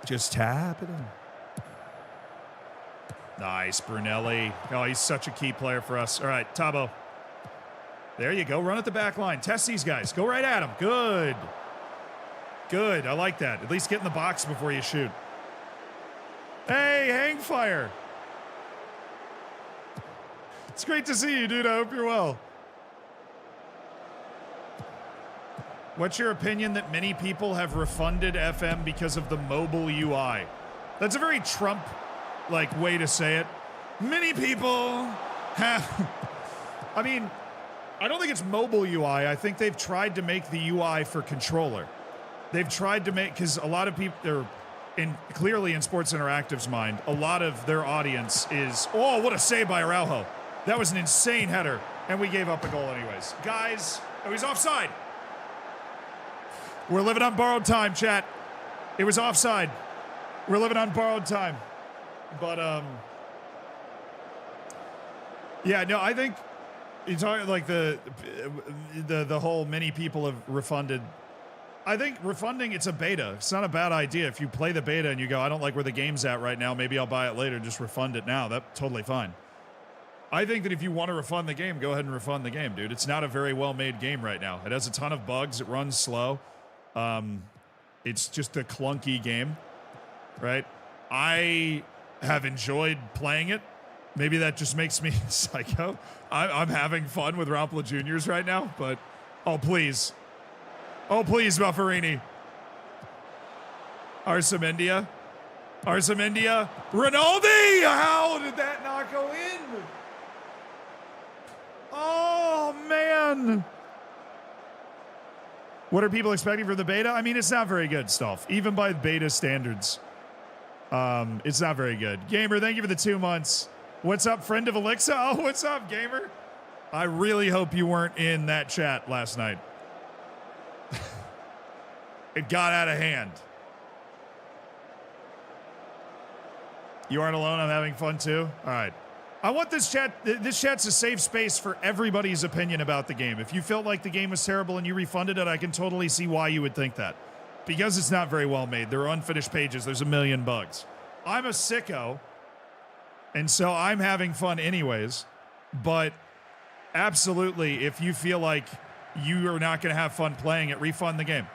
Just tap it in. Nice, Brunelli. Oh, he's such a key player for us. All right, Tabo. There you go. Run at the back line. Test these guys. Go right at them. Good. Good. I like that. At least get in the box before you shoot. Hey, hang fire. It's great to see you, dude. I hope you're well. What's your opinion that many people have refunded FM because of the mobile UI? That's a very Trump-like way to say it. Many people have... I mean, I don't think it's mobile UI. I think they've tried to make the UI for controller. They've tried to make... Because a lot of people... Clearly in Sports Interactive's mind, a lot of their audience is, oh, what a save by Araujo. That was an insane header, and we gave up a goal anyways. Guys, oh, he's offside. We're living on borrowed time, chat. It was offside. We're living on borrowed time. But, yeah, no, I think you're talking like the whole many people have refunded. I think refunding, it's a beta. It's not a bad idea. If you play the beta and you go, I don't like where the game's at right now, maybe I'll buy it later, just refund it now. That's totally fine. I think that if you want to refund the game, go ahead and refund the game, dude. It's not a very well-made game right now. It has a ton of bugs. It runs slow. It's just a clunky game, right? I have enjoyed playing it. Maybe that just makes me psycho. I'm having fun with Rampla Juniors right now, but oh, please. Oh, please, Bufferini. Arsamendia. Rinaldi! How did that not go in? Oh, man. What are people expecting for the beta? I mean, it's not very good stuff. Even by beta standards. It's not very good. Gamer, thank you for the 2 months. What's up, friend of Alexa? Oh, what's up, Gamer? I really hope you weren't in that chat last night. It got out of hand. You aren't alone. I'm having fun too. All right. I want this chat. This chat's a safe space for everybody's opinion about the game. If you felt like the game was terrible and you refunded it, I can totally see why you would think that. Because it's not very well made. There are unfinished pages. There's a million bugs. I'm a sicko, and so I'm having fun anyways. But absolutely, if you feel like you are not going to have fun playing it, refund the game.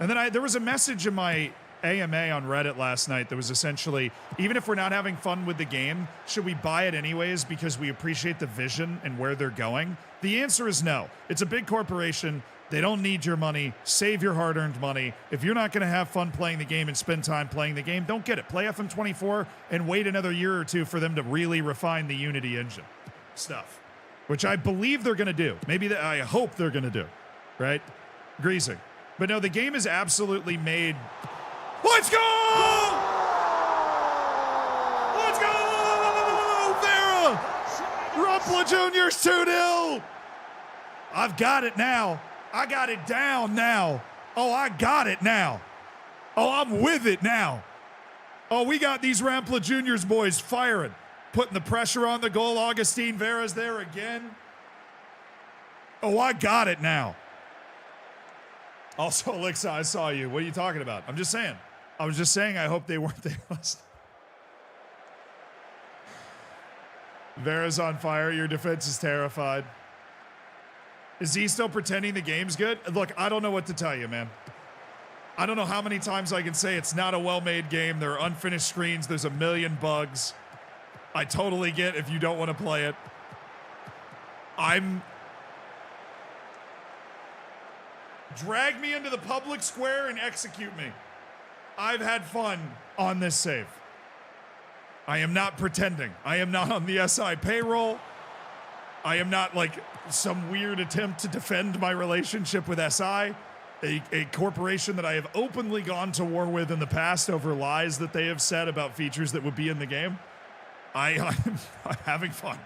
And then there was a message in my AMA on Reddit last night that was essentially, even if we're not having fun with the game, should we buy it anyways because we appreciate the vision and where they're going? The answer is no. It's a big corporation. They don't need your money. Save your hard-earned money. If you're not going to have fun playing the game and spend time playing the game, don't get it. Play FM24 and wait another year or two for them to really refine the Unity engine stuff, which I believe they're going to do. Maybe I hope they're going to do, right? Greasing. But no, the game is absolutely made. Let's go! Let's go! Vera! Rampla Juniors 2-0! I've got it now. I got it down now. Oh, I got it now. Oh, I'm with it now. Oh, we got these Rampla Juniors boys firing. Putting the pressure on the goal. Augustine Vera's there again. Oh, I got it now. Also, Alexa, I saw you. What are you talking about? I'm just saying. I was just saying I hope they weren't there last night. Vera's on fire. Your defense is terrified. Is he still pretending the game's good? Look, I don't know what to tell you, man. I don't know how many times I can say it's not a well-made game. There are unfinished screens. There's a million bugs. I totally get if you don't want to play it. Drag me into the public square and execute me. I've had fun on this save. I am not pretending. I am not on the SI payroll. I am not like some weird attempt to defend my relationship with SI, a corporation that I have openly gone to war with in the past over lies that they have said about features that would be in the game. I'm having fun.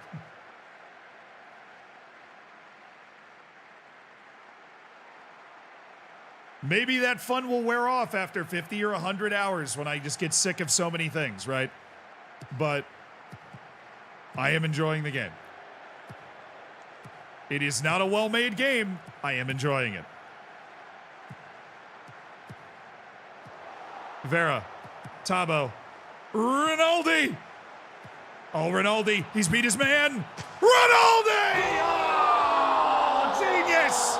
Maybe that fun will wear off after 50 or 100 hours when I just get sick of so many things, right? But I am enjoying the game. It is not a well-made game. I am enjoying it. Vera. Tabo. Rinaldi. Oh, Rinaldi. He's beat his man. Rinaldi! Oh, genius!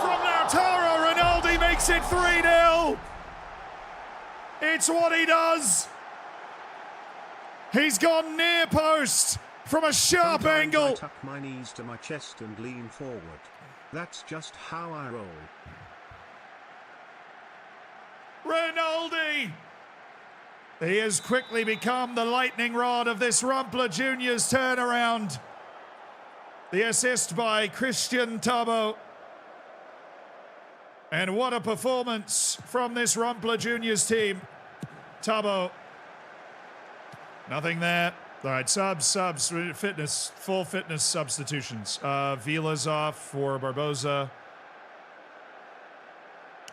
From Lautaro, Rinaldi makes it 3-0. It's what he does. He's gone near post from a sharp angle. I tuck my knees to my chest and lean forward. That's just how I roll. Rinaldi! He has quickly become the lightning rod of this Rampla Juniors turnaround. The assist by Christian Tabo. And what a performance from this Rampla Juniors team. Tabo. Nothing there. All right, subs, fitness, full fitness substitutions. Vila's off for Barboza.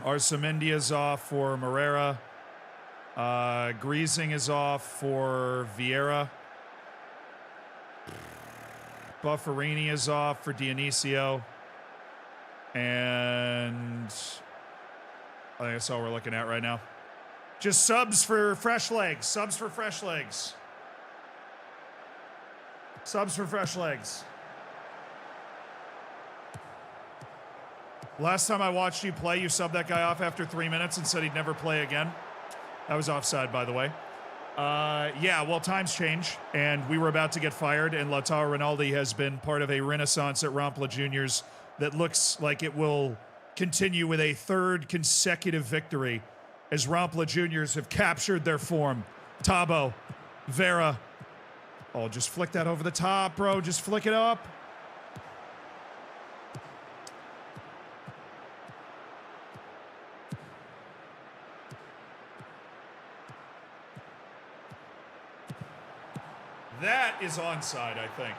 Arsamendi is off for Morera. Greasing is off for Vieira. Bufferini is off for Dionisio. And I think that's all we're looking at right now. Just subs for fresh legs. Subs for fresh legs. Subs for fresh legs. Last time I watched you play, you subbed that guy off after 3 minutes and said he'd never play again. That was offside, by the way. Yeah, well, times change, and we were about to get fired, and Lautaro Rinaldi has been part of a renaissance at Rampla Juniors that looks like it will continue with a third consecutive victory as Rampla Juniors have captured their form. Tabo, Vera. Oh, just flick that over the top, bro. Just flick it up. That is onside, I think.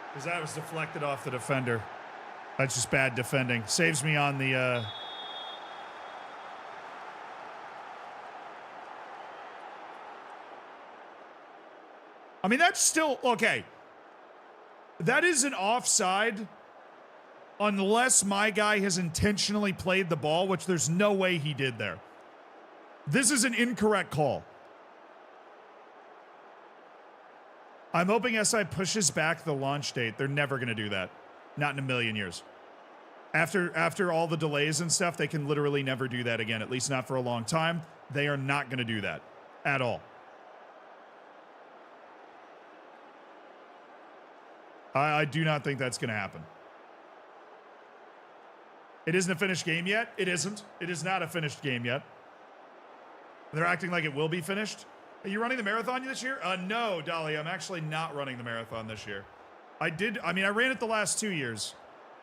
Because that was deflected off the defender. That's just bad defending. Saves me on the... I mean, that's still... Okay. That is an offside unless my guy has intentionally played the ball, which there's no way he did there. This is an incorrect call. I'm hoping SI pushes back the launch date. They're never going to do that. Not in a million years. After all the delays and stuff, they can literally never do that again, at least not for a long time. They are not going to do that at all. I do not think that's going to happen. It isn't a finished game yet. It isn't. It is not a finished game yet. They're acting like it will be finished. Are you running the marathon this year? No, Dolly, I'm actually not running the marathon this year. I ran it the last 2 years,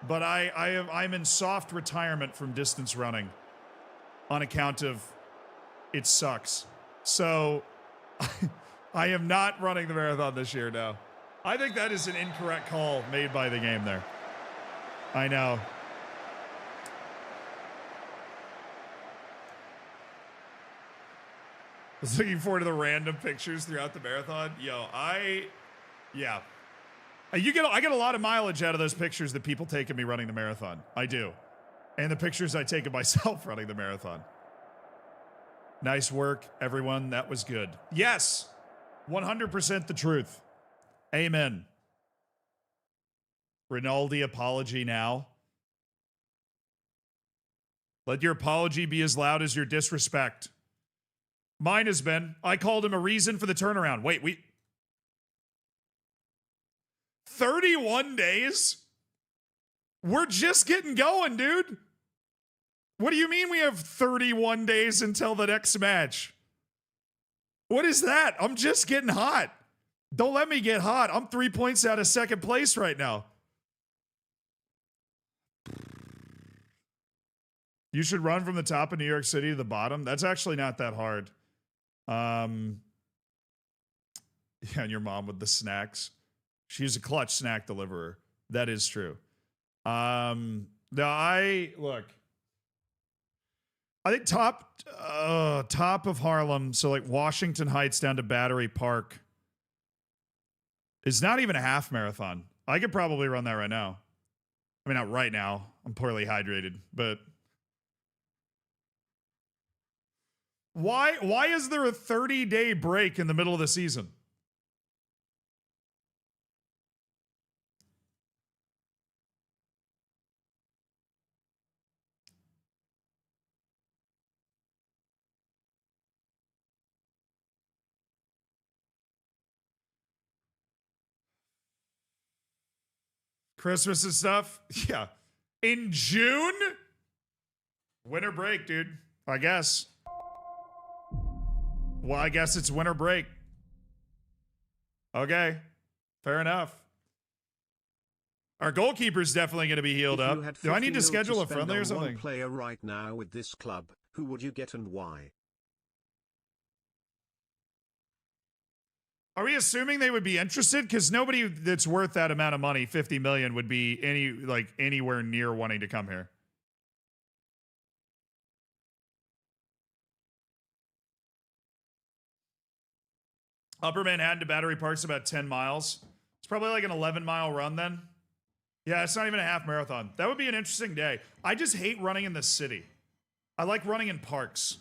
but I'm in soft retirement from distance running on account of it sucks. So I am not running the marathon this year, no. I think that is an incorrect call made by the game there. I know. I was looking forward to the random pictures throughout the marathon. Yeah. I get a lot of mileage out of those pictures that people take of me running the marathon. I do. And the pictures I take of myself running the marathon. Nice work, everyone. That was good. Yes. 100% the truth. Amen. Rinaldi apology now. Let your apology be as loud as your disrespect. Mine has been. I called him a reason for the turnaround. Wait, 31 days? We're just getting going, dude. What do you mean we have 31 days until the next match? What is that? I'm just getting hot. Don't let me get hot. I'm 3 points out of second place right now. You should run from the top of New York City to the bottom. That's actually not that hard. Yeah, and your mom with the snacks. She's a clutch snack deliverer. That is true. I think top of Harlem, so like Washington Heights down to Battery Park, is not even a half marathon. I could probably run that right now. I mean, not right now. I'm poorly hydrated, but why is there a 30-day break in the middle of the season? Christmas and stuff? Yeah. In June? Winter break, dude. I guess. Well, I guess it's winter break. Okay. Fair enough. Our goalkeeper's definitely going to be healed up. Do I need to schedule a friendly or something? One player right now with this club, who would you get and why? Are we assuming they would be interested? Because nobody that's worth that amount of money, 50 million, would be anywhere near wanting to come here. Upper Manhattan to Battery Park's about 10 miles. It's probably like an 11-mile run then. Yeah, it's not even a half marathon. That would be an interesting day. I just hate running in the city. I like running in parks.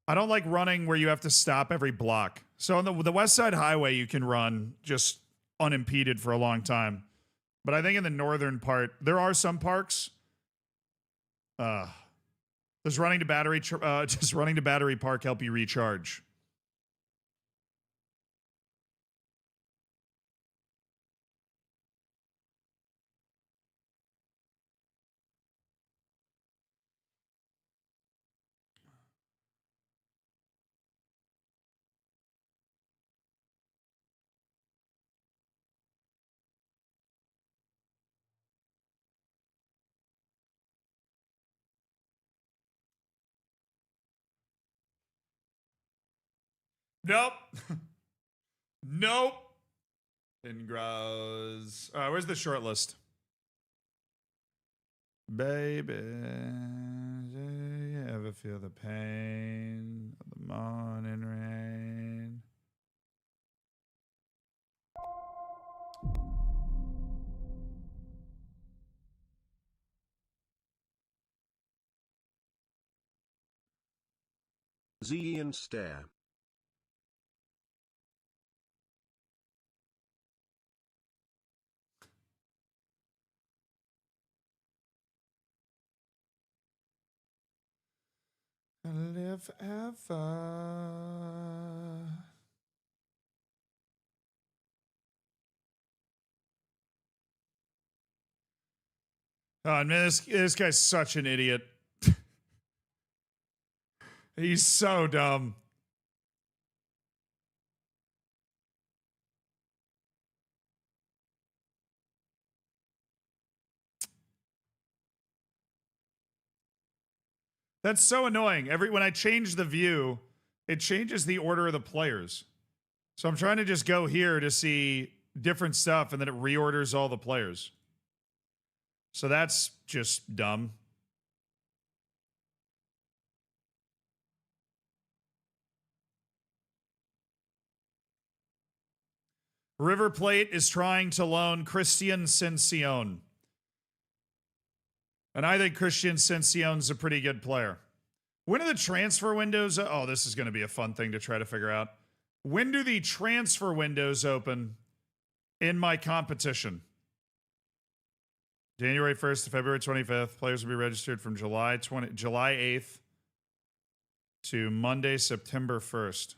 I don't like running where you have to stop every block. So on the West Side Highway, you can run just unimpeded for a long time. But I think in the northern part, there are some parks. Does running to Battery Park help you recharge? Nope. Nope. Ingrows. All right, where's the short list? Baby, do you ever feel the pain of the morning rain? Z and stare. Live ever. Oh man, this guy's such an idiot. He's so dumb. That's so annoying. When I change the view, it changes the order of the players. So I'm trying to just go here to see different stuff, and then it reorders all the players. So that's just dumb. River Plate is trying to loan Christian Cincione. And I think Christian Cincione's a pretty good player. When are the transfer windows? Oh, this is going to be a fun thing to try to figure out. When do the transfer windows open in my competition? January 1st to February 25th. Players will be registered from July 8th to Monday, September 1st.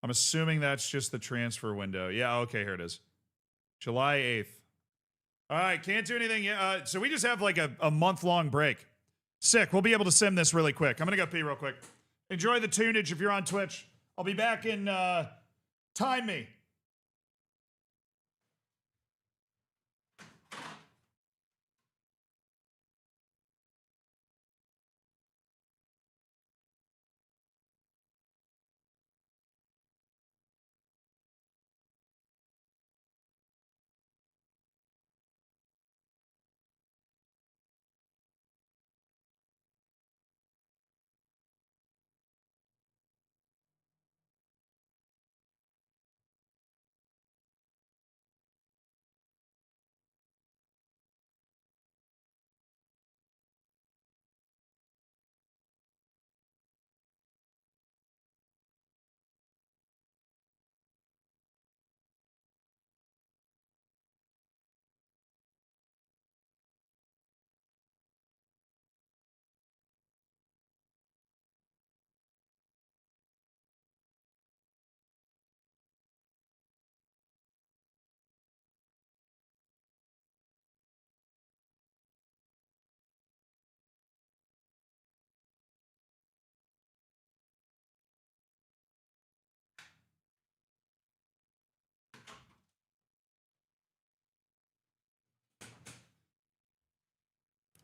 I'm assuming that's just the transfer window. Yeah, okay, here it is. July 8th. All right, can't do anything yet. So we just have like a month-long break. Sick. We'll be able to sim this really quick. I'm going to go pee real quick. Enjoy the tunage if you're on Twitch. I'll be back in time me.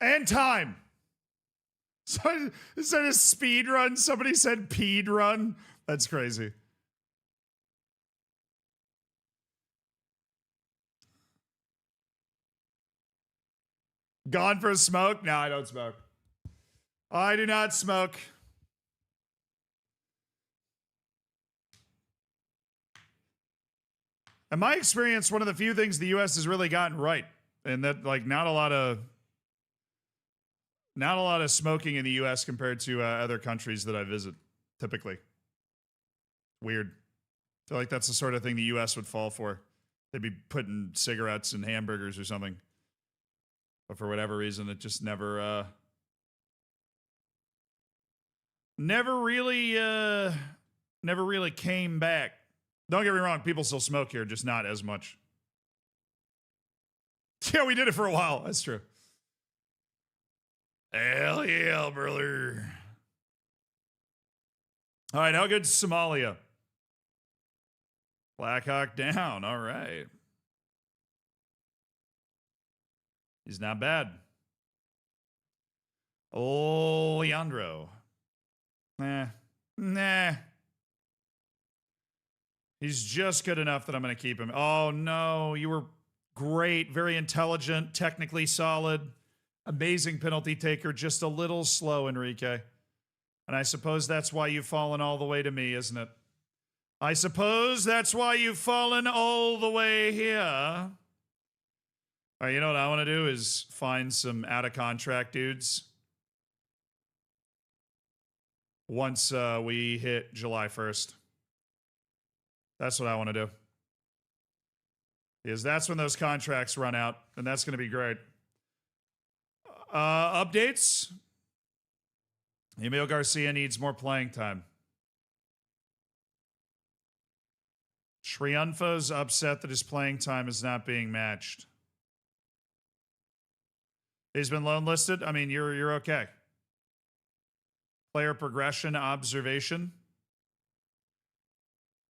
And time. So instead of speed run, somebody said peed run. That's crazy. Gone for a smoke? No, I don't smoke. I do not smoke. In my experience, one of the few things the U.S. has really gotten right, and that like not a lot of smoking in the U.S. compared to other countries that I visit. Typically, weird. I feel like that's the sort of thing the U.S. would fall for. They'd be putting cigarettes in hamburgers or something, but for whatever reason, it just never really came back. Don't get me wrong, people still smoke here, just not as much. Yeah, we did it for a while. That's true. Hell yeah, brother. All right, how good's Somalia? Black Hawk down. All right. He's not bad. Oh, Leandro. Nah. He's just good enough that I'm going to keep him. Oh, no. You were great. Very intelligent. Technically solid. Amazing penalty taker. Just a little slow, Enrique. And I suppose that's why you've fallen all the way to me, isn't it? I suppose that's why you've fallen all the way here. All right, you know what I want to do is find some out-of-contract dudes once we hit July 1st. That's what I want to do. Because that's when those contracts run out, and that's going to be great. Updates? Emil Garcia needs more playing time. Triunfo's upset that his playing time is not being matched. He's been loan listed. I mean, you're okay. Player progression observation.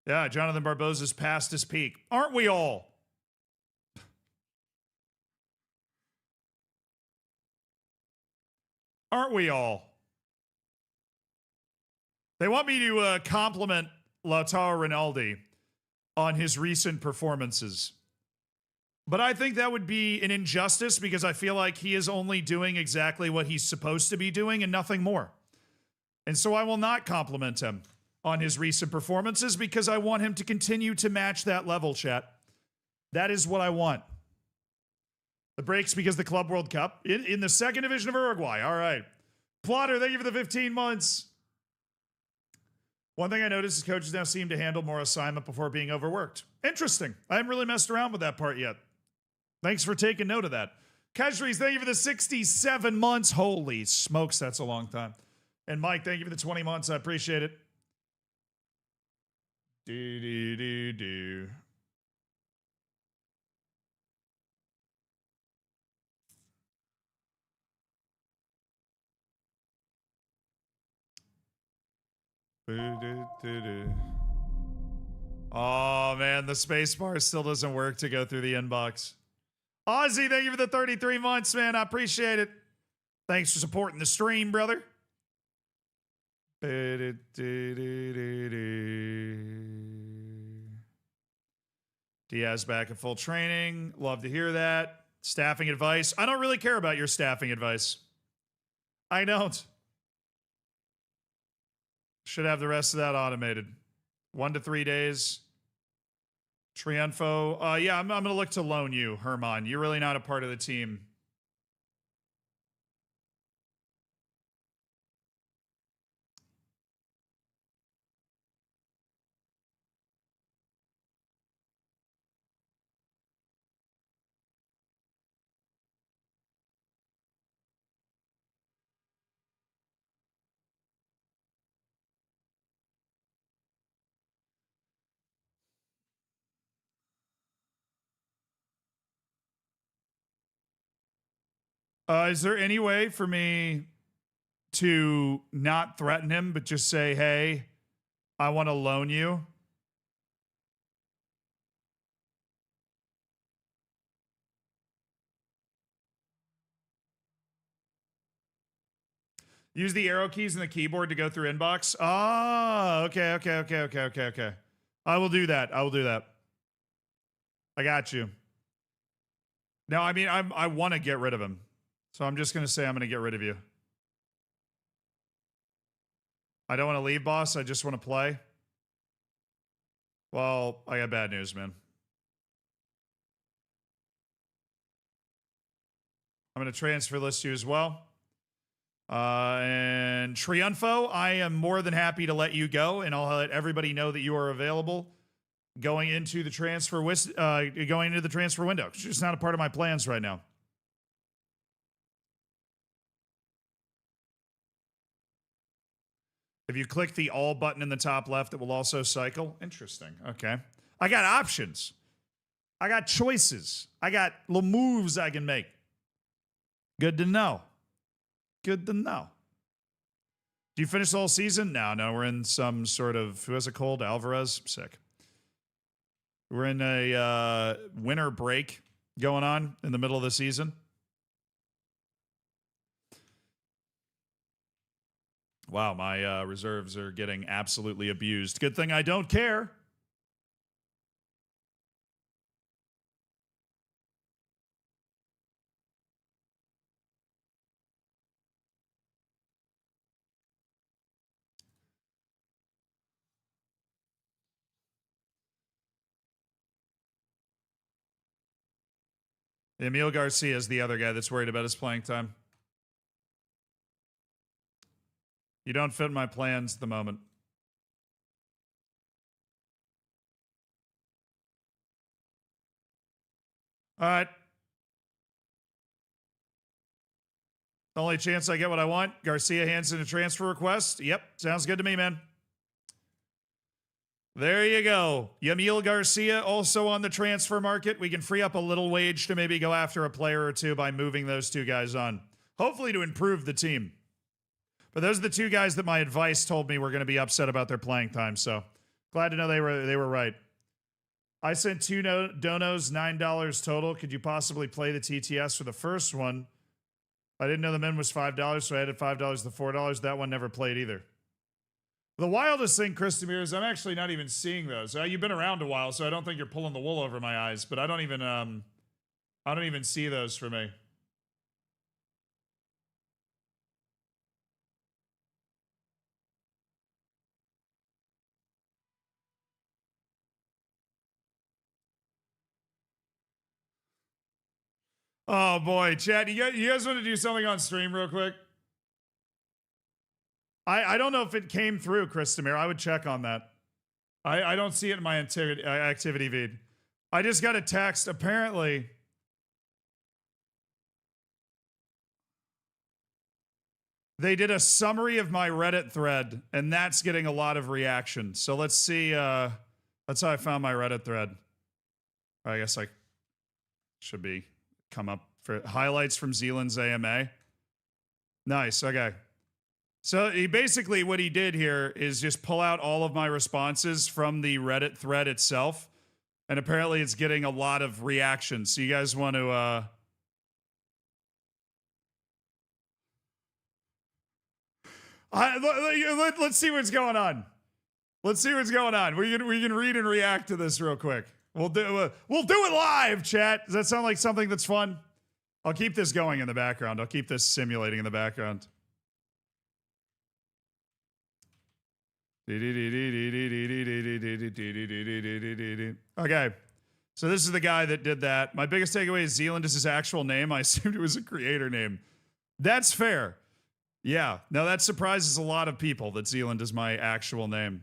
Yeah, Jonathan Barbosa's past his peak. Aren't we all? Aren't we all? They want me to compliment Lautaro Rinaldi on his recent performances. But I think that would be an injustice because I feel like he is only doing exactly what he's supposed to be doing and nothing more. And so I will not compliment him on his recent performances because I want him to continue to match that level, chat. That is what I want. The breaks because the Club World Cup in the second division of Uruguay. All right. Plotter, thank you for the 15 months. One thing I noticed is coaches now seem to handle more assignment before being overworked. Interesting. I haven't really messed around with that part yet. Thanks for taking note of that. Kajris, thank you for the 67 months. Holy smokes, that's a long time. And Mike, thank you for the 20 months. I appreciate it. Do. Oh, man, the space bar still doesn't work to go through the inbox. Ozzy, thank you for the 33 months, man. I appreciate it. Thanks for supporting the stream, brother. Diaz back at full training. Love to hear that. Staffing advice. I don't really care about your staffing advice. I don't. Should have the rest of that automated. 1 to 3 days. Triunfo. Yeah, I'm going to look to loan you, Herman. You're really not a part of the team. Is there any way for me to not threaten him, but just say, hey, I want to loan you? Use the arrow keys in the keyboard to go through inbox. Oh, okay. I will do that. I got you. No, I mean, I want to get rid of him. So I'm just going to say I'm going to get rid of you. I don't want to leave, boss. I just want to play. Well, I got bad news, man. I'm going to transfer list you as well. And Triunfo, I am more than happy to let you go, and I'll let everybody know that you are available going into the transfer window. It's just not a part of my plans right now. If you click the all button in the top left, it will also cycle. Interesting. Okay. I got options. I got choices. I got little moves I can make. Good to know. Good to know. Do you finish the whole season? No, we're in some sort of, who has a cold? Alvarez? Sick. We're in a winter break going on in the middle of the season. Wow, my reserves are getting absolutely abused. Good thing I don't care. Emil Garcia is the other guy that's worried about his playing time. You don't fit my plans at the moment. All right. The only chance I get what I want. Garcia hands in a transfer request. Yep, sounds good to me, man. There you go. Yamil Garcia also on the transfer market. We can free up a little wage to maybe go after a player or two by moving those two guys on. Hopefully to improve the team. But those are the two guys that my advice told me were going to be upset about their playing time. So glad to know they were right. I sent two donos, $9 total. Could you possibly play the TTS for the first one? I didn't know the min was $5, so I added $5 to $4. That one never played either. The wildest thing, Chris Demir, is I'm actually not even seeing those. You've been around a while, so I don't think you're pulling the wool over my eyes. But I don't even see those for me. Oh boy, chat, you guys want to do something on stream real quick? I don't know if it came through, Chris Demir. I would check on that. I don't see it in my activity feed. I just got a text. Apparently, they did a summary of my Reddit thread, and that's getting a lot of reaction. So let's see. That's how I found my Reddit thread. I guess I should be come up for highlights from Zealand's AMA. Nice. Okay. So he basically, what he did here is just pull out all of my responses from the Reddit thread itself. And apparently it's getting a lot of reactions. So you guys want to, let's see what's going on. Let's see what's going on. We can read and react to this real quick. We'll do it live, chat. Does that sound like something that's fun? I'll keep this going in the background. I'll keep this simulating in the background. Okay. So this is the guy that did that. My biggest takeaway is Zealand is his actual name. I assumed it was a creator name. That's fair. Yeah. Now that surprises a lot of people that Zealand is my actual name.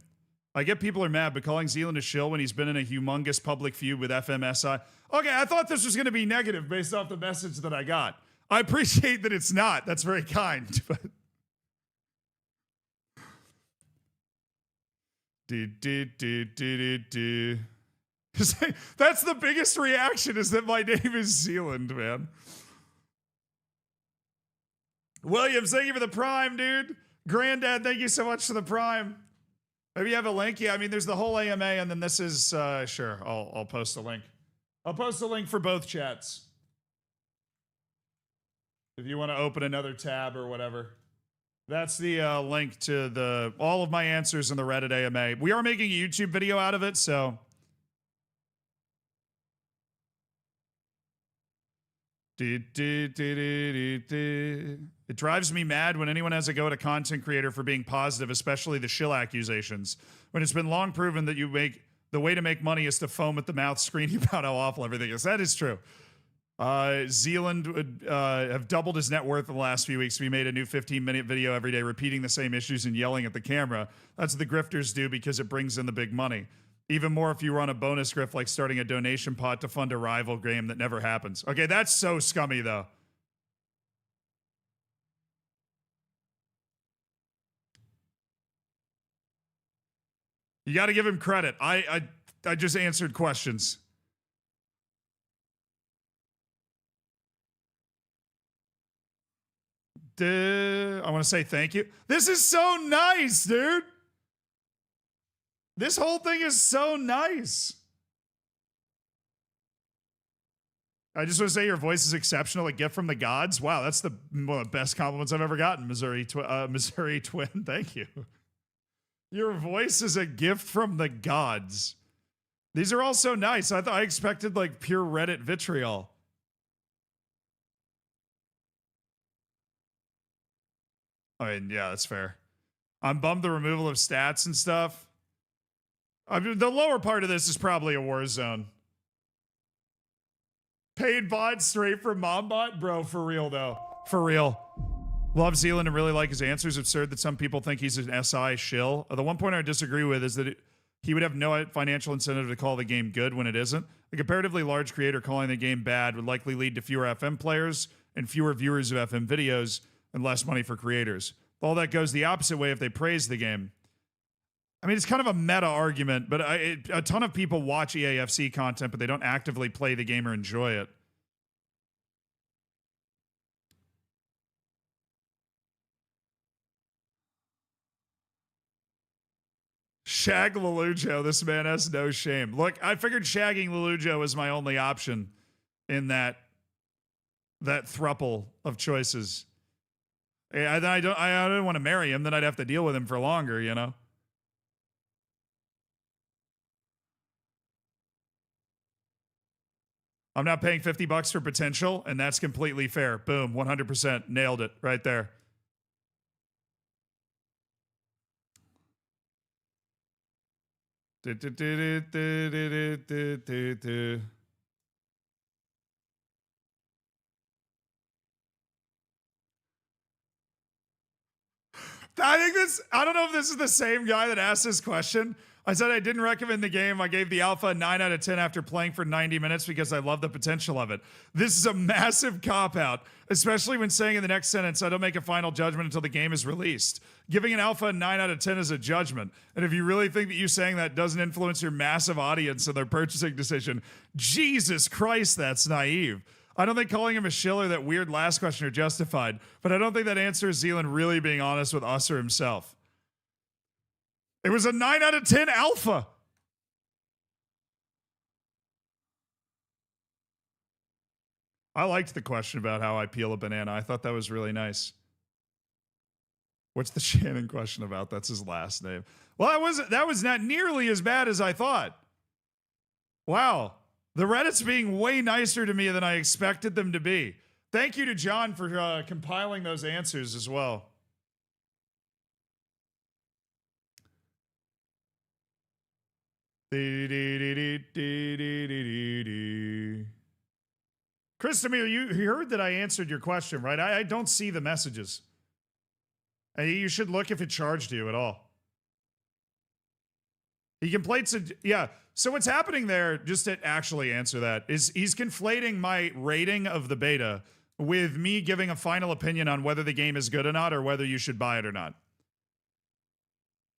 I get people are mad, but calling Zealand a shill when he's been in a humongous public feud with FMSI. Okay, I thought this was going to be negative based off the message that I got. I appreciate that it's not. That's very kind. But that's the biggest reaction, is that my name is Zealand, man. Williams, thank you for the prime, dude. Granddad, thank you so much for the prime. Maybe you have a link? Yeah, I mean, there's the whole AMA, and then this is, sure, I'll post a link. I'll post a link for both chats. If you want to open another tab or whatever. That's the link to all of my answers in the Reddit AMA. We are making a YouTube video out of it, so. It drives me mad when anyone has a go at a content creator for being positive, especially the shill accusations, when it's been long proven that the way to make money is to foam at the mouth screaming about how awful everything is. That is true. Zealand would have doubled his net worth in the last few weeks. We made a new 15-minute video every day repeating the same issues and yelling at the camera. That's what the grifters do because it brings in the big money. Even more if you run a bonus grift like starting a donation pot to fund a rival game that never happens. Okay, that's so scummy, though. You got to give him credit. I just answered questions. I want to say thank you. This is so nice, dude. This whole thing is so nice. I just want to say your voice is exceptional. A gift from the gods. Wow, that's one of the best compliments I've ever gotten. Missouri Twin. Thank you. Your voice is a gift from the gods. These are all so nice. I expected like pure Reddit vitriol. I mean, yeah, that's fair. I'm bummed the removal of stats and stuff. I mean, the lower part of this is probably a war zone. Paid bot straight from Mombot? Bro, for real, though. For real. Love Zealand and really like his answers. Absurd that some people think he's an SI shill. The one point I disagree with is that he would have no financial incentive to call the game good when it isn't. A comparatively large creator calling the game bad would likely lead to fewer FM players and fewer viewers of FM videos and less money for creators. All that goes the opposite way if they praise the game. I mean, it's kind of a meta argument, but a ton of people watch EAFC content, but they don't actively play the game or enjoy it. Shag Lelujo, this man has no shame. Look, I figured shagging Lelujo was my only option in that thruple of choices. I don't want to marry him, then I'd have to deal with him for longer, you know? I'm not paying $50 for potential, and that's completely fair. Boom, 100%. Nailed it right there. I don't know if this is the same guy that asked this question. I said I didn't recommend the game. I gave the alpha a 9 out of 10 after playing for 90 minutes because I love the potential of it. This is a massive cop-out, especially when saying in the next sentence, I don't make a final judgment until the game is released. Giving an alpha a 9 out of 10 is a judgment. And if you really think that you saying that doesn't influence your massive audience and their purchasing decision, Jesus Christ, that's naive. I don't think calling him a shill or that weird last question are justified, but I don't think that answers Zealand really being honest with us or himself. It was a 9 out of 10 alpha. I liked the question about how I peel a banana. I thought that was really nice. What's the Shannon question about? That's his last name. Well, that was not nearly as bad as I thought. Wow. The Reddit's being way nicer to me than I expected them to be. Thank you to John for compiling those answers as well. Christomir, you heard that I answered your question, right? I don't see the messages. You should look if it charged you at all. He complains, yeah. So what's happening there, just to actually answer that, is he's conflating my rating of the beta with me giving a final opinion on whether the game is good or not, or whether you should buy it or not.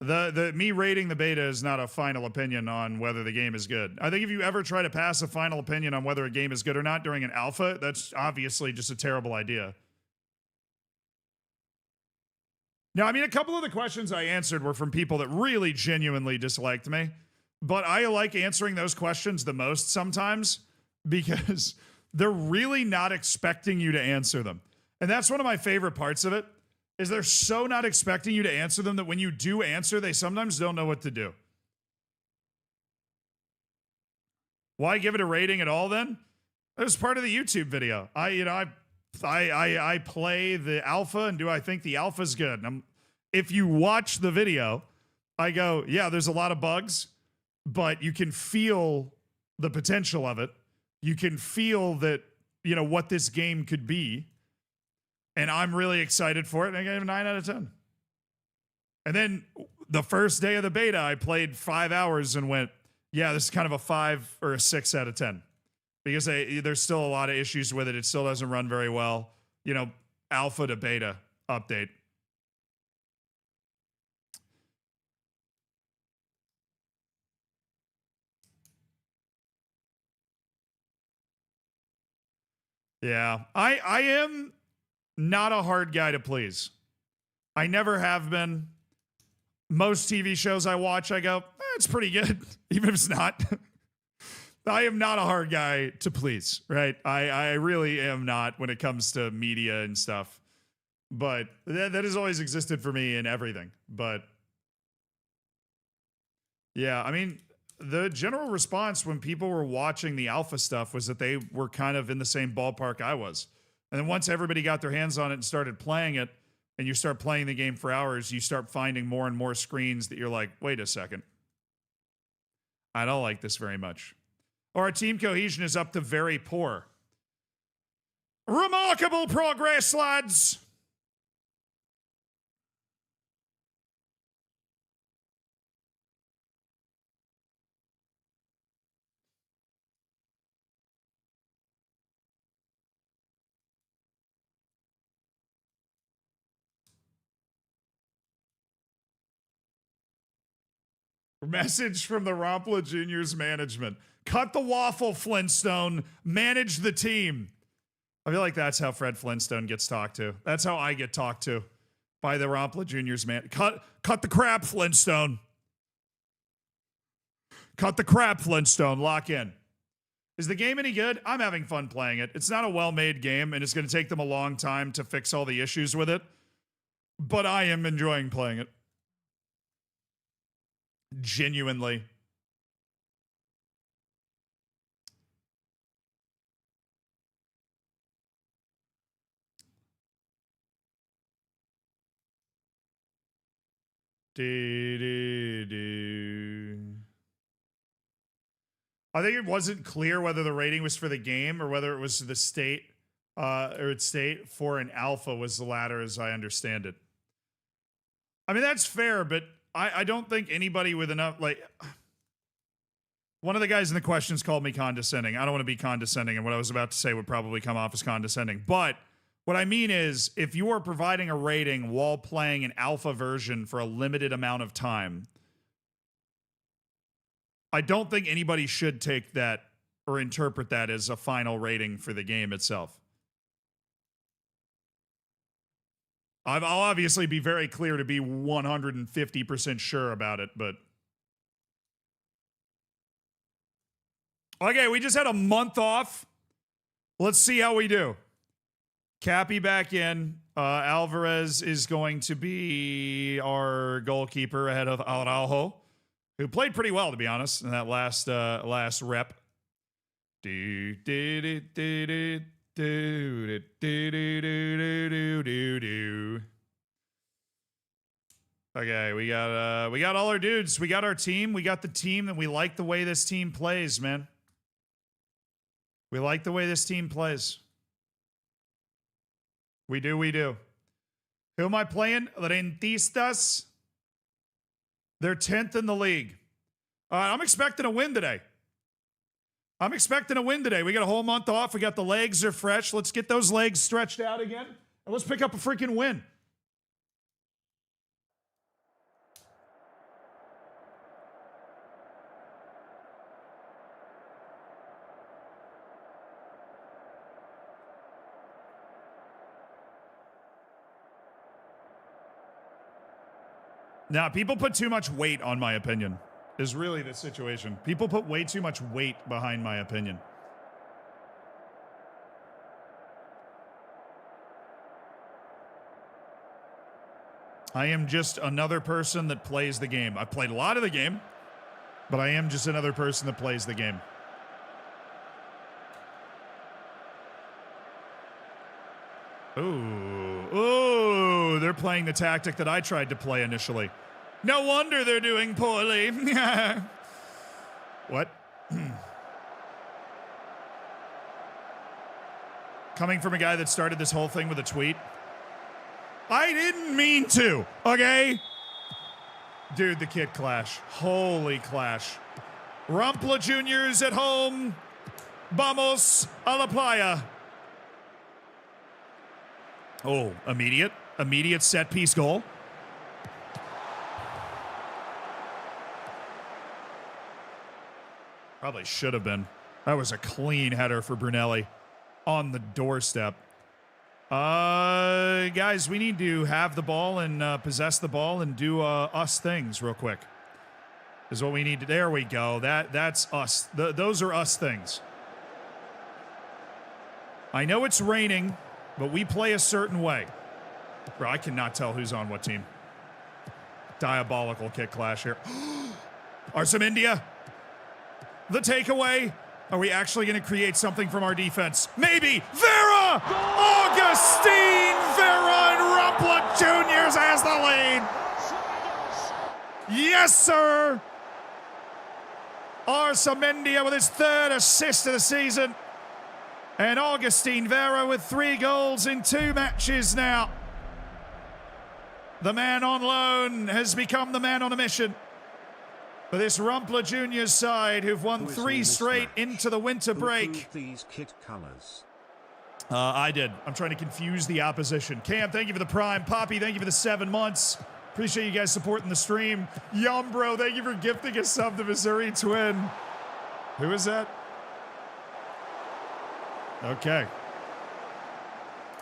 Me rating the beta is not a final opinion on whether the game is good. I think if you ever try to pass a final opinion on whether a game is good or not during an alpha, that's obviously just a terrible idea. Now, I mean, a couple of the questions I answered were from people that really genuinely disliked me, but I like answering those questions the most sometimes because they're really not expecting you to answer them. And that's one of my favorite parts of it. Is they're so not expecting you to answer them that when you do answer, they sometimes don't know what to do. Why give it a rating at all then? It was part of the YouTube video. I play the alpha, and do I think the alpha's good? If you watch the video, I go, yeah, there's a lot of bugs, but you can feel the potential of it. You can feel that, what this game could be. And I'm really excited for it. And I gave it a 9 out of 10. And then the first day of the beta, I played 5 hours and went, yeah, this is kind of a 5 or a 6 out of 10. Because there's still a lot of issues with it. It still doesn't run very well. Alpha to beta update. Yeah, I am not a hard guy to please. I never have been. Most TV shows I watch, I go, it's pretty good, even if it's not. I am not a hard guy to please, right? I really am not when it comes to media and stuff. But that has always existed for me in everything. But yeah, I mean, the general response when people were watching the alpha stuff was that they were kind of in the same ballpark I was. And then once everybody got their hands on it and started playing it, and you start playing the game for hours, you start finding more and more screens that you're like, wait a second. I don't like this very much. Or our team cohesion is up to very poor. Remarkable progress, lads. Message from the Rompla Juniors management. Cut the waffle, Flintstone. Manage the team. I feel like that's how Fred Flintstone gets talked to. That's how I get talked to by the Rompla Juniors man. Cut the crap, Flintstone. Cut the crap, Flintstone. Lock in. Is the game any good? I'm having fun playing it. It's not a well-made game, and it's going to take them a long time to fix all the issues with it. But I am enjoying playing it. Genuinely. I think it wasn't clear whether the rating was for the game or whether it was the state, or its state for an alpha was the latter, as I understand it. I mean, that's fair, but I don't think anybody with enough, one of the guys in the questions called me condescending. I don't want to be condescending, and what I was about to say would probably come off as condescending. But what I mean is, if you are providing a rating while playing an alpha version for a limited amount of time, I don't think anybody should take that or interpret that as a final rating for the game itself. I'll obviously be very clear to be 150% sure about it, but... Okay, we just had a month off. Let's see how we do. Cappy back in. Alvarez is going to be our goalkeeper ahead of Araujo, who played pretty well, to be honest, in that last rep. Okay, we got all our dudes. We got our team. We got the team, and we like the way this team plays, man. We like the way this team plays. We do. Who am I playing? Rentistas. They're 10th in the league. I'm expecting a win today. We got a whole month off. We got the legs are fresh. Let's get those legs stretched out again. And let's pick up a freaking win. Now, people put too much weight on my opinion, is really the situation. People put way too much weight behind my opinion. I am just another person that plays the game. I've played a lot of the game, but I am just another person that plays the game. Ooh, they're playing the tactic that I tried to play initially. No wonder they're doing poorly. What? Coming from a guy that started this whole thing with a tweet. I didn't mean to, okay? Dude, the kid clash. Holy clash. Rumpla Juniors at home. Vamos a la playa. Oh, immediate set piece goal. Probably should have been. That was a clean header for Brunelli on the doorstep. Guys, we need to have the ball and possess the ball and do us things real quick. Is what we need to. There we go. That's us. Those are us things. I know it's raining, but we play a certain way. Bro, I cannot tell who's on what team. Diabolical kick clash here. Arsene India. The takeaway. Are we actually going to create something from our defense? Maybe. Vera! Augustine Vera and Rumpla Juniors has the lead. Yes, sir. Arsene India with his third assist of the season. And Augustine Vera with 3 goals in 2 matches now. The man on loan has become the man on a mission. For this Rumpla Juniors side, who've won 3 straight into the winter break. These kit colors. I did. I'm trying to confuse the opposition. Cam, thank you for the prime. Poppy, thank you for the 7 months. Appreciate you guys supporting the stream. Yum, bro, thank you for gifting a sub to Missouri Twin. Who is that? Okay.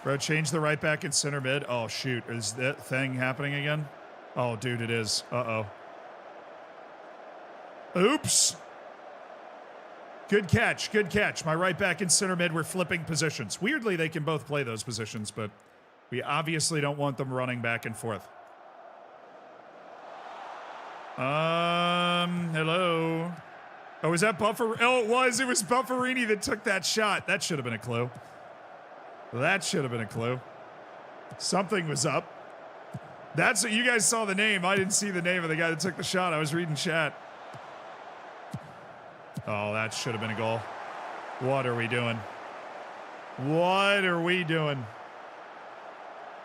Bro, change the right back and center mid. Oh, shoot. Is that thing happening again? Oh, dude, it is. Uh-oh. Oops. Good catch. Good catch. My right back and center mid were flipping positions. Weirdly, they can both play those positions, but we obviously don't want them running back and forth. Hello. Oh, was that Buffer? Oh, it was. It was Bufferini that took that shot. That should have been a clue. That should have been a clue. Something was up. That's what you guys saw the name. I didn't see the name of the guy that took the shot. I was reading chat. Oh, that should have been a goal. What are we doing? What are we doing?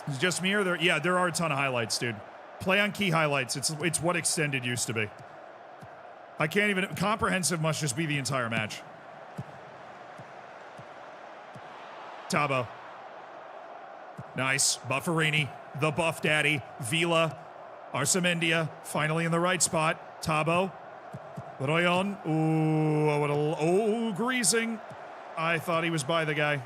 Is it just me or there? Yeah, there are a ton of highlights, dude. Play on key highlights. It's what extended used to be. I can't even. Comprehensive must just be the entire match. Tabo. Nice. Bufferini. The Buff Daddy. Vila. Arsamendia. Finally in the right spot. Tabo. Royon. Ooh, greasing. I thought he was by the guy.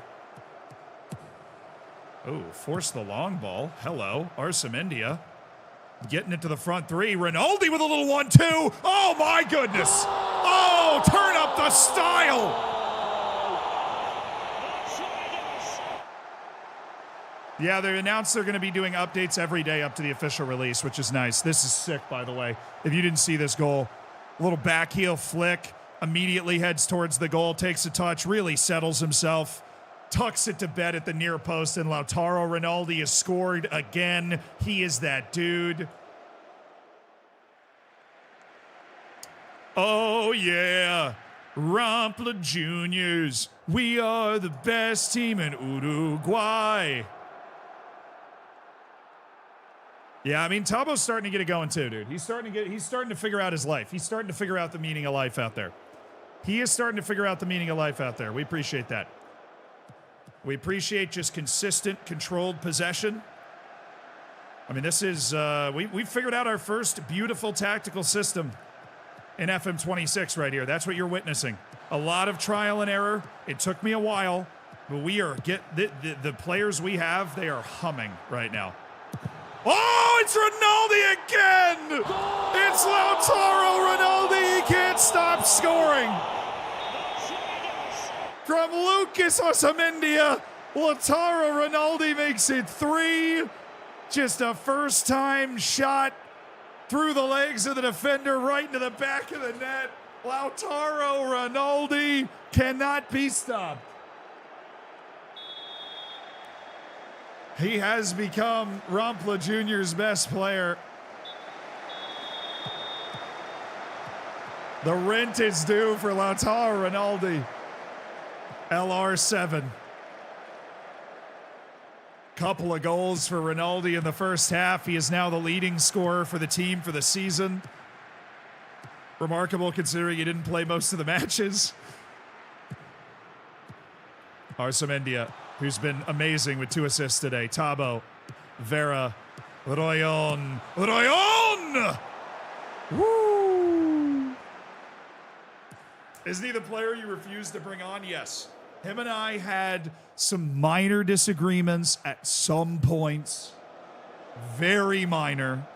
Ooh, forced the long ball. Hello. Arsamendia. Getting it to the front 3. Rinaldi with a little 1-2. Oh, my goodness. Oh, turn up the style. Yeah, they announced they're going to be doing updates every day up to the official release, which is nice. This is sick, by the way. If you didn't see this goal, a little back heel flick, immediately heads towards the goal, takes a touch, really settles himself, tucks it to bed at the near post, and Lautaro Rinaldi has scored again. He is that dude. Oh, yeah. Rumpla Juniors. We are the best team in Uruguay. Yeah, I mean, Tabo's starting to get it going too, dude. He's starting to figure out his life. He's starting to figure out the meaning of life out there. He is starting to figure out the meaning of life out there. We appreciate that. We appreciate just consistent, controlled possession. I mean, this is, we figured out our first beautiful tactical system in FM26 right here. That's what you're witnessing. A lot of trial and error. It took me a while, but we are, the players we have, they are humming right now. Oh, it's Rinaldi again! It's Lautaro Rinaldi. He can't stop scoring. From Lucas Osamendia, Lautaro Rinaldi makes it 3. Just a first-time shot through the legs of the defender right into the back of the net. Lautaro Rinaldi cannot be stopped. He has become Rampla Jr.'s best player. The rent is due for Lautaro Rinaldi. LR7. Couple of goals for Rinaldi in the first half. He is now the leading scorer for the team for the season. Remarkable considering he didn't play most of the matches. Arsamendia, who's been amazing with 2 assists today. Tabo, Vera, Royon. Royon! Woo! Isn't he the player you refused to bring on? Yes. Him and I had some minor disagreements at some points. Very minor.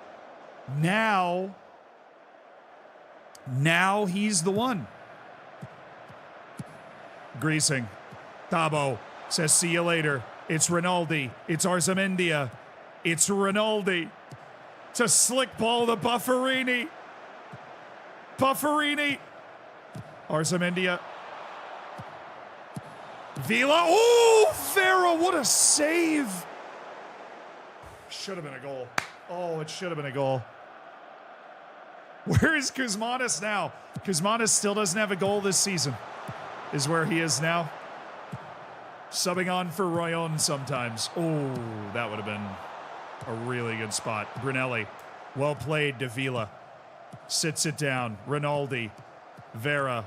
Now he's the one. Greasing. Tabo says, see you later. It's Rinaldi. It's Arzamendia. It's Rinaldi. To slick ball to Bufferini. Bufferini. Arzamendia. Vila. Oh, Vera, what a save. Should have been a goal. Oh, it should have been a goal. Where is Kuzmanis now? Kuzmanis still doesn't have a goal this season, is where he is now. Subbing on for Royon sometimes. Oh, that would have been a really good spot. Brunelli. Well played, Davila. Sits it down. Rinaldi. Vera.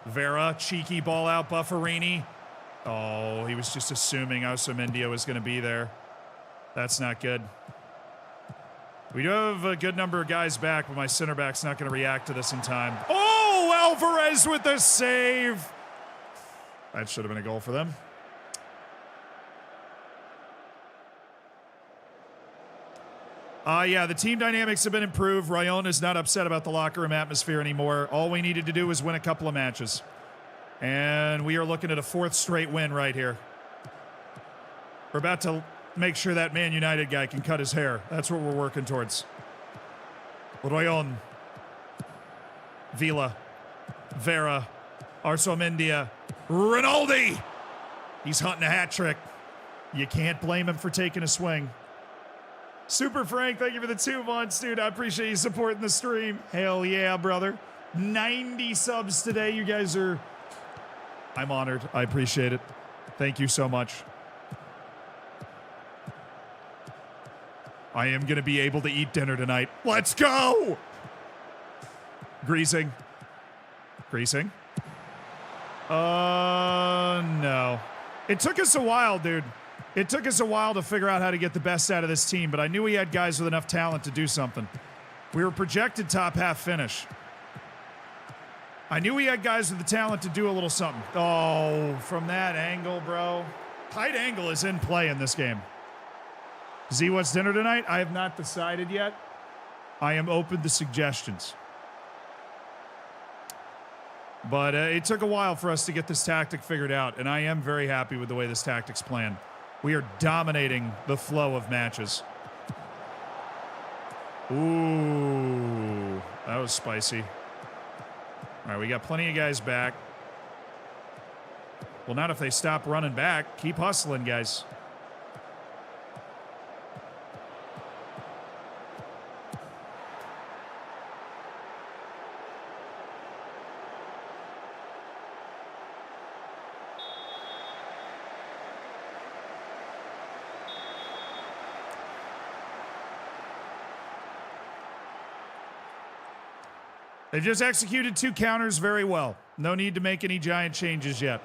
Vera, cheeky ball out, Bufferini. Oh, he was just assuming Arsamendia was going to be there. That's not good. We do have a good number of guys back, but my center back's not going to react to this in time. Oh, Alvarez with the save. That should have been a goal for them. Yeah, the team dynamics have been improved. Rayon is not upset about the locker room atmosphere anymore. All we needed to do was win a couple of matches. And we are looking at a 4th straight win right here. We're about to make sure that Man United guy can cut his hair. That's what we're working towards. Rayon. Vila. Vera. Arsamendia. Rinaldi! He's hunting a hat trick. You can't blame him for taking a swing. Super Frank, thank you for the 2 months, dude. I appreciate you supporting the stream. Hell yeah, brother. 90 subs today. You guys are... I'm honored. I appreciate it. Thank you so much. I am going to be able to eat dinner tonight. Let's go! Greasing. Greasing. No. It took us a while, dude. It took us a while to figure out how to get the best out of this team, but I knew we had guys with enough talent to do something. We were projected top half finish. I knew we had guys with the talent to do a little something. Oh, from that angle, bro. Tight angle is in play in this game. Z, what's dinner tonight? I have not decided yet. I am open to suggestions. But it took a while for us to get this tactic figured out, and I am very happy with the way this tactic's planned. We are dominating the flow of matches. Ooh, that was spicy. All right, we got plenty of guys back. Well, not if they stop running back. Keep hustling, guys. They've just executed 2 counters very well. No need to make any giant changes yet.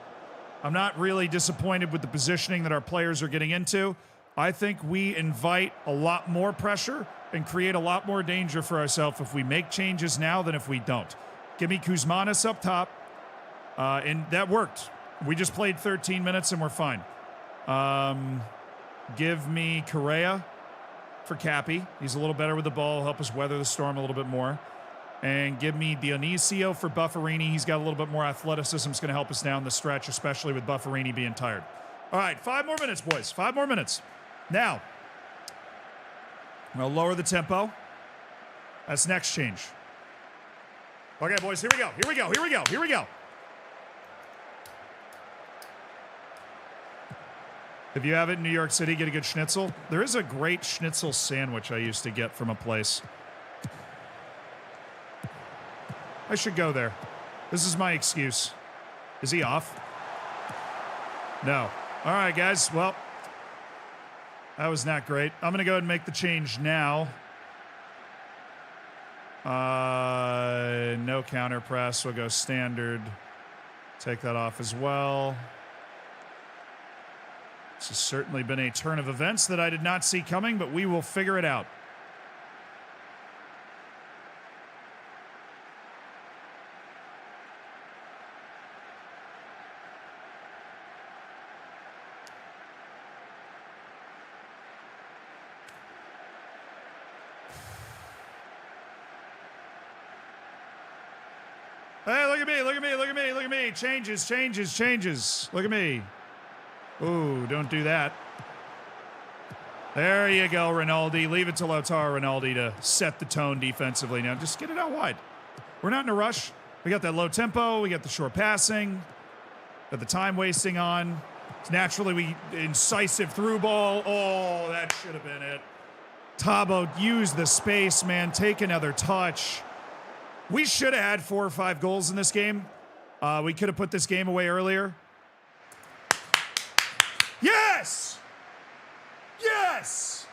I'm not really disappointed with the positioning that our players are getting into. I think we invite a lot more pressure and create a lot more danger for ourselves if we make changes now than if we don't. Give me Kuzmanis up top. And that worked. We just played 13 minutes and we're fine. Give me Correa for Cappy. He's a little better with the ball. Help us weather the storm a little bit more. And give me Dionisio for Bufferini. He's got a little bit more athleticism. It's going to help us down the stretch, especially with Bufferini being tired. All right, 5 more minutes, boys. 5 more minutes. Now, I'm going to lower the tempo. That's next change. Okay, boys, here we go. Here we go. Here we go. Here we go. If you have it in New York City, get a good schnitzel. There is a great schnitzel sandwich I used to get from a place. I should go there. This is my excuse. Is he off? No. All right, guys. Well, that was not great. I'm going to go ahead and make the change now. No counter press. We'll go standard. Take that off as well. This has certainly been a turn of events that I did not see coming, but we will figure it out. Hey, look at me, look at me, look at me, look at me. Changes, changes, changes. Look at me. Ooh, don't do that. There you go, Rinaldi. Leave it to Lautaro Rinaldi to set the tone defensively. Now, just get it out wide. We're not in a rush. We got that low tempo. We got the short passing. Got the time wasting on. Naturally, incisive through ball. Oh, that should have been it. Tabo, use the space, man. Take another touch. We should have had 4 or 5 goals in this game. We could have put this game away earlier. Yes! Yes!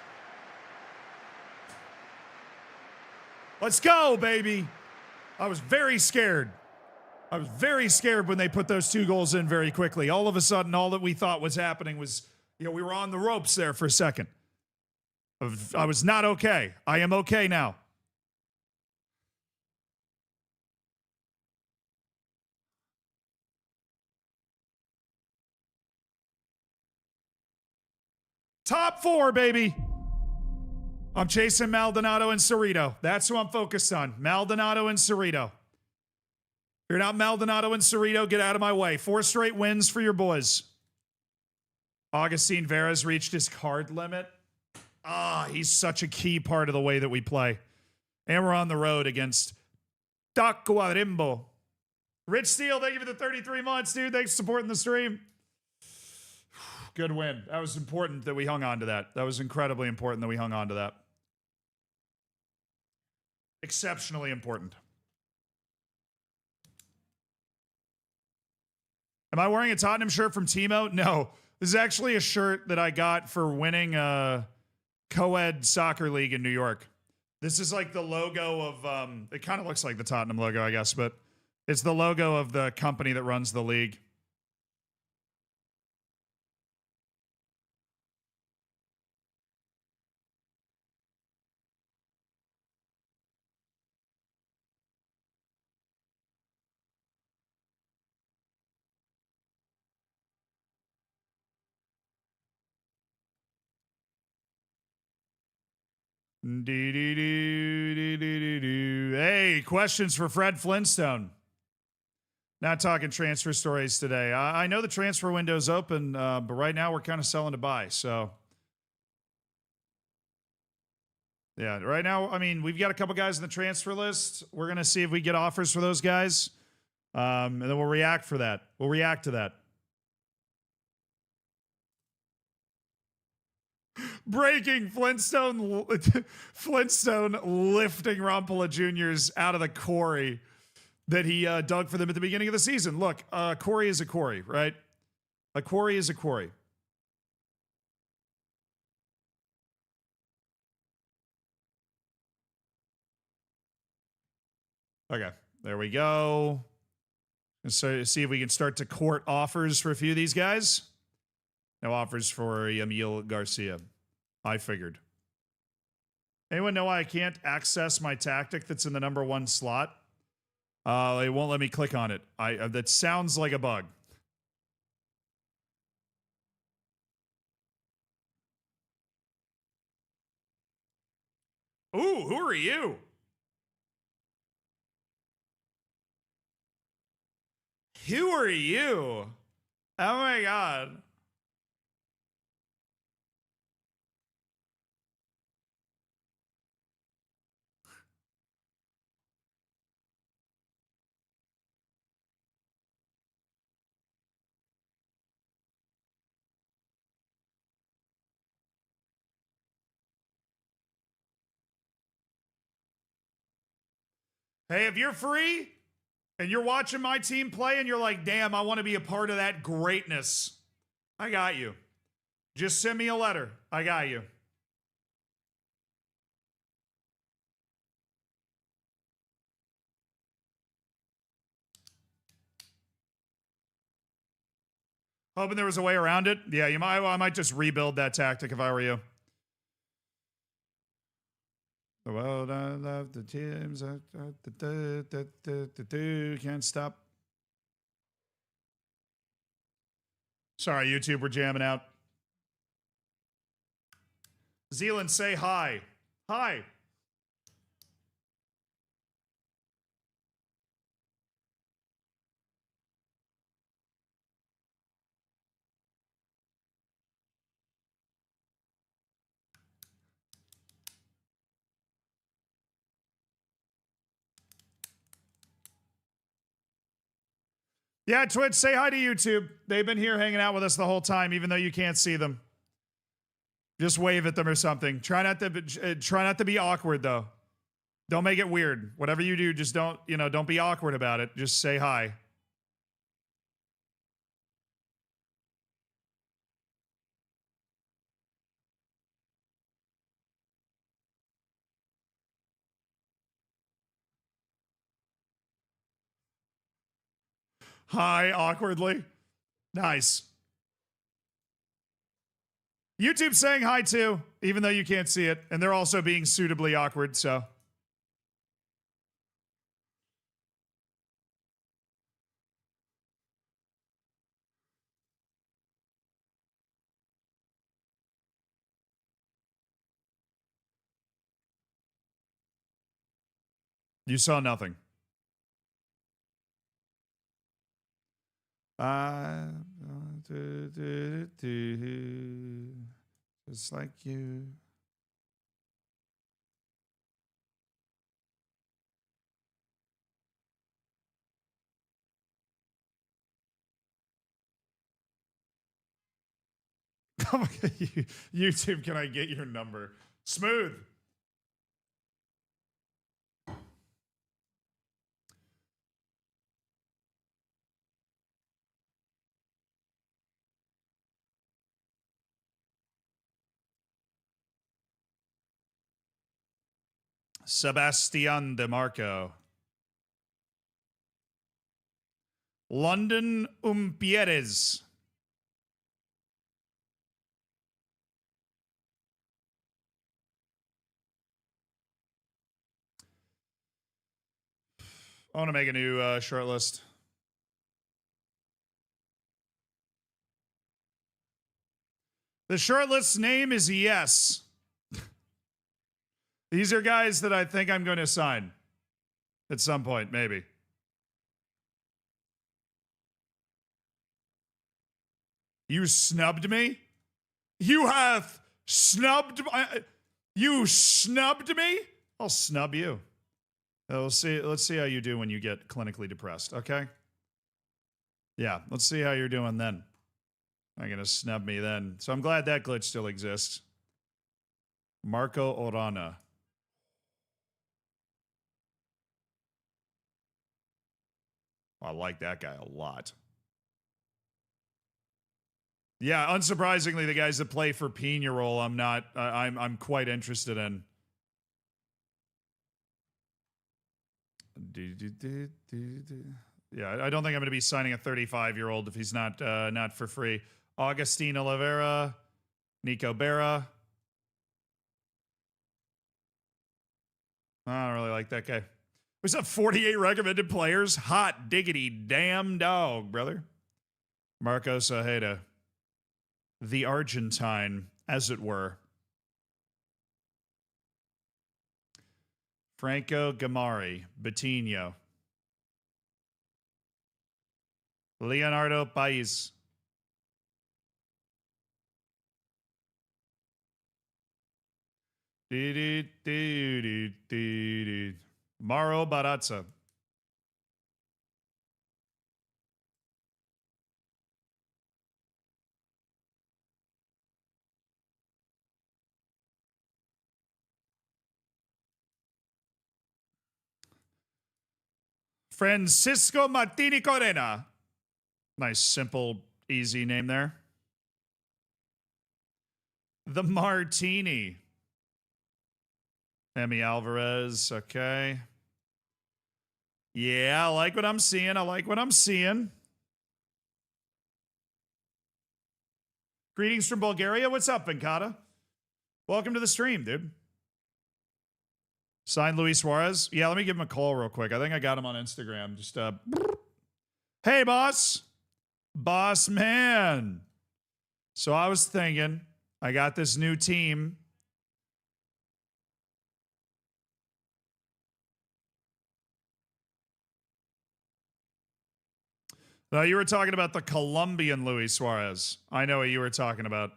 Let's go, baby. I was very scared. I was very scared when they put those 2 goals in very quickly. All of a sudden, all that we thought was happening was, we were on the ropes there for a second. I was not okay. I am okay now. Top 4, baby. I'm chasing Maldonado and Cerrito. That's who I'm focused on. Maldonado and Cerrito. If you're not Maldonado and Cerrito, get out of my way. 4 straight wins for your boys. Augustine Vera's reached his card limit. He's such a key part of the way that we play. And we're on the road against Tacuarembó. Rich Steele, thank you for the 33 months, dude. Thanks for supporting the stream. Good win. That was important that we hung on to that. That was incredibly important that we hung on to that. Exceptionally important. Am I wearing a Tottenham shirt from Timo? No. This is actually a shirt that I got for winning a co-ed soccer league in New York. This is like the logo of, it kind of looks like the Tottenham logo, I guess, but it's the logo of the company that runs the league. Hey, questions for Fred Flintstone. Not talking transfer stories today. I know the transfer window's open, but right now we're kind of selling to buy. So, yeah, right now, I mean, we've got a couple guys on the transfer list. We're going to see if we get offers for those guys, and then we'll react for that. We'll react to that. Breaking Flintstone lifting Rampola Jr.'s out of the quarry that he dug for them at the beginning of the season. Look, quarry is a quarry, right? A quarry is a quarry. Okay, there we go. So see if we can start to court offers for a few of these guys. No offers for Emil Garcia. I figured. Anyone know why I can't access my tactic that's in the number 1 slot? It won't let me click on it. That sounds like a bug. Ooh, who are you? Who are you? Oh my God. Hey, if you're free and you're watching my team play and you're like, damn, I want to be a part of that greatness, I got you. Just send me a letter. I got you. Hoping there was a way around it. Yeah, I might just rebuild that tactic if I were you. The world I love, the teams, can't stop. Sorry, YouTube, we're jamming out. Zealand, say hi. Hi. Yeah, Twitch, say hi to YouTube. They've been here hanging out with us the whole time, even though you can't see them. Just wave at them or something. Try not to be awkward though. Don't make it weird. Whatever you do, just don't be awkward about it. Just say hi. Hi, awkwardly. Nice. YouTube's saying hi too, even though you can't see it. And they're also being suitably awkward, so. You saw nothing. Just like you. YouTube, can I get your number? Smooth. Sebastian DeMarco. London Umpierrez. I want to make a new short list. The short list's name is Yes. These are guys that I think I'm going to sign at some point, maybe. You snubbed me? You have snubbed you snubbed me? I'll snub you. Let's see how you do when you get clinically depressed, okay? Yeah, let's see how you're doing then. I'm going to snub me then. So I'm glad that glitch still exists. Marco Orana. I like that guy a lot. Yeah, unsurprisingly, the guys that play for Pena role, I'm quite interested in. Yeah, I don't think I'm going to be signing a 35-year-old if he's not for free. Augustine Oliveira, Nico Berra. I don't really like that guy. What's up, 48 recommended players? Hot diggity damn dog, brother. Marcos Ojeda. The Argentine, as it were. Franco Gamari, Betinho. Leonardo Pais. Mauro Barazza. Francisco Martini Corena. Nice, simple, easy name there. The Martini. Emmy Alvarez, okay. Yeah, I like what I'm seeing. I like what I'm seeing. Greetings from Bulgaria. What's up, Venkata? Welcome to the stream, dude. Signed Luis Suarez. Yeah, let me give him a call real quick. I think I got him on Instagram. Just, hey, boss. Boss man. So I was thinking, I got this new team. No, you were talking about the Colombian Luis Suarez. I know what you were talking about.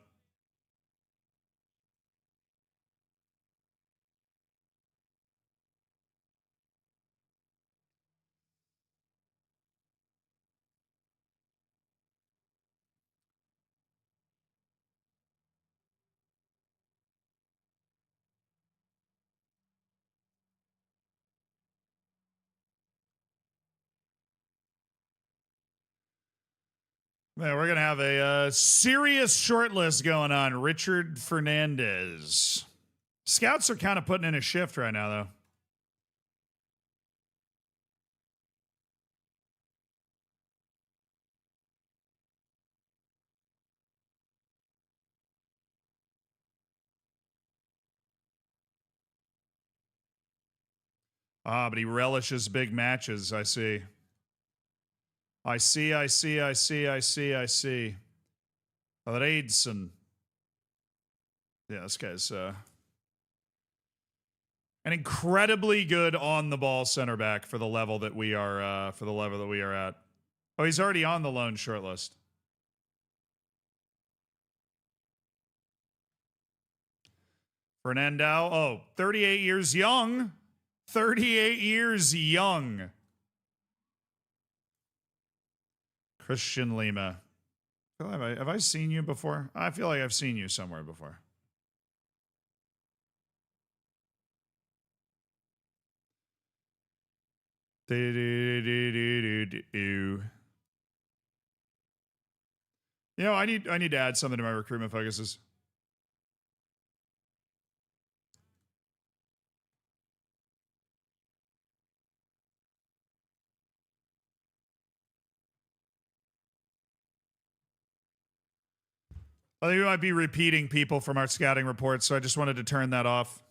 Man, we're going to have a serious shortlist going on. Richard Fernandez. Scouts are kind of putting in a shift right now, though. Ah, but he relishes big matches, I see. I see. Reidson. Yeah, this guy's an incredibly good on the ball center back for the level that we are at. Oh, he's already on the loan shortlist. Fernando, 38 years young. 38 years young. Christian Lima. Have I seen you before? I feel like I've seen you somewhere before. You know, I need to add something to my recruitment focuses. I think we might be repeating people from our scouting reports, so I just wanted to turn that off.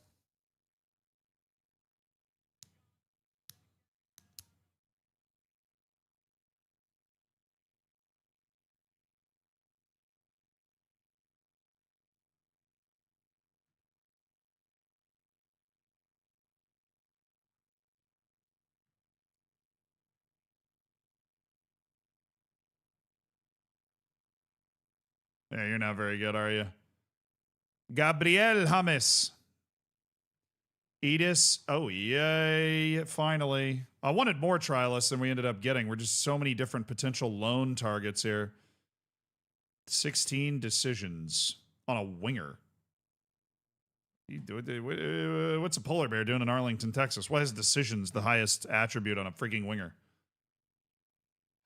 Yeah, you're not very good, are you? Gabriel James. Edis. Oh, yay. Finally. I wanted more trialists than we ended up getting. We're just so many different potential loan targets here. 16 decisions on a winger. What's a polar bear doing in Arlington, Texas? Why is decisions the highest attribute on a freaking winger?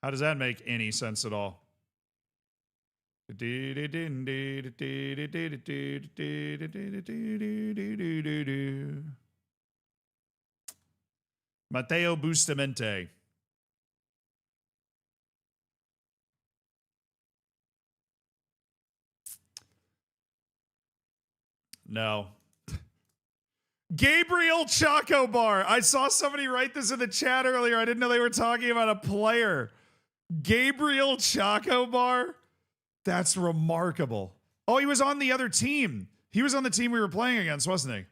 How does that make any sense at all? Matteo Bustamante. No. Gabriel Chocobar. I saw somebody write this in the chat earlier. I didn't know they were talking about a player. Gabriel Chocobar? That's remarkable. Oh, he was on the other team. He was on the team we were playing against, wasn't he?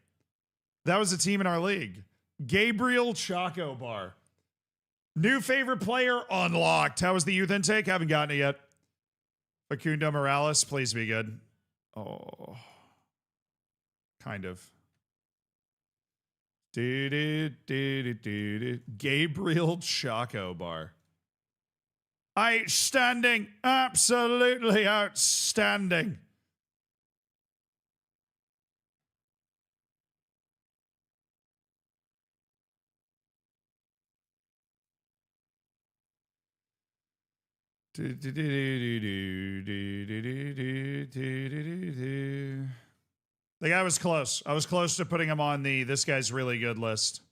That was a team in our league. Gabriel Chocobar. New favorite player unlocked. How was the youth intake? Haven't gotten it yet. Facundo Morales, please be good. Oh. Kind of. Gabriel Chocobar. Outstanding. Absolutely outstanding. The guy was close. I was close to putting him on the this guy's really good list.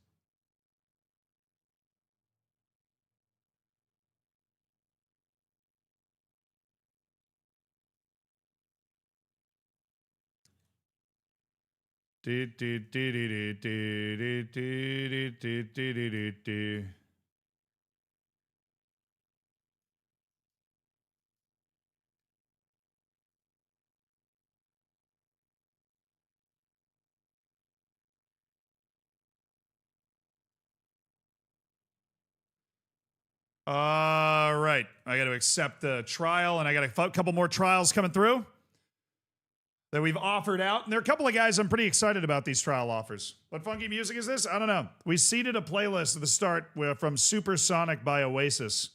All right. I got to accept the trial, and I got a couple more trials coming through that we've offered out. And there are a couple of guys I'm pretty excited about these trial offers. What funky music is this? I don't know. We seeded a playlist at the start from Supersonic by Oasis,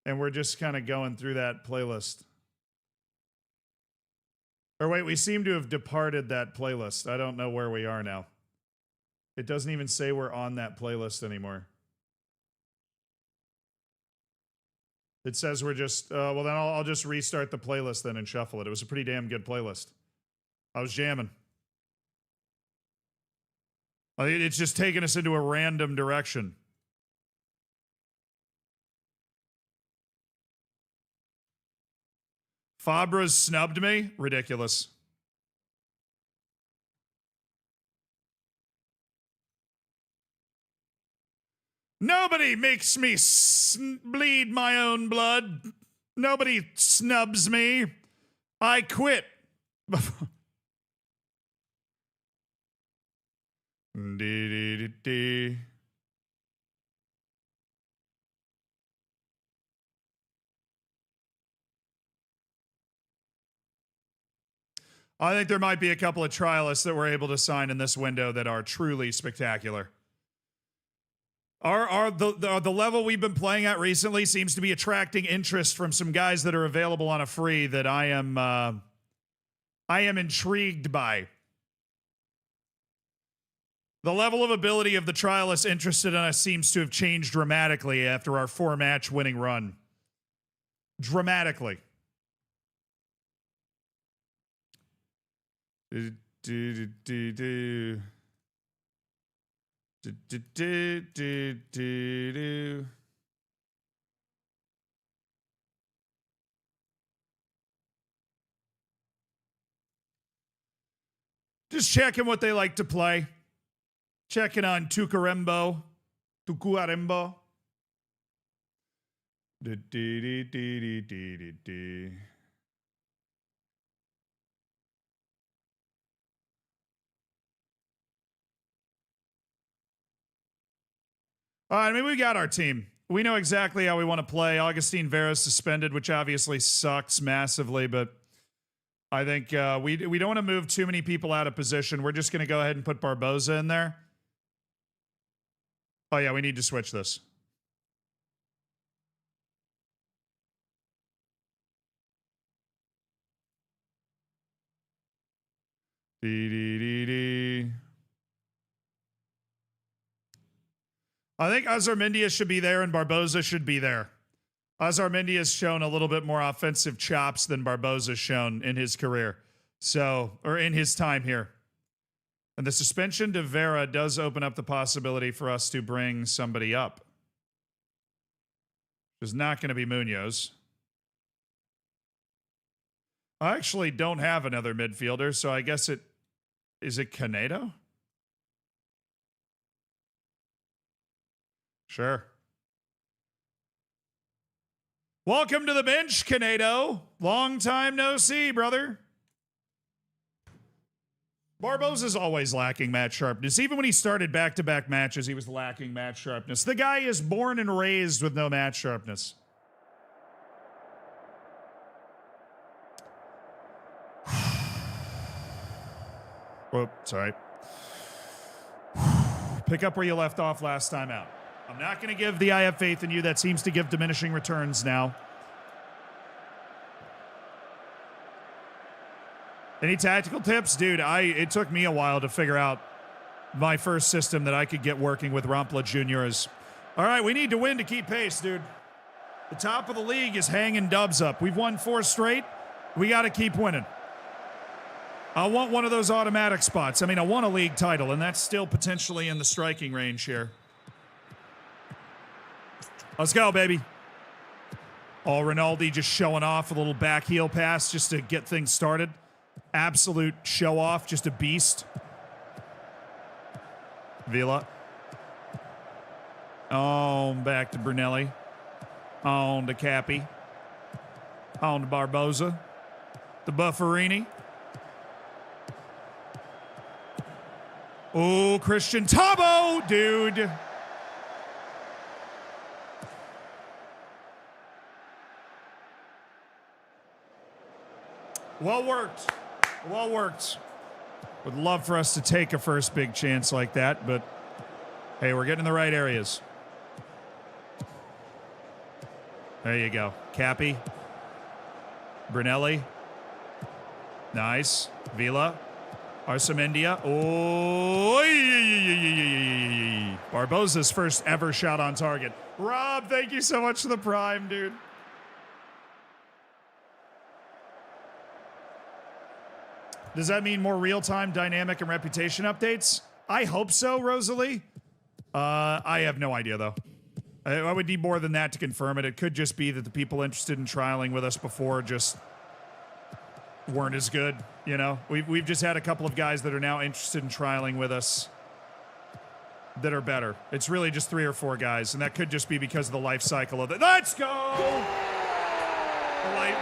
and we're just kind of going through that playlist. Or wait, we seem to have departed that playlist. I don't know where we are now. It doesn't even say we're on that playlist anymore. It says we're just, well, then I'll just restart the playlist then and shuffle it. It was a pretty damn good playlist. I was jamming. It's just taking us into a random direction. Fabra's snubbed me? Ridiculous. Nobody makes me bleed my own blood. Nobody snubs me. I quit. I think there might be a couple of trialists that we're able to sign in this window that are truly spectacular. The level we've been playing at recently seems to be attracting interest from some guys that are available on a free that I am intrigued by. The level of ability of the trialists interested in us seems to have changed dramatically after our 4-match winning run. Dramatically. Just checking what they like to play. Checking on Tucuarembo. I mean, we got our team. We know exactly how we want to play. Augustine Vera's suspended, which obviously sucks massively, but I think we don't want to move too many people out of position. We're just going to go ahead and put Barboza in there. Oh, yeah, we need to switch this. I think Azarmendia should be there and Barboza should be there. Azarmendia has shown a little bit more offensive chops than Barboza's shown in his career. Or in his time here. And the suspension to Vera does open up the possibility for us to bring somebody up. It's not going to be Munoz. I actually don't have another midfielder, so I guess is it Canedo? Sure. Welcome to the bench, Canedo. Long time no see, brother. Barboza's always lacking match sharpness. Even when he started back-to-back matches, he was lacking match sharpness. The guy is born and raised with no match sharpness. Oh, sorry. Pick up where you left off last time out. I'm not going to give the I have faith in you. That seems to give diminishing returns now. Any tactical tips? Dude, it took me a while to figure out my first system that I could get working with Rampla Juniors. All right, we need to win to keep pace, dude. The top of the league is hanging Dubs up. We've won 4 straight. We got to keep winning. I want one of those automatic spots. I mean, I want a league title, and that's still potentially in the striking range here. Let's go, baby. Oh, Rinaldi just showing off a little back heel pass just to get things started. Absolute show off, just a beast. Villa. On back to Brunelli. On to Cappy. On to Barboza. To Bufferini. Oh, Christian Tabo, dude. Well worked. Well worked. Would love for us to take a first big chance like that, but hey, we're getting in the right areas. There you go. Cappy. Brunelli. Nice. Villa. Arcemendia. Oh. Barboza's first ever shot on target. Rob, thank you so much for the prime, dude. Does that mean more real-time dynamic and reputation updates? I hope so, Rosalie. I have no idea, though. I would need more than that to confirm it. It could just be that the people interested in trialing with us before just weren't as good, you know? We've just had a couple of guys that are now interested in trialing with us that are better. It's really just 3 or 4 guys, and that could just be because of the life cycle of the... Let's go!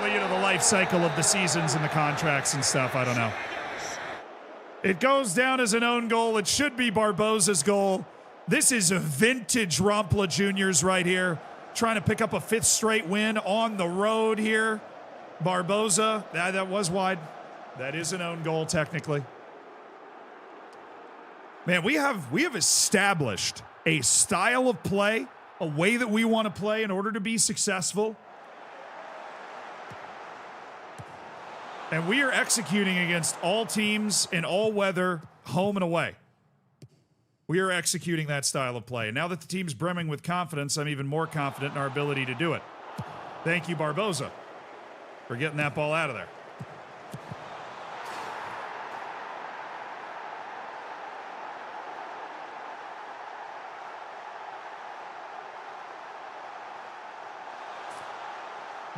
The life cycle of the seasons and the contracts and stuff. I don't know. It goes down as an own goal. It should be Barboza's goal. This is a vintage Rompla Juniors right here. Trying to pick up a 5th straight win on the road here. Barboza. That was wide. That is an own goal technically. Man, we have established a style of play, a way that we want to play in order to be successful. And we are executing against all teams in all weather, home and away. We are executing that style of play. And now that the team's brimming with confidence, I'm even more confident in our ability to do it. Thank you, Barboza, for getting that ball out of there.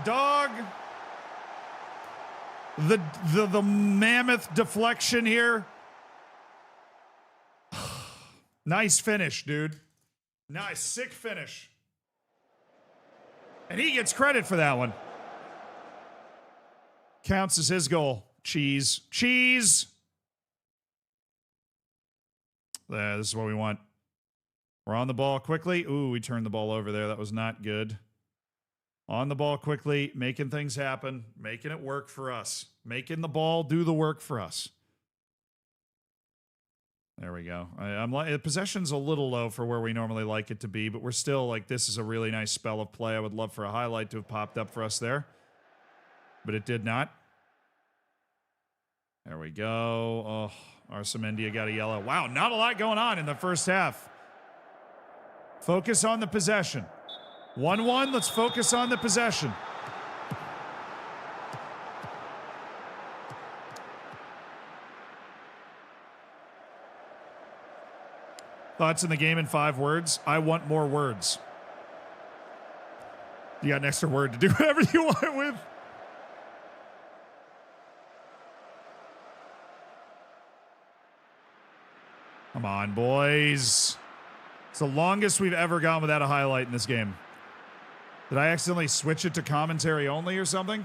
Dog. The mammoth deflection here. Nice finish, dude. Nice, sick finish. And he gets credit for that one. Counts as his goal. Cheese. Cheese! There, this is what we want. We're on the ball quickly. Ooh, we turned the ball over there. That was not good. On the ball quickly, making things happen, making it work for us. Making the ball do the work for us. There we go. I'm like, possession's a little low for where we normally like it to be, but we're still like, this is a really nice spell of play. I would love for a highlight to have popped up for us there, but it did not. There we go. Oh, Arcemendia got a yellow. Wow, not a lot going on in the first half. Focus on the possession. 1-1, let's focus on the possession. Thoughts in the game in 5 words? I want more words. You got an extra word to do whatever you want with. Come on, boys. It's the longest we've ever gone without a highlight in this game. Did I accidentally switch it to commentary only or something?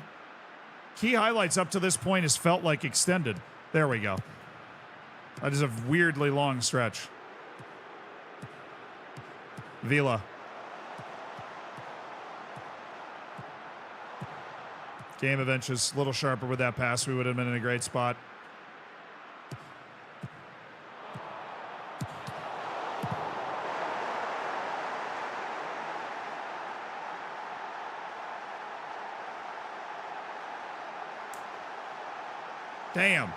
Key highlights up to this point has felt like extended. There we go. That is a weirdly long stretch. Villa. Game of inches. A little sharper with that pass. We would have been in a great spot. Damn.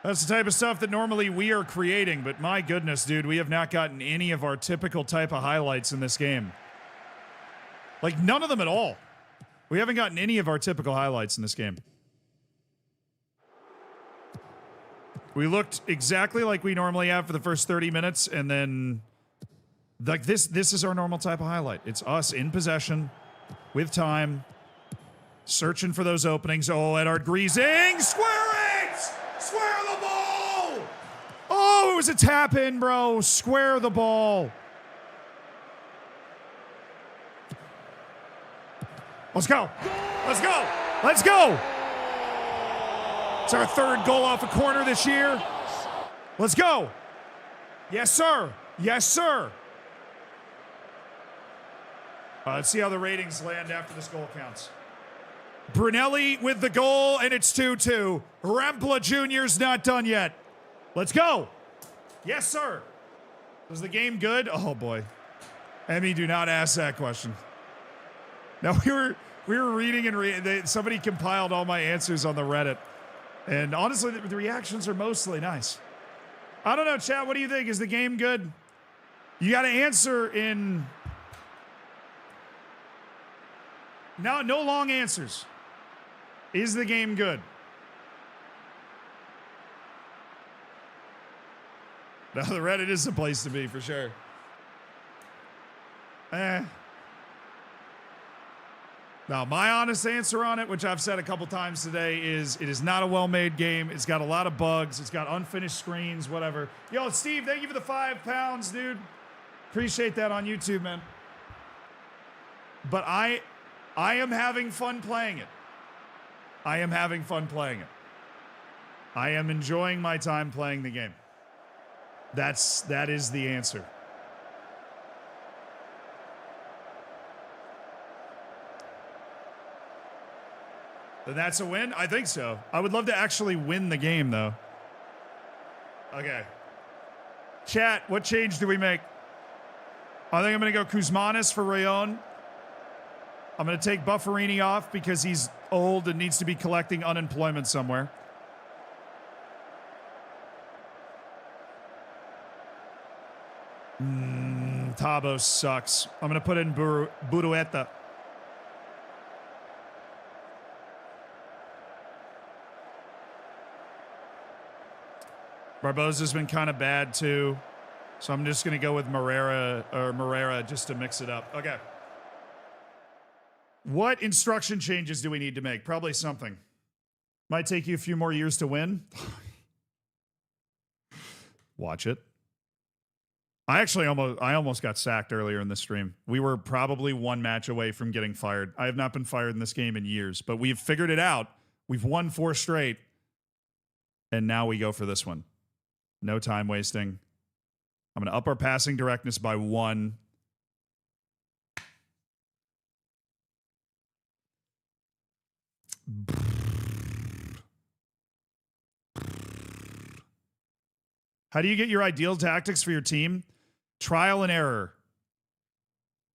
That's the type of stuff that normally we are creating, but my goodness, dude, we have not gotten any of our typical type of highlights in this game. Like, none of them at all. We haven't gotten any of our typical highlights in this game. We looked exactly like we normally have for the first 30 minutes, and then... Like, this is our normal type of highlight. It's us in possession, with time, searching for those openings. Oh, Edard Griezing! Square it! Square the ball! Oh, it was a tap-in, bro. Square the ball. Let's go. Let's go. Let's go. It's our third goal off a corner this year. Let's go. Yes, sir. Yes, sir. Let's see how the ratings land after this goal counts. Brunelli with the goal, and it's 2-2. Rempla Jr.'s not done yet. Let's go. Yes, sir. Was the game good? Oh, boy. Emmy, do not ask that question. Now, we were reading and somebody compiled all my answers on the Reddit. And honestly, the reactions are mostly nice. I don't know, chat. What do you think? Is the game good? You got to answer in... No long answers. Is the game good? No, the Reddit is the place to be for sure. Now, my honest answer on it, which I've said a couple times today, is it is not a well-made game. It's got a lot of bugs. It's got unfinished screens, whatever. Yo, Steve, thank you for the 5 pounds, dude. Appreciate that on YouTube, man. But I am having fun playing it. I am having fun playing it. I am enjoying my time playing the game. That is the answer. Then that's a win? I think so. I would love to actually win the game, though. Okay. Chat, what change do we make? I think I'm going to go Kuzmanis for Rayon. I'm going to take Bufferini off because he's old and needs to be collecting unemployment somewhere. Tabo sucks. I'm going to put in Burueta. Barbosa's been kind of bad too. So I'm just going to go with Morera just to mix it up. Okay. What instruction changes do we need to make? Probably something. Might take you a few more years to win. Watch it. I almost got sacked earlier in the stream. We were probably one match away from getting fired. I have not been fired in this game in years, but we've figured it out. We've won 4 straight. And now we go for this one. No time wasting. I'm going to up our passing directness by 1. How do you get your ideal tactics for your team? Trial and error.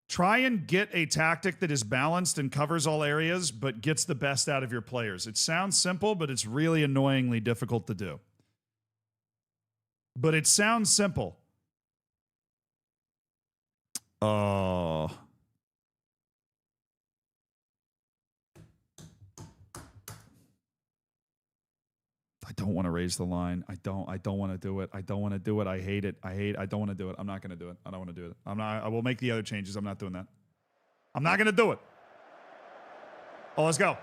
Try and get a tactic that is balanced and covers all areas, but gets the best out of your players. It sounds simple, but it's really annoyingly difficult to do. But it sounds simple. Oh. I don't want to raise the line. I don't want to do it. I don't want to do it. I hate it. I don't want to do it. I'm not going to do it. I don't want to do it. I will make the other changes. I'm not doing that. I'm not going to do it. Oh, let's go.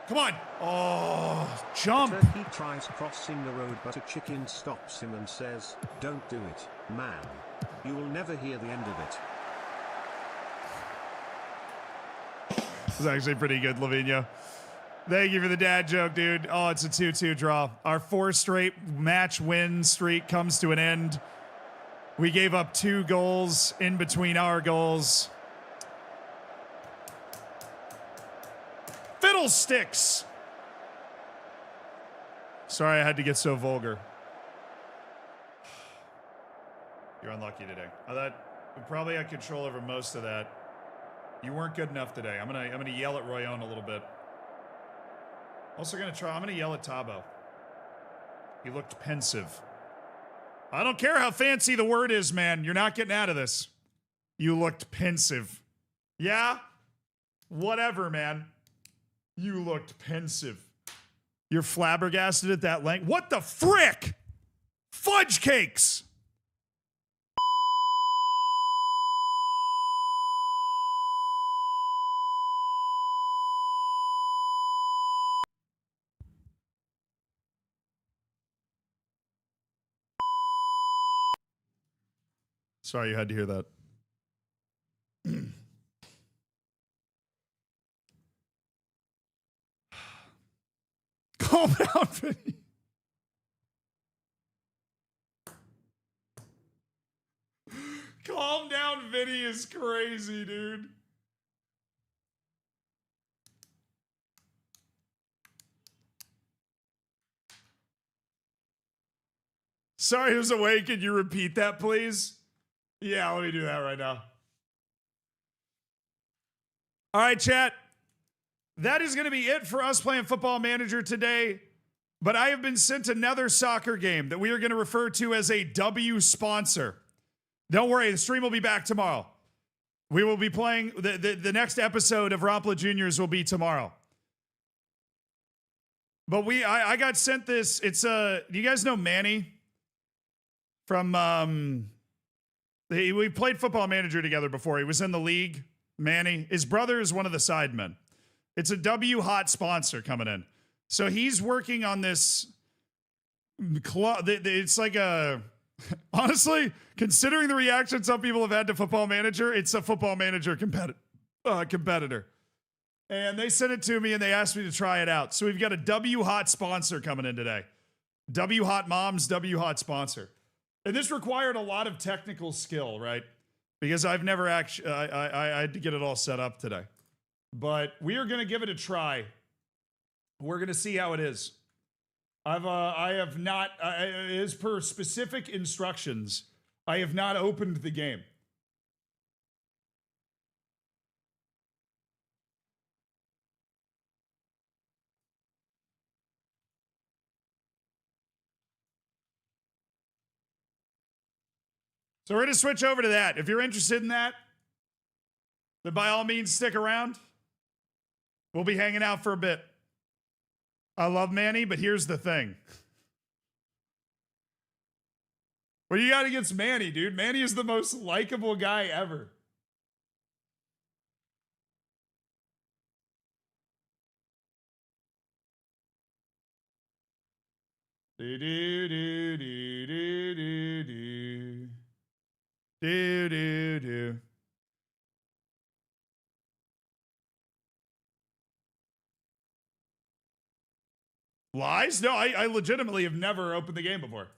Come on. Oh, jump. Turkey tries crossing the road, but a chicken stops him and says, "Don't do it, man. You will never hear the end of it." This is actually pretty good, Lavinia. Thank you for the dad joke, dude. Oh, it's a 2-2 draw. Our 4 straight match win streak comes to an end. We gave up 2 goals in between our goals. Fiddlesticks! Sorry I had to get so vulgar. You're unlucky today. I thought We probably had control over most of that. You weren't good enough today. I'm gonna yell at Royon a little bit. Also I'm gonna yell at Tabo. He looked pensive. I don't care how fancy the word is, man. You're not getting out of this. You looked pensive. Yeah? Whatever, man. You looked pensive. You're flabbergasted at that length. What the frick? Fudge cakes! Sorry you had to hear that. Calm down, Vinny. Calm down, Vinny is crazy, dude. Sorry, who's awake? Can you repeat that, please? Yeah, let me do that right now. All right, chat. That is going to be it for us playing Football Manager today. But I have been sent another soccer game that we are going to refer to as a W sponsor. Don't worry, the stream will be back tomorrow. We will be playing, the next episode of Rompla Juniors will be tomorrow. But I got sent this. It's do you guys know Manny? From, we played Football Manager together before. He was in the league, Manny. His brother is one of the sidemen. It's a W hot sponsor coming in. So he's working on this club. It's like a, honestly, considering the reaction some people have had to Football Manager, it's a Football Manager competitor. And they sent it to me and they asked me to try it out. So we've got a W hot sponsor coming in today. W hot moms, W hot sponsor. And this required a lot of technical skill, right? Because I've never actually, I had to get it all set up today. But we are going to give it a try. We're going to see how it is. I have not, as per specific instructions, I have not opened the game. So we're going to switch over to that. If you're interested in that, then by all means stick around. We'll be hanging out for a bit. I love Manny, but here's the thing. What do you got against Manny, dude? Manny is the most likable guy ever. Do do do do do do do. Do do do. Lies? No, I legitimately have never opened the game before.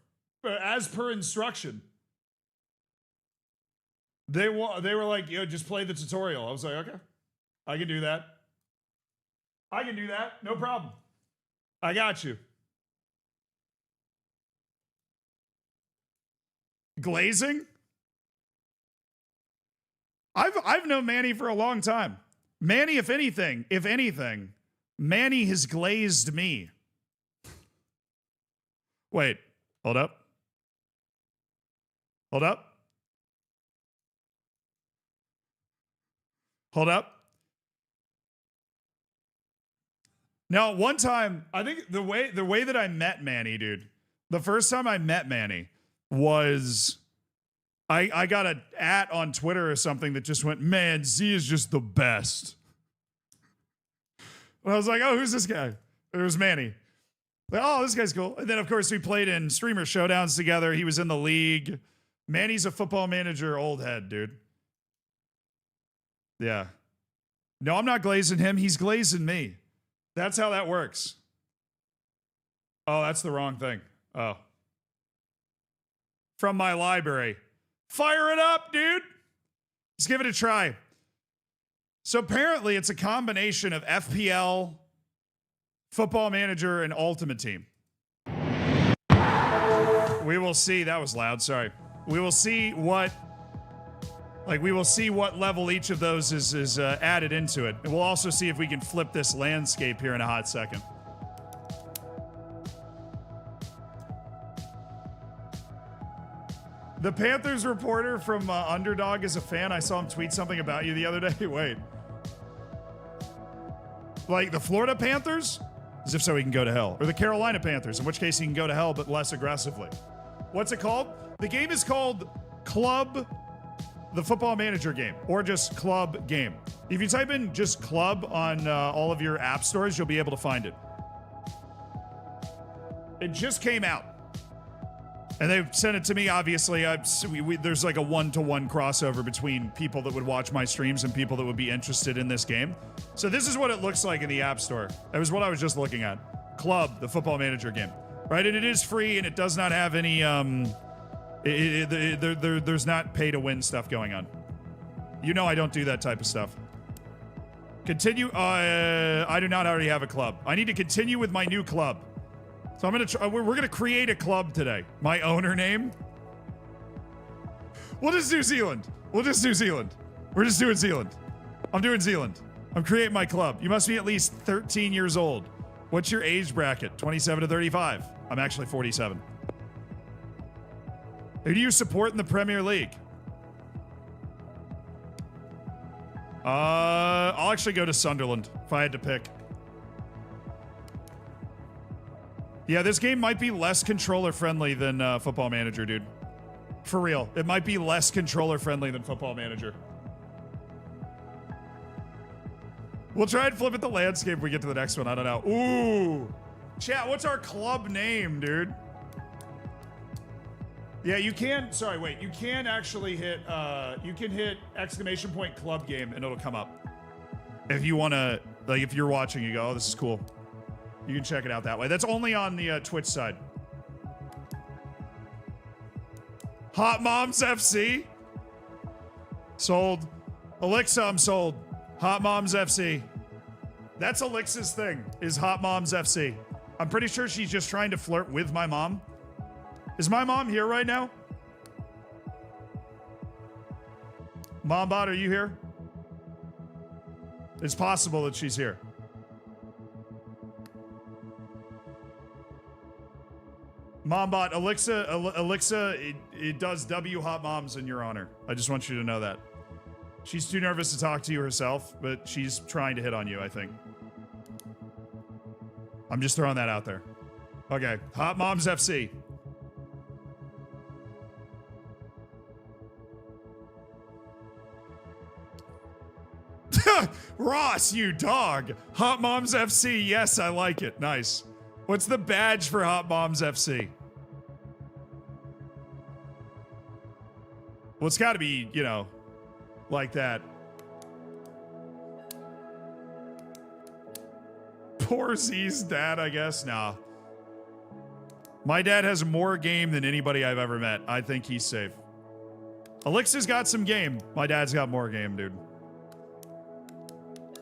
As per instruction. They were like, yo, just play the tutorial. I was like, okay. I can do that. I can do that. No problem. I got you. Glazing? I've known Manny for a long time. Manny, if anything, Manny has glazed me. Wait, hold up. Hold up. Hold up. Now, one time, I think the way that I met Manny, dude, the first time I met Manny was I got an @ on Twitter or something that just went, man, Z is just the best. And I was like, oh, who's this guy? It was Manny. Like, oh, this guy's cool. And then, of course, we played in streamer showdowns together. He was in the league. Manny's a Football Manager old head, dude. Yeah. No, I'm not glazing him. He's glazing me. That's how that works. Oh, that's the wrong thing. Oh. From my library. Fire it up, dude. Let's give it a try. So apparently it's a combination of FPL, Football Manager, and Ultimate Team. We will see. That was loud. Sorry. We will see what Like, we will see what level each of those is added into it. And we'll also see if we can flip this landscape here in a hot second. The Panthers reporter from Underdog is a fan. I saw him tweet something about you the other day. Wait. Like the Florida Panthers? As if so, he can go to hell. Or the Carolina Panthers, in which case he can go to hell, but less aggressively. What's it called? The game is called Club, the Football Manager game, or just Club Game. If you type in just Club on all of your app stores, you'll be able to find it. It just came out. And they sent it to me, obviously. There's like a one-to-one crossover between people that would watch my streams and people that would be interested in this game. So this is what it looks like in the App Store. That was what I was just looking at. Club, the Football Manager game. Right? And it is free, and it does not have any... there's not pay-to-win stuff going on. You know I don't do that type of stuff. Continue... I do not already have a club. I need to continue with my new club. So I'm gonna we're gonna create a club today. My owner name. We'll just do Zealand. We're just doing Zealand. I'm doing Zealand. I'm creating my club. You must be at least 13 years old. What's your age bracket? 27 to 35. I'm actually 47. Who do you support in the Premier League? I'll actually go to Sunderland if I had to pick. Yeah, this game might be less controller-friendly than Football Manager, dude. For real. It might be less controller-friendly than Football Manager. We'll try and flip it the landscape if we get to the next one. I don't know. Ooh. Chat, what's our club name, dude? Yeah, you can... Sorry, wait. You can actually hit... you can hit ! club game, and it'll come up. If you want to... Like, if you're watching, you go, oh, this is cool. You can check it out that way. That's only on the Twitch side. Hot Moms FC. Sold. Alexa, I'm sold. Hot Moms FC. That's Alexa's thing, is Hot Moms FC. I'm pretty sure she's just trying to flirt with my mom. Is my mom here right now? Mombot, are you here? It's possible that she's here. Mombot, Alexa, it does W Hot Moms in your honor. I just want you to know that. She's too nervous to talk to you herself, but she's trying to hit on you, I think. I'm just throwing that out there. Okay, Hot Moms FC. Ross, you dog. Hot Moms FC, yes, I like it. Nice. What's the badge for Hot Moms FC? Well, it's got to be, you know, like that. Poor Z's dad, I guess. Nah. My dad has more game than anybody I've ever met. I think he's safe. Alexa's got some game. My dad's got more game, dude.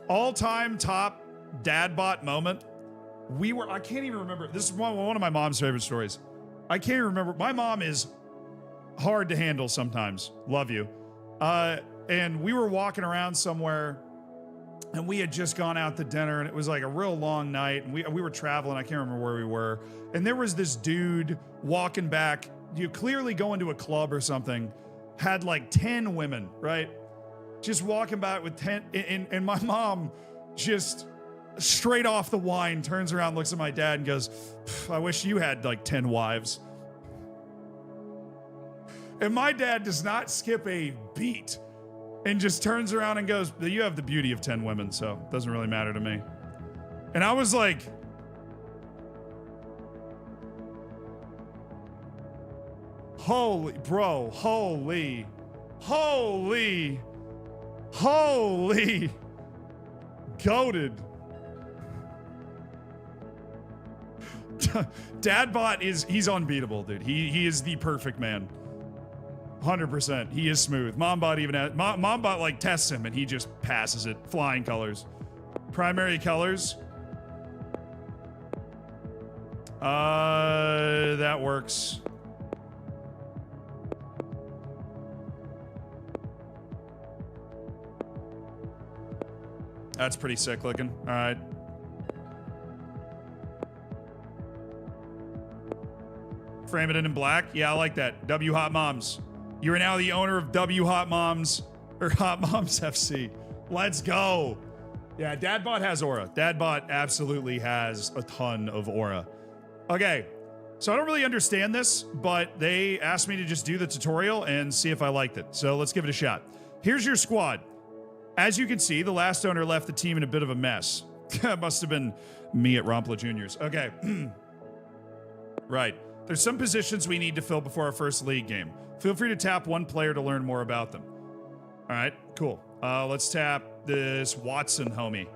All-time top dad bot moment. I can't even remember. This is one of my mom's favorite stories. I can't even remember. My mom is hard to handle sometimes. Love you. And we were walking around somewhere, and we had just gone out to dinner, and it was like a real long night, and we were traveling. I can't remember where we were. And there was this dude walking back, clearly going to a club or something, had like 10 women, right? Just walking back with 10, and my mom just... straight off the wine, turns around, looks at my dad, and goes, I wish you had like 10 wives. And my dad does not skip a beat and just turns around and goes, you have the beauty of 10 women, so it doesn't really matter to me. And I was like, holy, bro, holy, goated. Dadbot he's unbeatable, dude. He is the perfect man. 100%. He is smooth. Mombot even has, Mombot like tests him and he just passes it. Flying colors. Primary colors. That works. That's pretty sick looking. All right. Frame it in black. Yeah, I like that. W Hot Moms. You are now the owner of W Hot Moms, or Hot Moms FC. Let's go. Yeah, Dadbot has aura. Dadbot absolutely has a ton of aura. Okay, so I don't really understand this, but they asked me to just do the tutorial and see if I liked it. So let's give it a shot. Here's your squad. As you can see, the last owner left the team in a bit of a mess. That must have been me at Rompla Juniors. Okay. Right. There's some positions we need to fill before our first league game. Feel free to tap one player to learn more about them. All right, cool. Let's tap this Watson homie.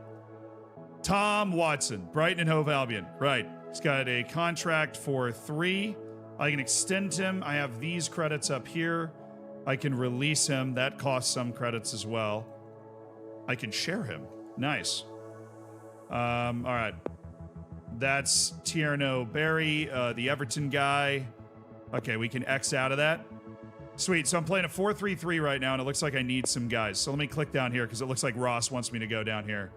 Tom Watson, Brighton and Hove Albion. Right. He's got a contract for 3. I can extend him. I have these credits up here. I can release him. That costs some credits as well. I can share him. Nice. All right. That's Tierno Barry, the Everton guy. Okay, we can X out of that. Sweet. So I'm playing a 4-3-3 right now, and it looks like I need some guys. So let me click down here because it looks like Ross wants me to go down here.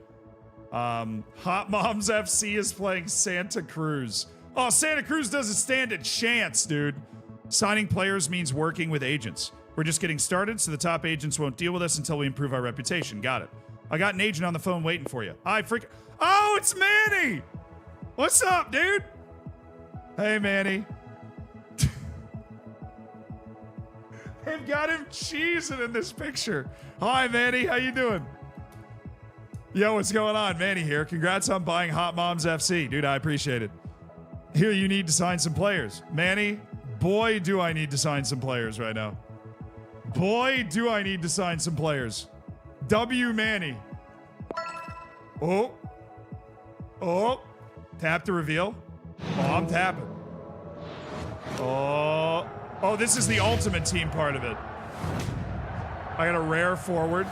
Hot Moms FC is playing Santa Cruz. Oh, Santa Cruz doesn't stand a chance, dude. Signing players means working with agents. We're just getting started, so the top agents won't deal with us until we improve our reputation. Got it. I got an agent on the phone waiting for you. Oh, it's Manny! What's up, dude? Hey, Manny. They've got him cheesing in this picture. Hi, Manny. How you doing? Yo, what's going on? Manny here. Congrats on buying Hot Moms FC. Dude, I appreciate it. Here, you need to sign some players. Manny, boy, do I need to sign some players right now. Boy, do I need to sign some players. W Manny. Oh. Oh. Tap to reveal. Oh, I'm tapping. Oh. Oh, this is the ultimate team part of it. I got a rare forward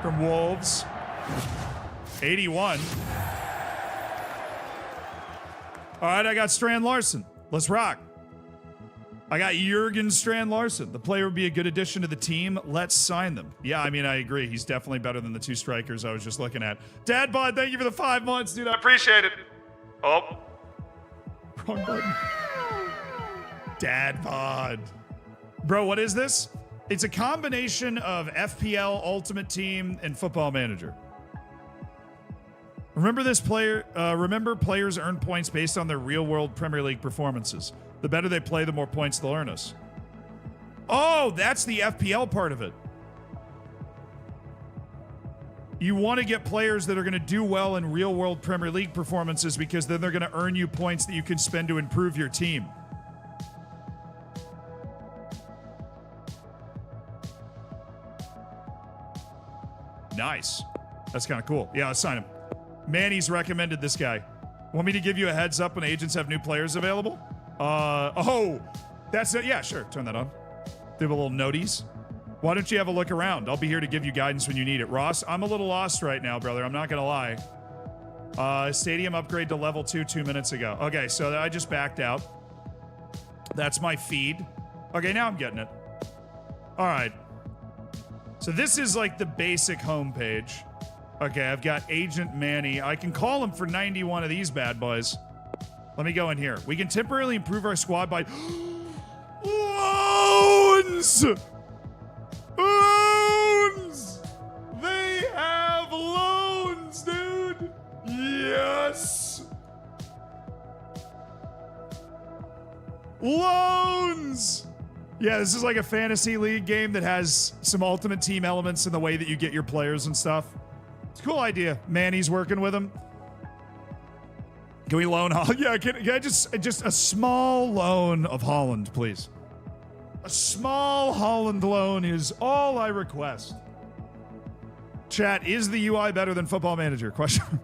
from Wolves. 81. All right, I got Strand Larson. Let's rock. I got Jurgen Strand Larson. The player would be a good addition to the team. Let's sign them. Yeah, I mean, I agree. He's definitely better than the 2 strikers I was just looking at. Dadbod, thank you for the 5 months, dude. I appreciate it. Oh. Wrong button. Dadbod. Bro, what is this? It's a combination of FPL, Ultimate Team, and Football Manager. Remember this player. Remember, players earn points based on their real-world Premier League performances. The better they play, the more points they'll earn us. Oh, that's the FPL part of it. You want to get players that are going to do well in real-world Premier League performances because then they're going to earn you points that you can spend to improve your team. Nice. That's kind of cool. Yeah, let's sign him. Manny's recommended this guy. Want me to give you a heads up when agents have new players available? Oh, that's it. Yeah, sure. Turn that on. Do a little noties. Why don't you have a look around? I'll be here to give you guidance when you need it. Ross, I'm a little lost right now, brother. I'm not going to lie. Stadium upgrade to level 2 2 minutes ago. Okay, so I just backed out. That's my feed. Okay, now I'm getting it. All right. So this is like the basic homepage. Okay, I've got Agent Manny. I can call him for 91 of these bad boys. Let me go in here. We can temporarily improve our squad by loans! Loans! They have loans, dude! Yes! Loans! Yeah, this is like a fantasy league game that has some ultimate team elements in the way that you get your players and stuff. It's a cool idea. Manny's working with him. Can we loan Holland? Yeah, can I just a small loan of Holland, please? A small Holland loan is all I request. Chat, is the UI better than Football Manager? Question.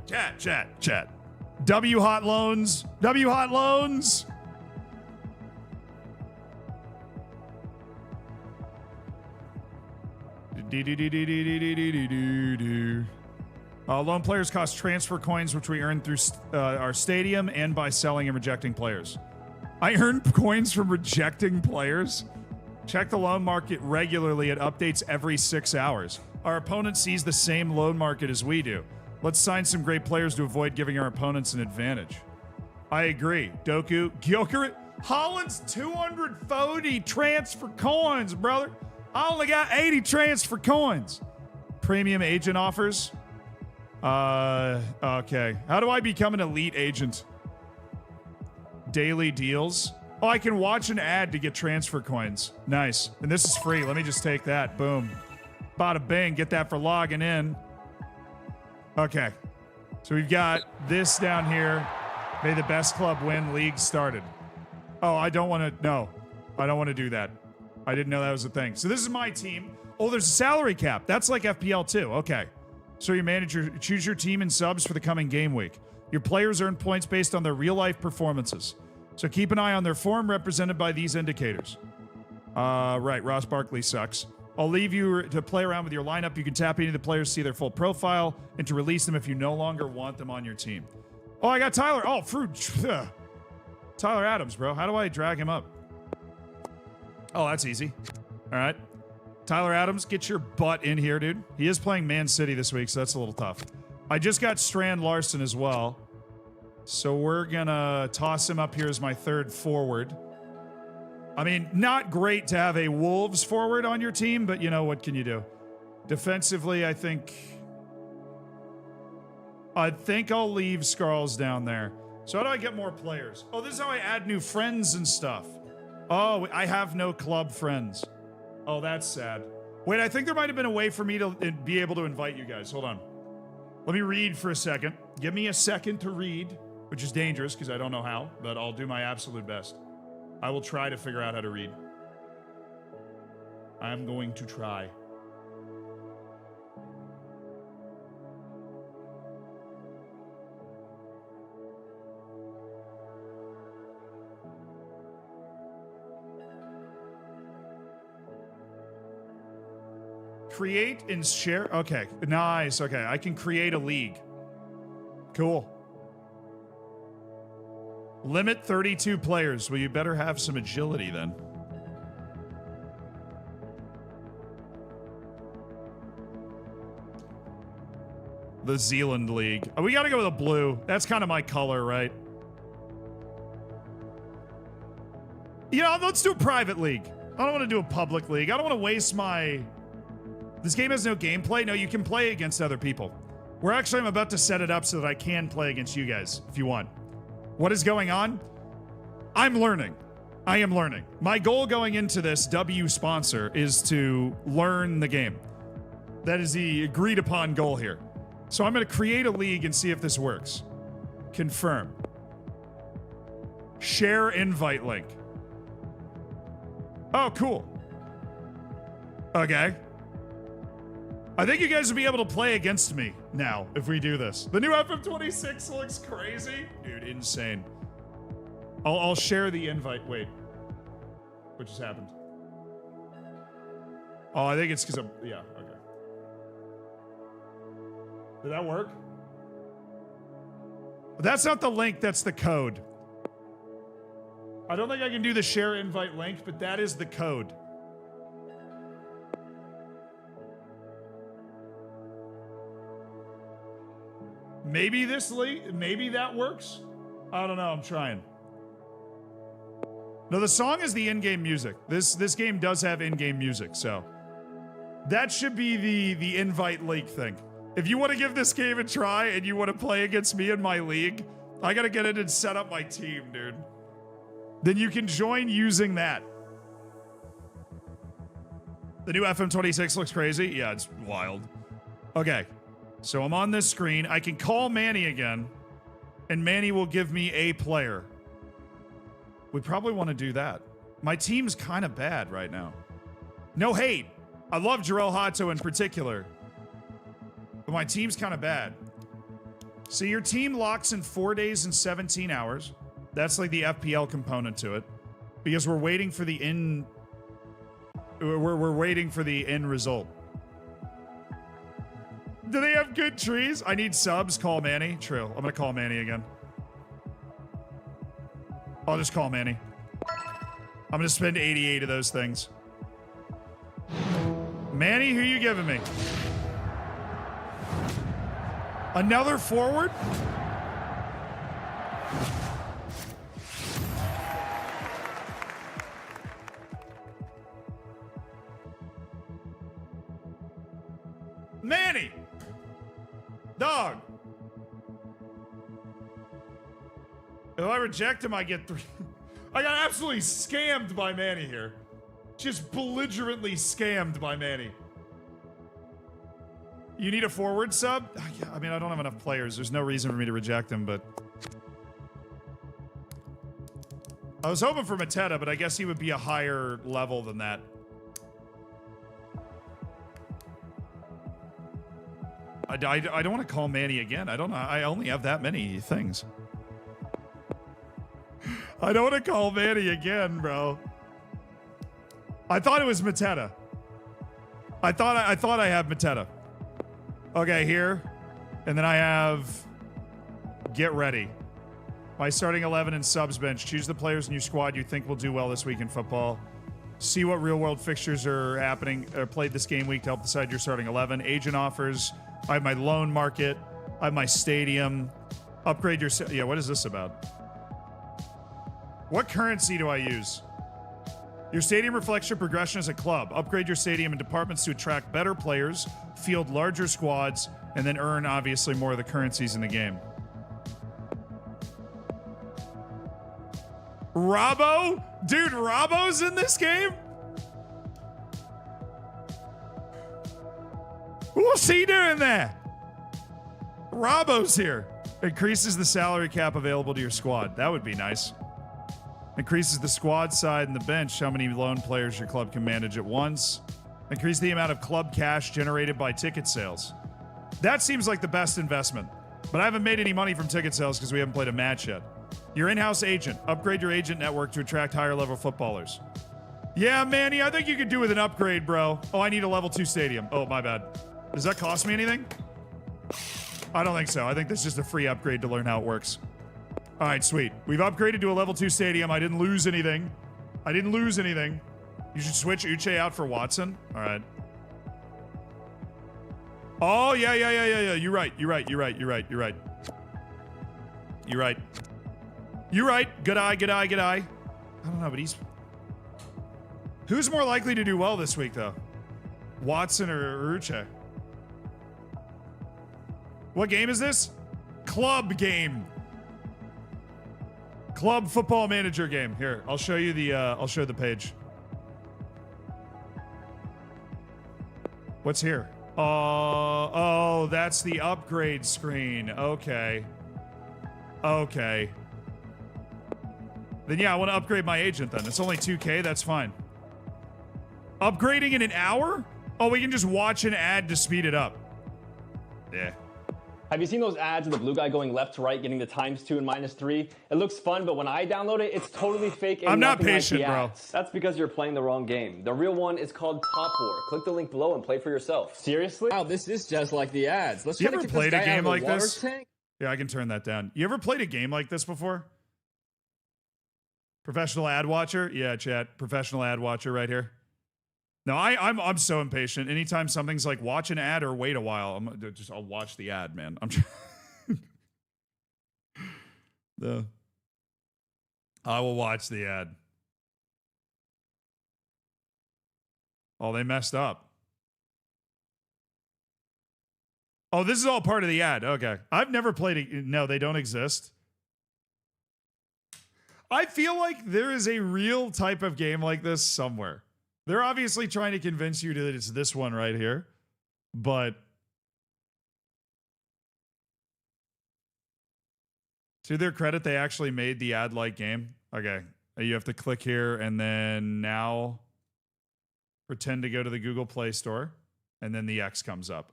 Chat. W Hot Loans. W Hot Loans. Loan players cost transfer coins, which we earn through our stadium and by selling and rejecting players. I earn coins from rejecting players? Check the loan market regularly. It updates every 6 hours. Our opponent sees the same loan market as we do. Let's sign some great players to avoid giving our opponents an advantage. I agree. Doku, Gyökeres, Holland's 240 transfer coins, brother. I only got 80 transfer coins. Premium agent offers. Okay. How do I become an elite agent? Daily deals. Oh, I can watch an ad to get transfer coins. Nice. And this is free. Let me just take that. Boom. Bada bing. Get that for logging in. Okay. So we've got this down here. May the best club win. League started. Oh, I don't want to. No. I don't want to do that. I didn't know that was a thing. So this is my team. Oh, there's a salary cap. That's like FPL too. Okay. So your manager, choose your team and subs for the coming game week. Your players earn points based on their real-life performances. So keep an eye on their form represented by these indicators. Right, Ross Barkley sucks. I'll leave you to play around with your lineup. You can tap into the players to see their full profile and to release them if you no longer want them on your team. Oh, I got Tyler. Oh, Tyler Adams, bro. How do I drag him up? Oh, that's easy. All right. Tyler Adams, get your butt in here, dude. He is playing Man City this week, so that's a little tough. I just got Strand Larson as well. So we're gonna toss him up here as my third forward. I mean, not great to have a Wolves forward on your team, but you know, what can you do? Defensively, I think I'll leave Scarles down there. So how do I get more players? Oh, this is how I add new friends and stuff. Oh, I have no club friends. Oh, that's sad. Wait, I think there might have been a way for me to be able to invite you guys. Hold on. Let me read for a second. Give me a second to read, which is dangerous because I don't know how, but I'll do my absolute best. I will try to figure out how to read. I'm going to try. Create and share. Okay, nice. Okay, I can create a league. Cool. Limit 32 players. Well, you better have some agility then. The Zealand League. Oh, we gotta go with a blue. That's kind of my color, right? You know, let's do a private league. I don't want to do a public league. I don't want to waste my... This game has no gameplay. No, you can play against other people. I'm about to set it up so that I can play against you guys if you want. What is going on? I'm learning. I am learning. My goal going into this W sponsor is to learn the game. That is the agreed upon goal here. So I'm going to create a league and see if this works. Confirm. Share invite link. Oh, cool. Okay. I think you guys will be able to play against me now if we do this. The new FM26 looks crazy. Dude, insane. I'll share the invite. Wait. What just happened? Oh, I think it's because yeah, okay. Did that work? That's not the link, that's the code. I don't think I can do the share invite link, but that is the code. Maybe maybe that works? I don't know, I'm trying. No, the song is the in-game music. This game does have in-game music, so. That should be the invite link thing. If you want to give this game a try and you want to play against me in my league, I gotta get in and set up my team, dude. Then you can join using that. The new FM26 looks crazy. Yeah, it's wild. Okay. So I'm on this screen. I can call Manny again, and Manny will give me a player. We probably want to do that. My team's kind of bad right now. No hate. I love Jarell Hato in particular. But my team's kind of bad. So your team locks in 4 days and 17 hours. That's like the FPL component to it. Because we're waiting for the end... We're waiting for the end result. Do they have good trees? I need subs. Call Manny. True. I'm going to call Manny again. I'll just call Manny. I'm going to spend 88 of those things. Manny, who you giving me? Another forward? Manny! Dog! If I reject him, I get 3. I got absolutely scammed by Manny here. Just belligerently scammed by Manny. You need a forward sub? Yeah, I mean, I don't have enough players. There's no reason for me to reject him, but... I was hoping for Mateta, but I guess he would be a higher level than that. I don't want to call Manny again. I don't know. I only have that many things. I don't want to call Manny again, bro. I thought it was Mateta. I thought I had Mateta. Okay, here. And then I have get ready. My starting 11 and subs bench. Choose the players in your squad you think will do well this week in football. See what real-world fixtures are happening or played this game week to help decide your starting 11. Agent offers. I have my loan market. I have my stadium. Upgrade your... Yeah, what is this about? What currency do I use? Your stadium reflects your progression as a club. Upgrade your stadium and departments to attract better players, field larger squads, and then earn, obviously, more of the currencies in the game. Robbo? Dude, Robbo's in this game? What's he doing there? Robbo's here. Increases the salary cap available to your squad. That would be nice. Increases the squad side and the bench, how many loan players your club can manage at once. Increase the amount of club cash generated by ticket sales. That seems like the best investment. But I haven't made any money from ticket sales because we haven't played a match yet. Your in-house agent. Upgrade your agent network to attract higher level footballers. Yeah, Manny, I think you could do with an upgrade, bro. Oh, I need a level 2 stadium. Oh, my bad. Does that cost me anything? I don't think so. I think this is just a free upgrade to learn how it works. All right, sweet. We've upgraded to a level 2 stadium. I didn't lose anything. You should switch Uche out for Watson. All right. Oh, yeah. You're right. You're right. Good eye. I don't know, but he's... Who's more likely to do well this week, though? Watson or Uche? What game is this? Club game. Club Football Manager game. Here, I'll show you the page. What's here? Oh, that's the upgrade screen. Okay. Then yeah, I want to upgrade my agent then. It's only 2K, that's fine. Upgrading in an hour? Oh, we can just watch an ad to speed it up. Yeah. Have you seen those ads of the blue guy going left to right, getting the ×2 and -3? It looks fun, but when I download it, it's totally fake. And I'm not nothing patient, like the bro. ads. That's because you're playing the wrong game. The real one is called Top War. Click the link below and play for yourself. Seriously? Wow, this is just like the ads. Let's You try to ever get played this a guy out game of like the water this? tank. Yeah, I can turn that down. You ever played a game like this before? Professional ad watcher? Yeah, chat. Professional ad watcher right here. No, I'm so impatient. Anytime something's like watch an ad or wait a while, I'll watch the ad, man. I will watch the ad. Oh, they messed up. Oh, this is all part of the ad. Okay. I've never played it. No, they don't exist. I feel like there is a real type of game like this somewhere. They're obviously trying to convince you that it's this one right here, but to their credit, they actually made the ad-like game. Okay, you have to click here and then now pretend to go to the Google Play Store, and then the X comes up.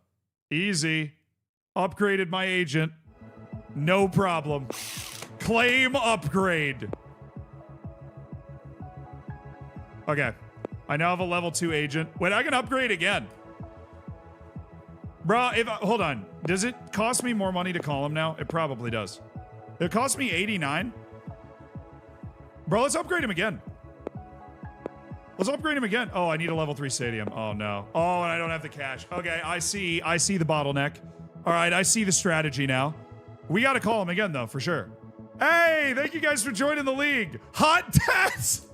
Easy. Upgraded my agent. No problem. Claim upgrade. Okay. I now have a level 2 agent. Wait, I can upgrade again. Bro, hold on. Does it cost me more money to call him now? It probably does. It cost me 89. Bro, let's upgrade him again. Let's upgrade him again. Oh, I need a level 3 stadium. Oh, no. Oh, and I don't have the cash. Okay, I see the bottleneck. All right, I see the strategy now. We got to call him again, though, for sure. Hey, thank you guys for joining the league. Hot Dads!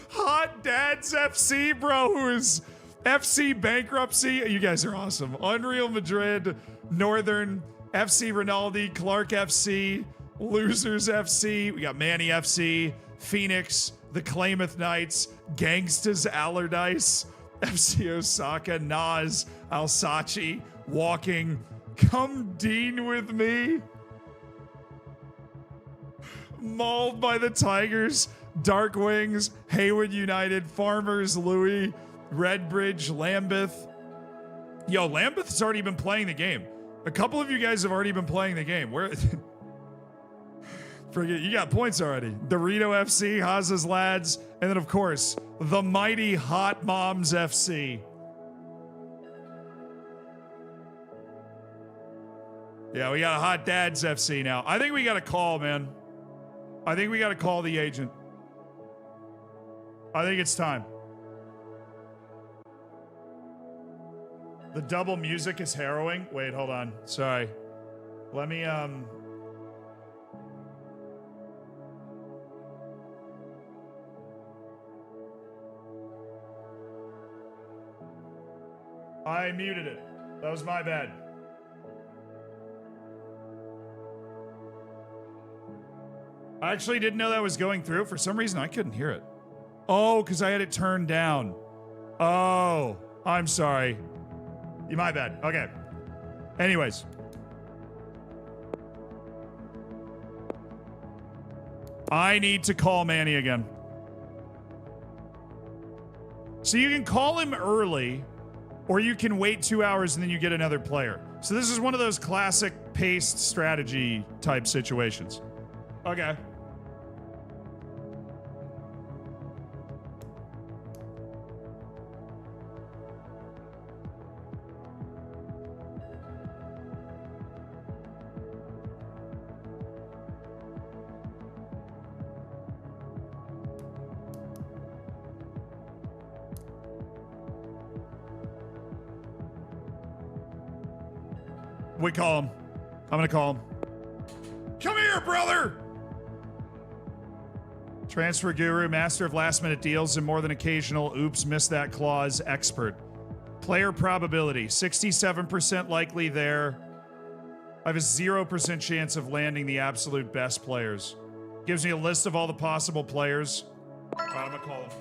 Hot Dads FC, bro, who is FC bankruptcy. You guys are awesome. Unreal Madrid, Northern, FC Rinaldi, Clark FC, Losers FC. We got Manny FC, Phoenix, the Klamath Knights, Gangstas Allardyce, FC Osaka, Nas, Alsace, Walking, Come Dean with Me, Mauled by the Tigers, Dark Wings, Haywood United, Farmers, Louis, Redbridge, Lambeth. Yo, Lambeth's already been playing the game. A couple of you guys have already been playing the game. Where? Forget, you got points already. Dorito FC, Haza's Lads, and then of course, the mighty Hot Moms FC. Yeah, we got a Hot Dads FC now. I think we got to call, man. I think we got to call the agent. I think it's time. The double music is harrowing. Wait, hold on. Sorry. Let me, I muted it. That was my bad. I actually didn't know that was going through. For some reason, I couldn't hear it. Oh, because I had it turned down. Oh, I'm sorry. My bad. Okay. Anyways. I need to call Manny again. So you can call him early, or you can wait 2 hours and then you get another player. So this is one of those classic paced strategy type situations. Okay. We call him. I'm gonna call him. Come here, brother! Transfer guru, master of last minute deals and more than occasional oops, missed that clause expert. Player probability, 67% likely there. I have a 0% chance of landing the absolute best players. Gives me a list of all the possible players. All right, I'm gonna call him.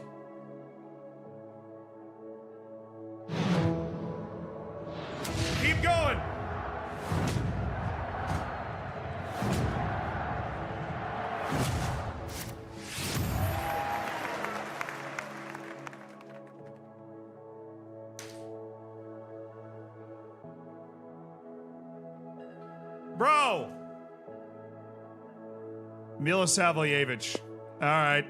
Keep going! Bro! Mila Savoyevich. All right.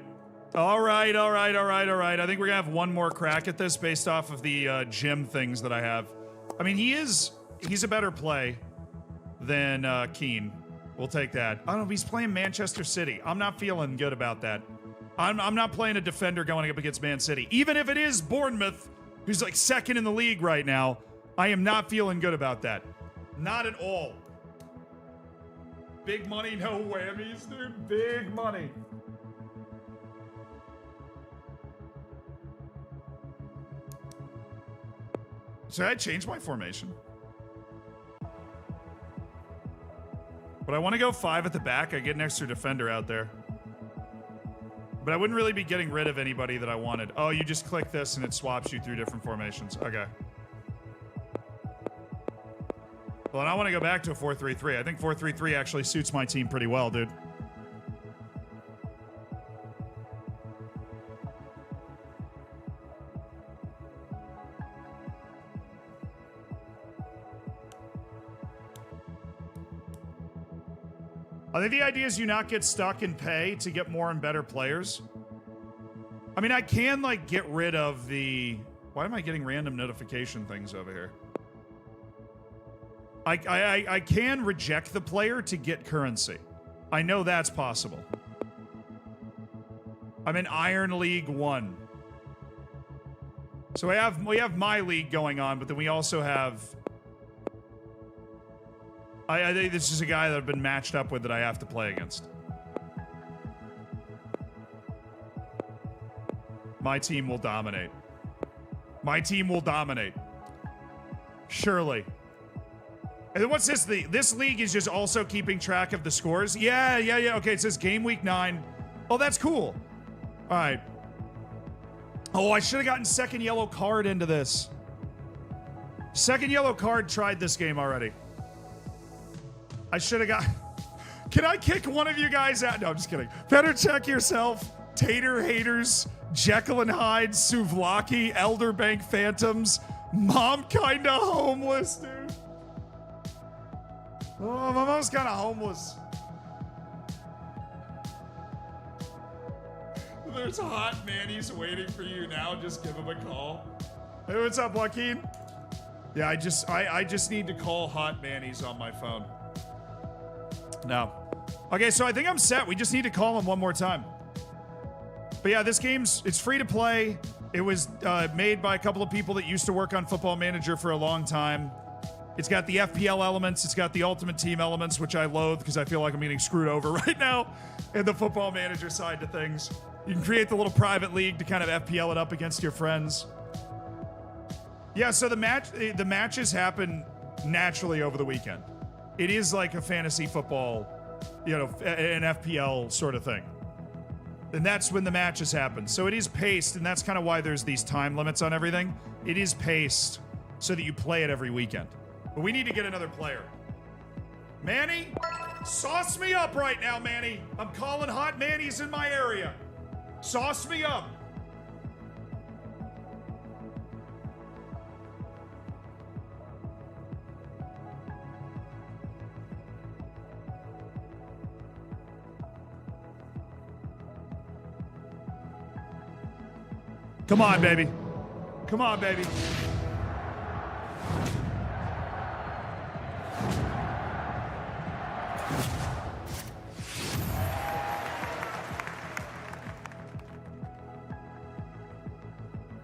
All right. I think we're gonna have one more crack at this based off of the gym things that I have. I mean, he's a better play than Keane. We'll take that. I don't know, he's playing Manchester City. I'm not feeling good about that. I'm not playing a defender going up against Man City. Even if it is Bournemouth, who's like second in the league right now, I am not feeling good about that. Not at all. Big money, no whammies, dude. Big money. Should I change my formation? But I want to go 5 at the back. I get an extra defender out there. But I wouldn't really be getting rid of anybody that I wanted. Oh, you just click this and it swaps you through different formations. Okay. Well, and I want to go back to a 4-3-3. I think 4-3-3 actually suits my team pretty well, dude. I think the idea is you not get stuck in pay to get more and better players. I mean, I can, like, get rid of the... Why am I getting random notification things over here? I can reject the player to get currency. I know that's possible. I'm in Iron League 1. So we have my league going on, but then we also have... I think this is a guy that I've been matched up with that I have to play against. My team will dominate. My team will dominate. Surely. And then what's this? This league is just also keeping track of the scores? Yeah. Okay, it says game week 9. Oh, that's cool. All right. Oh, I should have gotten second yellow card into this. Second yellow card tried this game already. I should have got... Can I kick one of you guys out? No, I'm just kidding. Better check yourself. Tater Haters, Jekyll and Hyde, Souvlaki, Elderbank Phantoms, Mom Kinda Homeless, dude. Oh, my mom's kinda homeless. There's Hot Manny's waiting for you now. Just give him a call. Hey, what's up, Joaquin? Yeah, I just need to call Hot Manny's on my phone. No. Okay, so I think I'm set. We just need to call him one more time. But yeah, this it's free to play. It was made by a couple of people that used to work on Football Manager for a long time. It's got the FPL elements. It's got the Ultimate Team elements, which I loathe because I feel like I'm getting screwed over right now in the Football Manager side to things. You can create the little private league to kind of FPL it up against your friends. Yeah, so the matches happen naturally over the weekend. It is like a fantasy football, an FPL sort of thing. And that's when the matches happen. So it is paced, and that's kind of why there's these time limits on everything. It is paced so that you play it every weekend. But we need to get another player. Manny, sauce me up right now, Manny. I'm calling Hot Manny's in my area. Sauce me up. Come on, baby. Come on, baby.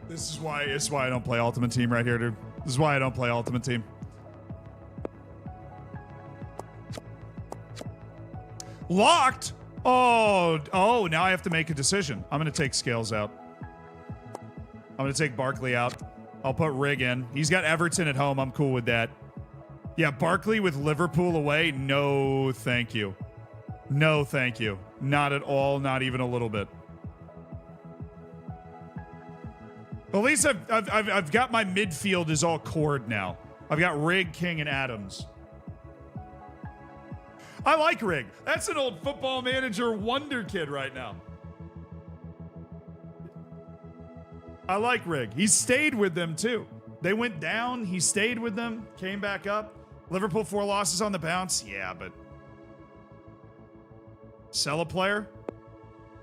This is why I don't play Ultimate Team right here, dude. This is why I don't play Ultimate Team. Locked? Oh, now I have to make a decision. I'm going to take Scales out. I'm going to take Barkley out. I'll put Rig in. He's got Everton at home. I'm cool with that. Yeah, Barkley with Liverpool away? No, thank you. No, thank you. Not at all. Not even a little bit. At least I've got my midfield is all cored now. I've got Rig, King, and Adams. I like Rig. That's an old Football Manager wonder kid right now. I like Rig. He stayed with them too. They went down. He stayed with them. Came back up. Liverpool 4 losses on the bounce. Yeah, but sell a player?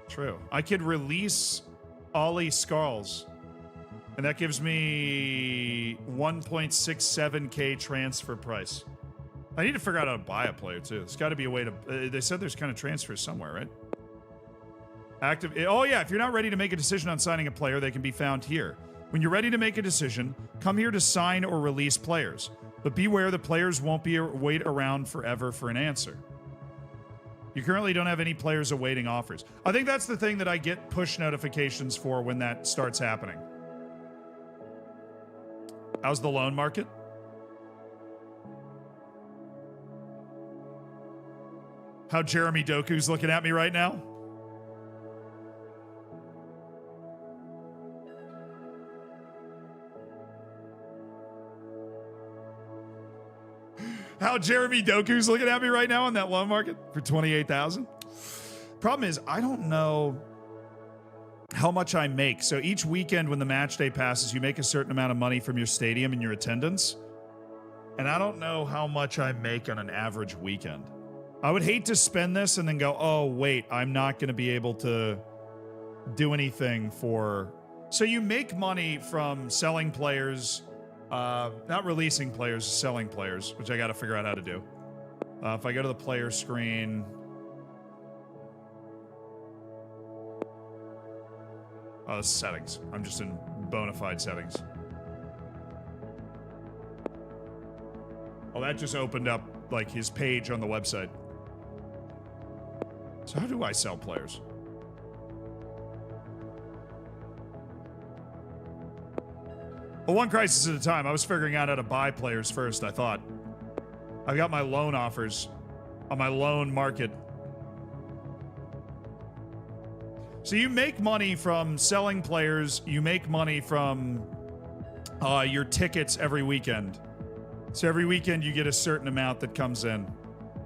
True. I could release Ollie Scarles. And that gives me 1.67K transfer price. I need to figure out how to buy a player too. There's got to be a way to... they said there's kind of transfers somewhere, right? Active. Oh yeah, if you're not ready to make a decision on signing a player, they can be found here. When you're ready to make a decision, come here to sign or release players. But beware, the players won't wait around forever for an answer. You currently don't have any players awaiting offers. I think that's the thing that I get push notifications for when that starts happening. How's the loan market? How Jeremy Doku's looking at me right now? How Jeremy Doku's looking at me right now on that loan market for 28,000. Problem is, I don't know how much I make. So each weekend when the match day passes, you make a certain amount of money from your stadium and your attendance. And I don't know how much I make on an average weekend. I would hate to spend this and then go, oh, wait, I'm not going to be able to do anything for... So you make money from selling players... not releasing players, selling players, which I got to figure out how to do. If I go to the player screen... Settings. I'm just in bona fide settings. Oh, that just opened up, like, his page on the website. So how do I sell players? Well, one crisis at a time. I was figuring out how to buy players first, I thought. I've got my loan offers on my loan market. So you make money from selling players. You make money from your tickets every weekend. So every weekend you get a certain amount that comes in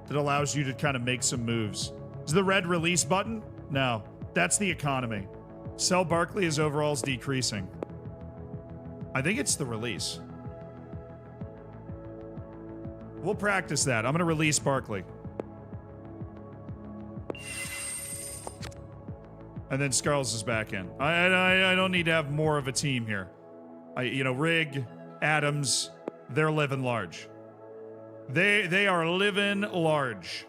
that allows you to kind of make some moves. Is the red release button? No, that's the economy. Sell Barkley as overall's decreasing. I think it's the release. We'll practice that. I'm going to release Barkley. And then Scarles is back in. I don't need to have more of a team here. Rig, Adams, they're living large. They are living large.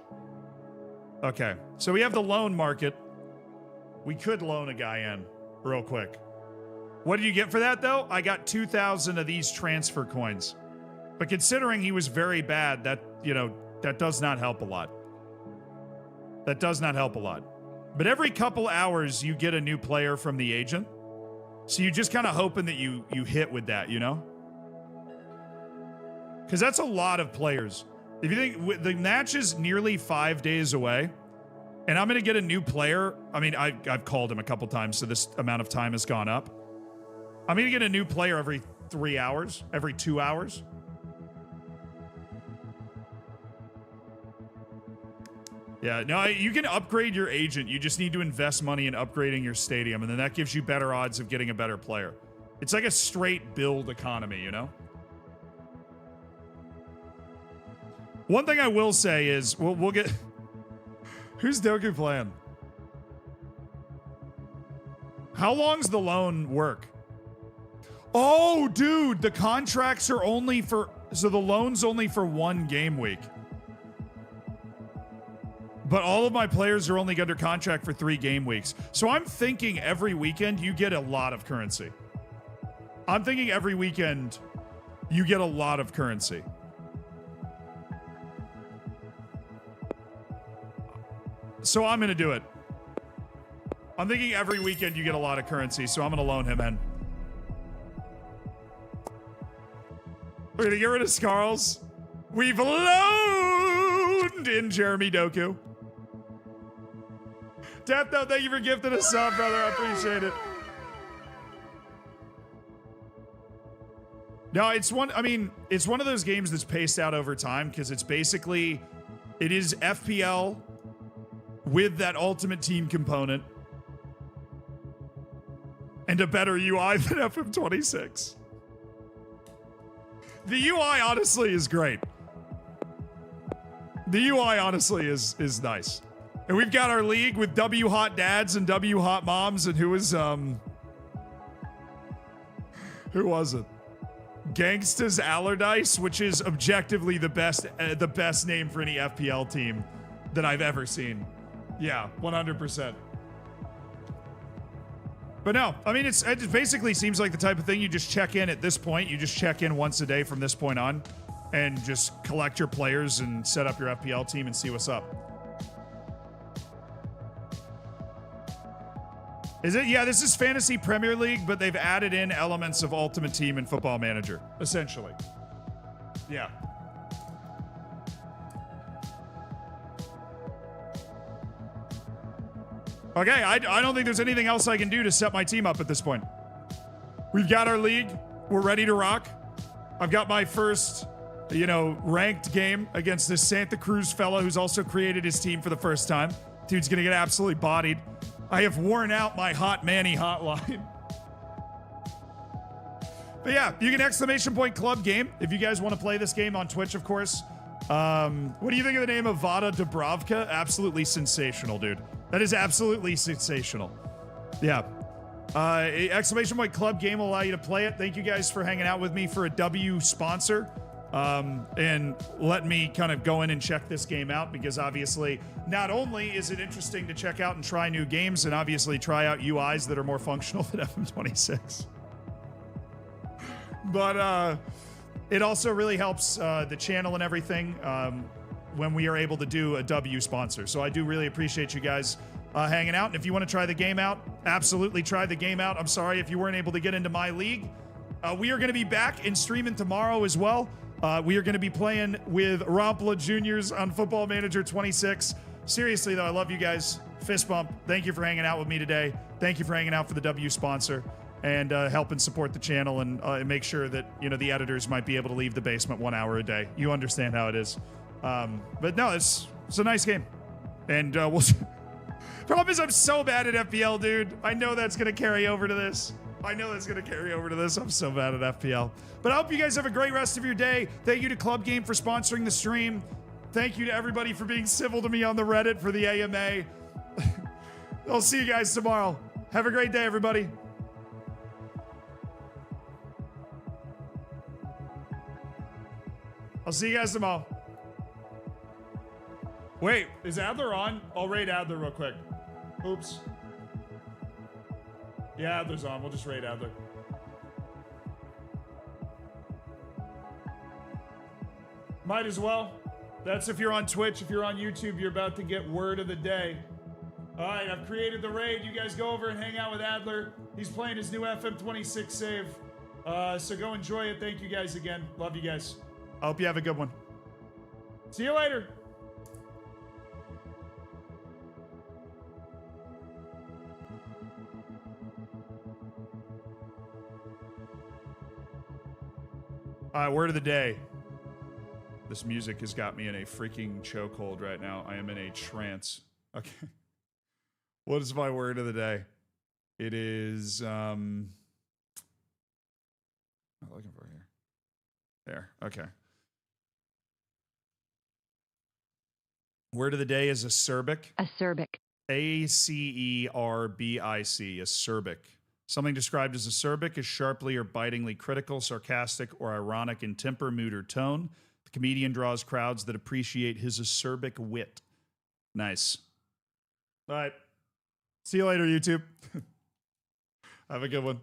Okay, so we have the loan market. We could loan a guy in real quick. What did you get for that, though? I got 2,000 of these transfer coins. But considering he was very bad, that does not help a lot. That does not help a lot. But every couple hours, you get a new player from the agent. So you're just kind of hoping that you hit with that, you know? Because that's a lot of players. If you think the match is nearly 5 days away, and I'm going to get a new player. I mean, I've called him a couple times, so this amount of time has gone up. I'm going to get a new player every 3 hours, every 2 hours. Yeah, no, you can upgrade your agent. You just need to invest money in upgrading your stadium, and then that gives you better odds of getting a better player. It's like a straight build economy, you know? One thing I will say is, we'll get... Who's Doku playing? How long's the loan work? Oh, dude, the contracts are only for... So the loan's only for 1 game week. But all of my players are only under contract for 3 game weeks. So I'm thinking every weekend you get a lot of currency. I'm thinking every weekend you get a lot of currency. So I'm going to do it. I'm thinking every weekend you get a lot of currency, so I'm going to loan him in. We're going to get rid of Scarles. We've loaned in Jeremy Doku. Death Note, thank you for gifting a sub, brother. I appreciate it. No, it's one of those games that's paced out over time because it's basically, it is FPL with that Ultimate Team component and a better UI than FM26. The UI honestly is great. The UI honestly is nice. And we've got our league with W Hot Dads and W Hot Moms, and who was it? Gangsta's Allardyce, which is objectively the best name for any FPL team that I've ever seen. Yeah, 100%. But no, I mean, it basically seems like the type of thing you just check in at this point. You just check in once a day from this point on and just collect your players and set up your FPL team and see what's up. Is it? Yeah, this is Fantasy Premier League, but they've added in elements of Ultimate Team and Football Manager, essentially. Yeah. Okay, I don't think there's anything else I can do to set my team up at this point. We've got our league. We're ready to rock. I've got my first, ranked game against this Santa Cruz fella who's also created his team for the first time. Dude's gonna get absolutely bodied. I have worn out my Hot Manny hotline. But yeah, you can ! Club game if you guys want to play this game on Twitch, of course. What do you think of the name of Vada Dubravka? Absolutely sensational, dude. That is absolutely sensational. Yeah. ! Club game will allow you to play it. Thank you guys for hanging out with me for a W sponsor. and let me kind of go in and check this game out, because obviously not only is it interesting to check out and try new games and obviously try out UIs that are more functional than FM26, but it also really helps the channel and everything when we are able to do a W sponsor. So I do really appreciate you guys hanging out. And if you want to try the game out, absolutely try the game out. I'm sorry if you weren't able to get into my league. We are going to be back and streaming tomorrow as well. We are going to be playing with Rompla Juniors on Football Manager 26. Seriously, though, I love you guys. Fist bump. Thank you for hanging out with me today. Thank you for hanging out for the W sponsor and helping support the channel and make sure that, you know, the editors might be able to leave the basement 1 hour a day. You understand how it is. But no, it's a nice game. And we'll... Problem is I'm so bad at FPL, dude. I know that's going to carry over to this. I'm so bad at FPL. But I hope you guys have a great rest of your day. Thank you to Club Game for sponsoring the stream. Thank you to everybody for being civil to me on the Reddit for the AMA. I'll see you guys tomorrow. Have a great day, everybody. I'll see you guys tomorrow. Wait, is Adler on? I'll raid Adler real quick. Oops. Yeah, Adler's on. We'll just raid Adler. Might as well. That's if you're on Twitch. If you're on YouTube, you're about to get word of the day. All right, I've created the raid. You guys go over and hang out with Adler. He's playing his new FM26 save. So go enjoy it. Thank you guys again. Love you guys. I hope you have a good one. See you later. All right, word of the day. This music has got me in a freaking chokehold right now. I am in a trance. Okay. What is my word of the day? It is, I'm looking for it here. There, okay. Word of the day is acerbic. Acerbic. A-C-E-R-B-I-C, acerbic. Something described as acerbic is sharply or bitingly critical, sarcastic, or ironic in temper, mood, or tone. The comedian draws crowds that appreciate his acerbic wit. Nice. All right. See you later, YouTube. Have a good one.